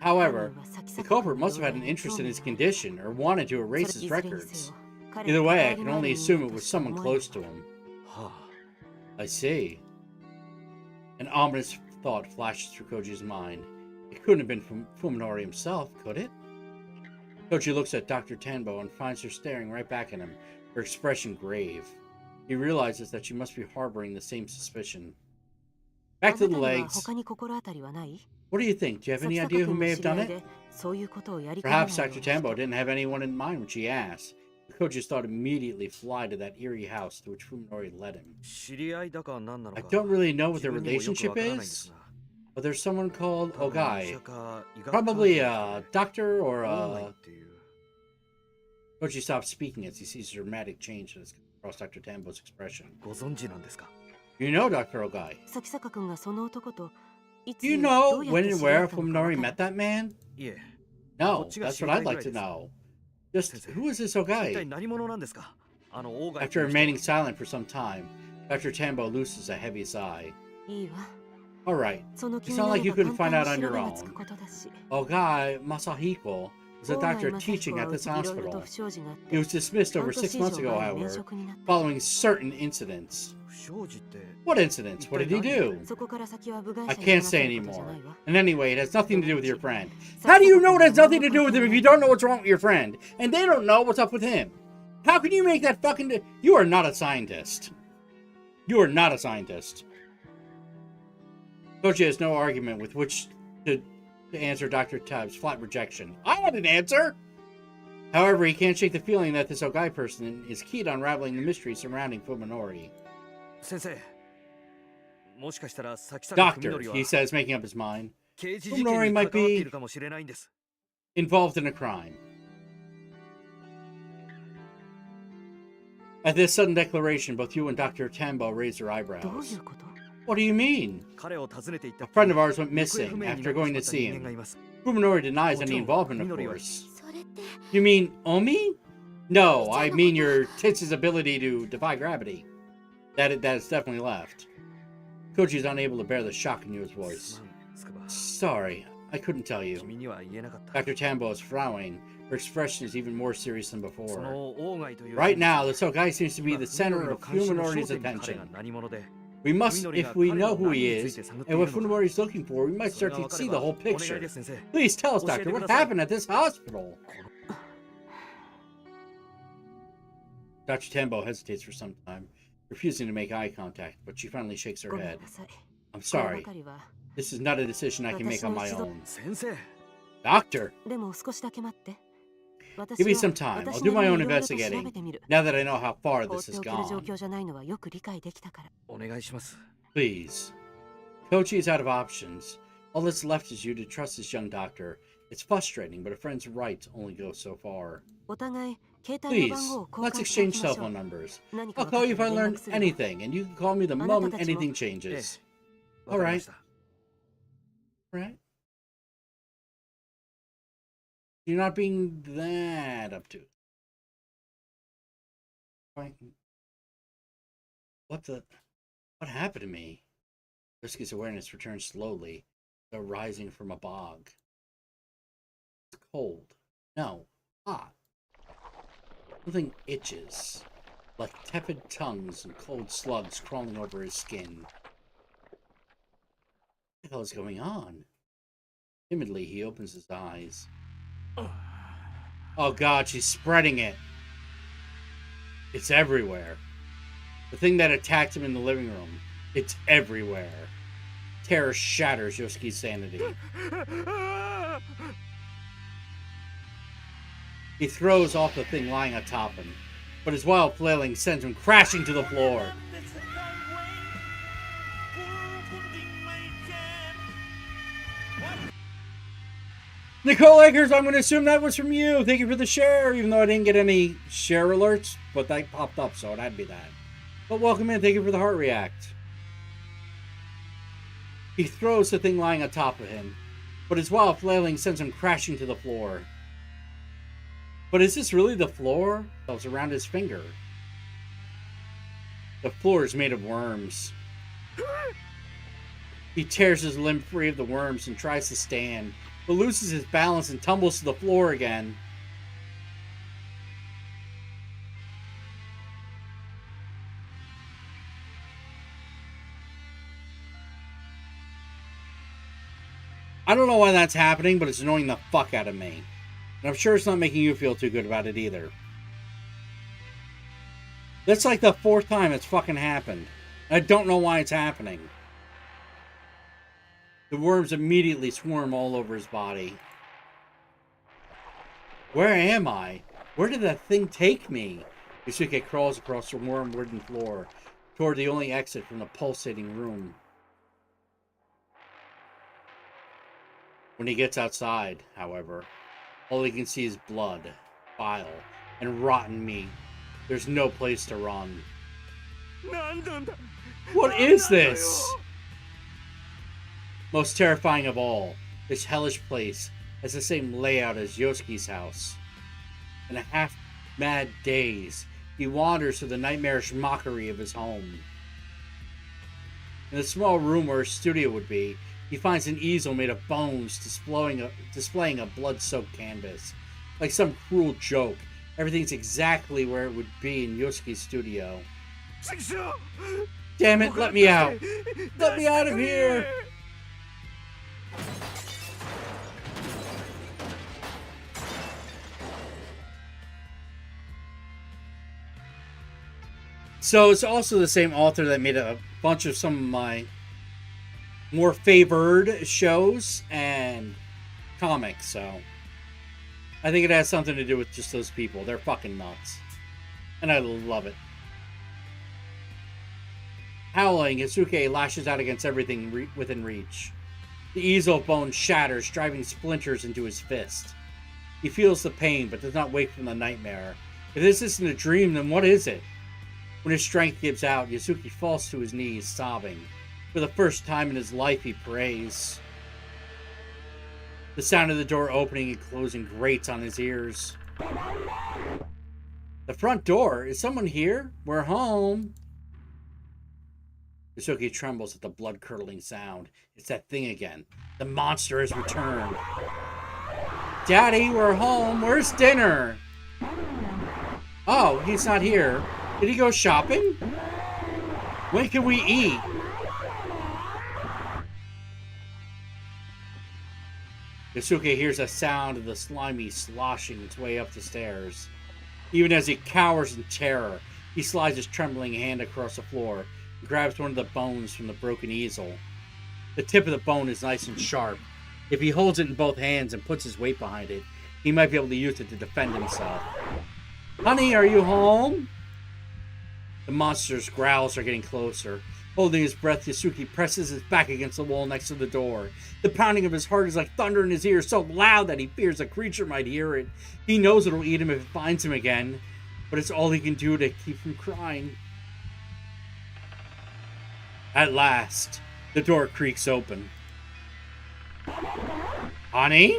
However, 犯人は咲 the 坂 culprit 君の must have had an 容体に interest 興 in 味 his がある condition or wanted to そ erase れ his いずれにせ records. よ彼 Either の way, 関 I わり can のあ only る assume 人 it 間 was としか someone 思えな close か to った him. は I see. An ominous thought flashes through Koji's mind. It couldn't have been from Fuminori himself, could it? Koji looks at Dr. Tenbo and finds her staring right back at him, her expression grave. He realizes that she must be harboring the same suspicion. あ Back な to た the には legs. 他に心当たりはない What do you think? Do you have any 咲 idea 坂 who 君 may の have 知り done 合い it? でそういうことをやりかねない Perhaps よう Dr. な人 Tambo didn't have anyone in mind when she asked. Koji's thought immediately fly to that eerie house to which Fuminori led him. 知り合いだか何なの I か don't really know what 自 their 分にもよくわ relationship からないんです is, が but there's someone called 多分医 Ogai. 者か医学 Probably 関 a doctor or 係オーガイ a... っていう Koji stops speaking as he sees a dramatic change across Dr. Tambo's expression. ご存知なんですか You know Dr. Ogai. 咲坂君がその男といつ Do you ど know うやっ when て and 知り合 where ったのかわ Fuminori か met る that man? いえ No, こっちが that's 知り what た I'd いぐらい like で to す。 know. Just 先生 who is this 一体 Ogai? 何者なんですかあのオーガイ After remaining silent for some time, Dr. Tambo looses a heavy sigh. いいわ All right, その気 It's に not な like れ you ば couldn't 簡 find 単 out に on 調 your べが own. つくことだし Ogai Masahiko was a doctor teaching at this hospital. He was dismissed over 6 months ago, however, following certain incidents. 不祥事って What incidents? What did he do? I can't say anymore. And anyway, it has nothing to do with your friend. How do you know it has nothing to do with him if you don't know what's wrong with your friend? And they don't know what's up with him? How can you make that fucking... You are not a scientist. You are not a scientist. Koji has no argument with which to answer Dr. Tab's flat rejection. I want an answer! However, he can't shake the feeling that this Ogai person is key to unraveling the mystery surrounding Fuminori. 先生もしかしたら先坂 Doctor, 文則は he says, making up his mind, 刑事事件に関わっているかもしれないんです involved in a crime. At this sudden declaration, both you and Dr. Tambo raised their どうい eyebrows. うこと What do you mean? 彼を訪ねていった A friend of ours went 行方 missing 不明になって after しま going っ to た see 人間が him. います Fuminori denies any Mochron, involvement, of Fuminori wa- course. それって You mean Omi? No, I mean your tits' ability to defy gravity. That is definitely left. Koji is unable to bear the shock in Yu's す voice. まんつくば Sorry, I couldn't tell you. 君には言えなかった Dr. Tambo is frowning. Her expression is even more serious than そ before. のオーガイという Right now, this Ogai seems to be 今 the center 文則の of 関心の Fuminori's 焦点に彼 attention. が何者で We must, 文則が if we 彼 know の who 何 he につい is て探って and い what るのか Fuminori is looking for, we might それ start が to 分か see れ the ば whole お願い picture. です先生 Please tell us, 教えて Doctor, く what ださい happened at this hospital? Dr. Tambo hesitates for some time, refusing to make eye contact, but she finally shakes her ごめん head. なさい I'm これ sorry. ばかりは This is not a decision I can make on my own. 先生 Doctor, でも少しだけ待って私 give me は some time. I'll 私 do な my り own に色々と調べ investigating. てみる Now that I know how far 放っ this て has おける状 gone. 況じゃないのはよく理解できたからお願いします Please. Kochi is out of options. All that's left is you to trust this young doctor. It's frustrating, but a friend's rights only go so far. お互い携帯の Please, 番号を交 let's 換してお exchange きましょ cell う phone numbers. 何か I'll 分か call っ you た if I ら連 learn 絡するわ anything, and you can call me the あなた moment たちも anything changes. わかりました Right? You're not being that up to. Right. What happened to me? Risky's awareness returns slowly, though rising from a bog. It's cold. No, hot. Something itches, like tepid tongues and cold slugs crawling over his skin. What the hell is going on? Timidly, he opens his eyes. Oh god, she's spreading it. It's everywhere. The thing that attacked him in the living room. It's everywhere. Terror shatters Yosuke's sanity. He throws off the thing lying atop him, but his wild flailing sends him crashing to the floor. Nicole Akers, I'm going to assume that was from you. Thank you for the share, even though I didn't get any share alerts, but that popped up, so it had to be that. But welcome in. Thank you for the heart react. He throws the thing lying atop of him, but his wild flailing sends him crashing to the floor. But is this really the floor that was around his finger? The floor is made of worms. He tears his limb free of the worms and tries to stand, but loses his balance and tumbles to the floor again. I don't know why that's happening, but it's annoying the fuck out of me. And I'm sure it's not making you feel too good about it either. That's like the 4th time it's fucking happened. I don't know why it's happening. The worms immediately swarm all over his body. Where am I? Where did that thing take me? Yusuke crawls across the worm-ridden floor toward the only exit from the pulsating room. When he gets outside, however, all he can see is blood, bile, and rotten meat. There's no place to run. What is this? Most terrifying of all, this hellish place has the same layout as Yosuke's house. In a half-mad daze, he wanders through the nightmarish mockery of his home. In the small room where his studio would be, he finds an easel made of bones displaying a blood-soaked canvas. like some cruel joke. Everything's exactly where it would be in Yosuke's studio. Damn it, let me out! Let me out of here! So it's also the same author that made a bunch of some of my more favored shows and comics, so I think it has something to do with just those people. They're fucking nuts. And I love it. Howling, Yasuke lashes out against everything within reach. The easel of bone shatters, driving splinters into his fist. He feels the pain, but does not wake from the nightmare. If this isn't a dream, then what is it? When his strength gives out, Yasuke falls to his knees, sobbing. For the first time in his life, he prays. The sound of the door opening and closing grates on his ears. The front door? Is someone here? We're home. Yasuke trembles at the blood-curdling sound. It's that thing again. The monster has returned. Daddy, we're home. Where's dinner? Oh, he's not here. Did he go shopping? When can we eat? Yasuke hears a sound of the slimy sloshing its way up the stairs. Even as he cowers in terror, he slides his trembling hand across the floor and grabs one of the bones from the broken easel. The tip of the bone is nice and sharp. If he holds it in both hands and puts his weight behind it, he might be able to use it to defend himself. Honey, are you home? The monster's growls are getting closer. Holding his breath, Yasuke presses his back against the wall next to the door. The pounding of his heart is like thunder in his ears, so loud that he fears the creature might hear it. He knows it'll eat him if it finds him again, but it's all he can do to keep from crying. At last, the door creaks open. Honey?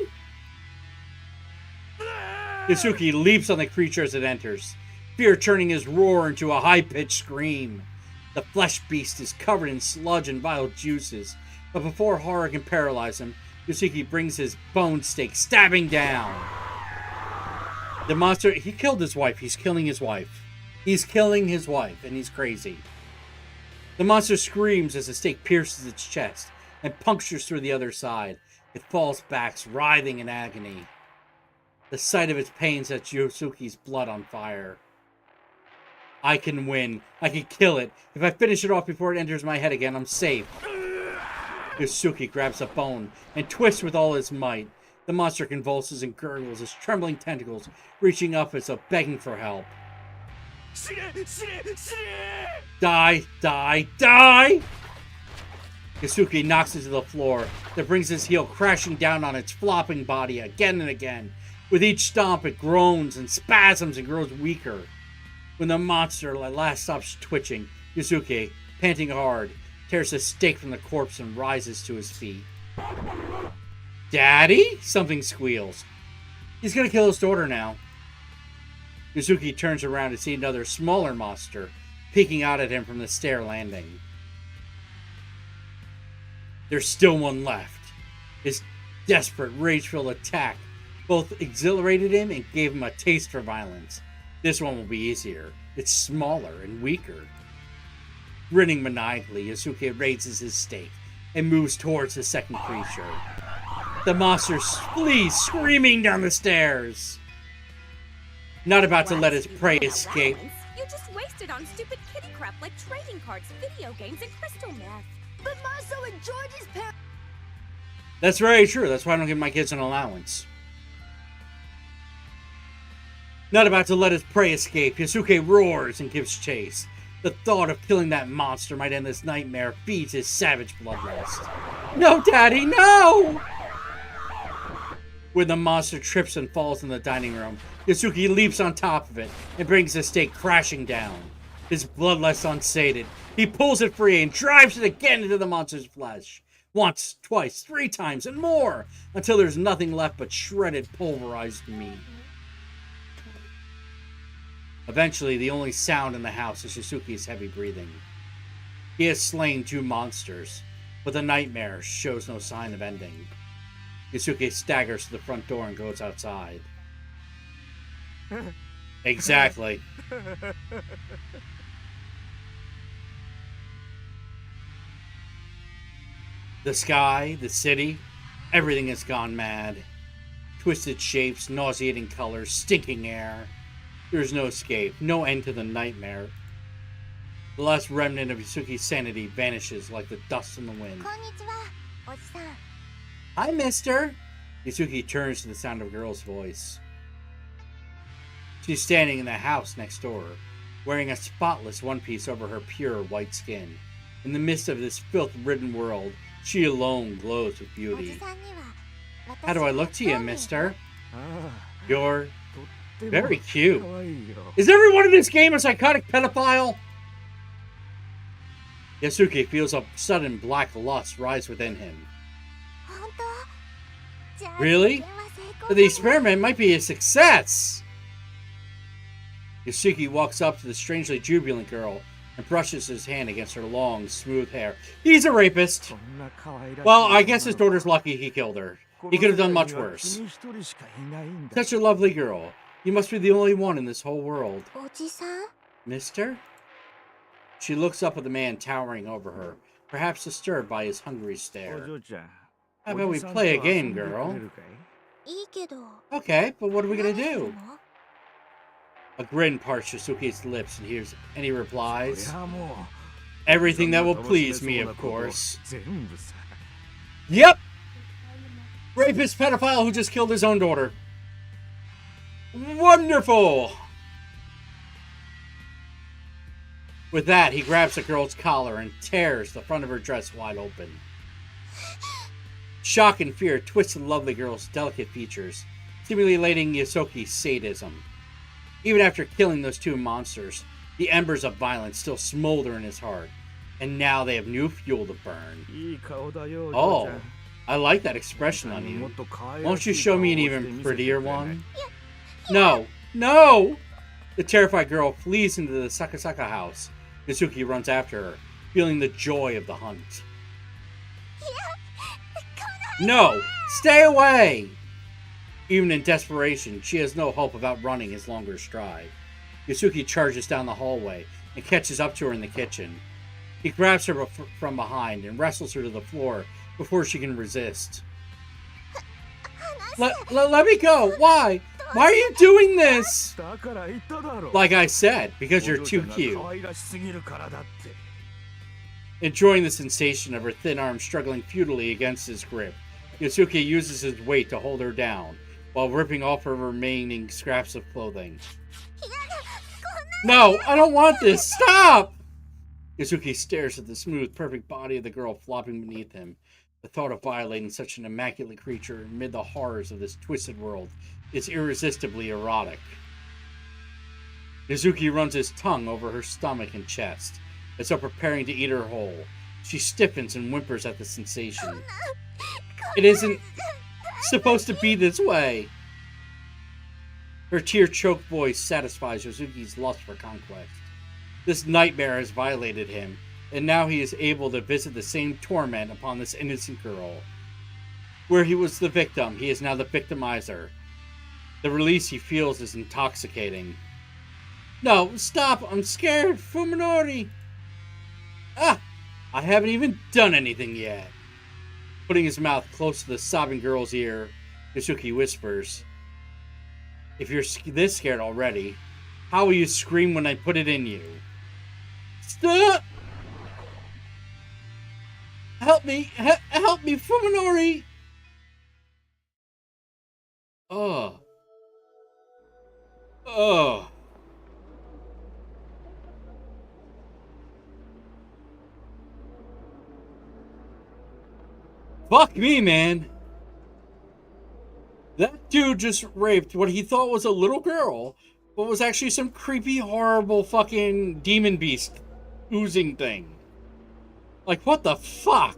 Yasuke leaps on the creature as it enters, fear turning his roar into a high-pitched scream. The flesh beast is covered in sludge and vile juices, but before horror can paralyze him, Yasuke brings his bone stake, stabbing down. The monster, he killed his wife. He's killing his wife. He's killing his wife, and he's crazy. The monster screams as the stake pierces its chest and punctures through the other side. It falls back, writhing in agony. The sight of its pain sets Yasuke's blood on fire. I can win. I can kill it. If I finish it off before it enters my head again, I'm safe. Yasuke grabs a bone and twists with all his might. The monster convulses and gurgles, his trembling tentacles reaching up as though begging for help. Die! Die! Die! Yasuke knocks it to the floor, that brings his heel crashing down on its flopping body again and again. With each stomp, it groans and spasms and grows weaker. When the monster at last stops twitching, Yasuke, panting hard, tears the stake from the corpse and rises to his feet. Daddy? Something squeals. He's gonna kill his daughter now. Yasuke turns around to see another smaller monster peeking out at him from the stair landing. There's still one left. His desperate, rage-filled attack both exhilarated him and gave him a taste for violence. This one will be easier. It's smaller and weaker. Grinning maniacally, Yasuke raises his stake and moves towards the second creature. The monster flees, screaming down the stairs. Not about to let his prey escape. You just wasted on stupid kitty crap like trading cards, video games, and crystal meth. But Maso and George's parents. That's very true. That's why I don't give my kids an allowance. Not about to let his prey escape, Yasuke roars and gives chase. The thought of killing that monster might end this nightmare feeds his savage bloodlust. No, Daddy, no! When the monster trips and falls in the dining room, Yasuke leaps on top of it and brings the stake crashing down. His bloodlust unsated, he pulls it free and drives it again into the monster's flesh. Once, twice, 3 times, and more, until there's nothing left but shredded, pulverized meat. Eventually, the only sound in the house is Yasuke's heavy breathing. He has slain 2 monsters, but the nightmare shows no sign of ending. Yasuke staggers to the front door and goes outside. Exactly. The sky, the city, everything has gone mad. Twisted shapes, nauseating colors, stinking air. There's no escape, no end to the nightmare. The last remnant of Yasuki's sanity vanishes like the dust in the wind. こんにちは、おじさん。 Hi, mister! Yasuki turns to the sound of a girl's voice. She's standing in the house next door, wearing a spotless one piece over her pure white skin. In the midst of this filth-ridden world, she alone glows with おじ beauty. さんには私 How do I look to you, 興味が mister? あ You're あ、とっても very cute. 可愛いよ。 Is everyone in this game a psychotic pedophile? Yasuki feels a sudden black lust rise within him. 本当？じゃあ Really? 実験は成功 The だね experiment might be a success! Yasuki walks up to the strangely jubilant girl and brushes his hand against her long, smooth hair. He's a rapist! こんな可愛らしい Well, I guess his daughter's lucky he killed her. この He could have done 世界 much には worse. 君一人しかいないんだ。 Such a lovely girl. You must be the only one in this whole world. おじさん？ Mister? She looks up at the man towering over her, perhaps disturbed by his hungry お stare. 嬢ちゃん How about we おじさんと play a 遊ん game, でくれ girl? るかい？いいけど。 Okay, but what are we gonna 何する do? の？ A grin parts Yasuki's lips and he そ replies, りゃもう Everything that will そんな楽しめ please そう me, な of こと course. 全部さ Yep! Rapist pedophile who just killed his own daughter. Wonderful! With that, he grabs the girl's collar and tears the front of her dress wide open. Shock and fear twist the lovely girl's delicate features, stimulating Yasuki's sadism. Even after killing those two monsters, the embers of violence still smolder in his heart, and now they have new fuel to burn. いい顔だよ、 Oh, 嬢ちゃん I like that expression on もっ you. と可愛 Won't らし you い show 顔を me an して even 見せてくれ prettier ない one? No! No! The terrified girl flees into the Sakasaka house. Yasuki runs after her, feeling the joy of the hunt. No! Stay away! Even in desperation, she has no hope of outrunning his longer stride. Yasuki charges down the hallway and catches up to her in the kitchen. He grabs her from behind and wrestles her to the floor before she can resist. Let me go! Why? Why are you doing this? だから言っただろ Like I said, because you're お嬢ちゃ too んが cute. 可愛らしすぎるからだって Enjoying the sensation of her thin arm struggling futilely against his grip, Yasuki uses his weight to hold her down, while ripping off her remaining scraps of clothing. No, I don't want this! Stop! Yasuki stares at the smooth, perfect body of the girl flopping beneath him. The thought of violating such an immaculate creature amid the horrors of this twisted world is irresistibly erotic. Yasuki runs his tongue over her stomach and chest, as though preparing to eat her whole. She stiffens and whimpers at the sensation. It isn't supposed to be this way. Her tear-choked voice satisfies Yasuki's lust for conquest. This nightmare has violated him, and now he is able to visit the same torment upon this innocent girl. Where he was the victim, he is now the victimizer. The release he feels is intoxicating. No, stop! I'm scared! Fuminori! Ah! I haven't even done anything yet. Putting his mouth close to the sobbing girl's ear, Yasuki whispers, If you're this scared already, how will you scream when I put it in you? Stop! Help me! Help me, Fuminori! Oh. Oh. Fuck me, man. That dude just raped what he thought was a little girl, but was actually some creepy, horrible fucking demon beast oozing thing. Like, what the fuck?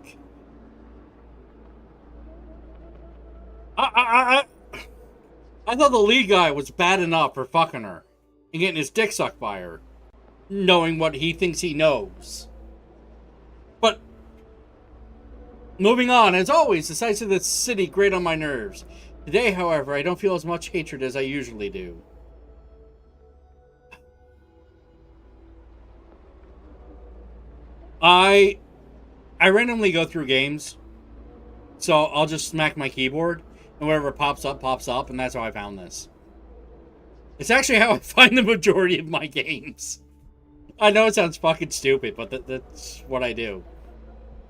I thought the lead guy was bad enough for fucking her and getting his dick sucked by her, knowing what he thinks he knows. But moving on, as always, the sights of the city grate on my nerves. Today, however, I don't feel as much hatred as I usually do. I randomly go through games, so I'll just smack my keyboard, and whatever pops up, and that's how I found this. It's actually how I find the majority of my games. I know it sounds fucking stupid, but that's what I do.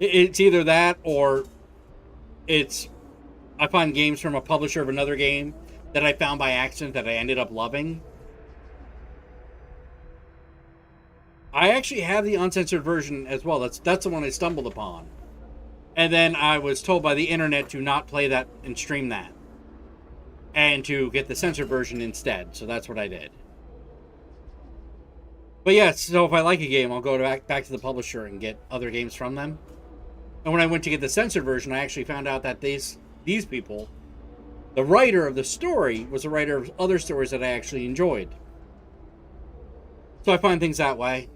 It's either that, or I find games from a publisher of another game that I found by accident that I ended up loving. I actually have the uncensored version as well. That's the one I stumbled upon. And then I was told by the internet to not play that and stream that. And to get the censored version instead. So that's what I did. But yeah, so if I like a game, I'll go back to the publisher and get other games from them. And when I went to get the censored version, I actually found out that these people, the writer of the story, was the writer of other stories that I actually enjoyed. So I find things that way.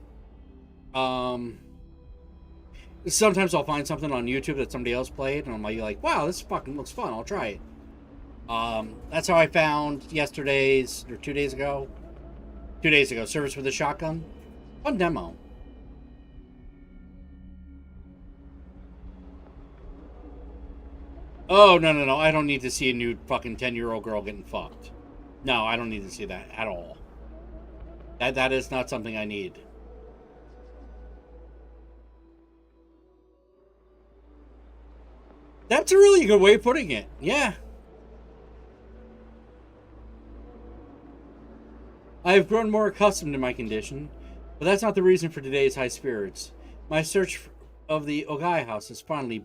Sometimes I'll find something on YouTube that somebody else played, and I'm like, wow, this fucking looks fun. I'll try it. That's how I found 2 days ago, Service with a Shotgun. Fun demo. Oh, no. I don't need to see a nude fucking 10-year-old girl getting fucked. No, I don't need to see that at all. That is not something I need. That's a really good way of putting it. Yeah. I have grown more accustomed to my condition, but that's not the reason for today's high spirits. My search of the Ogai house is finally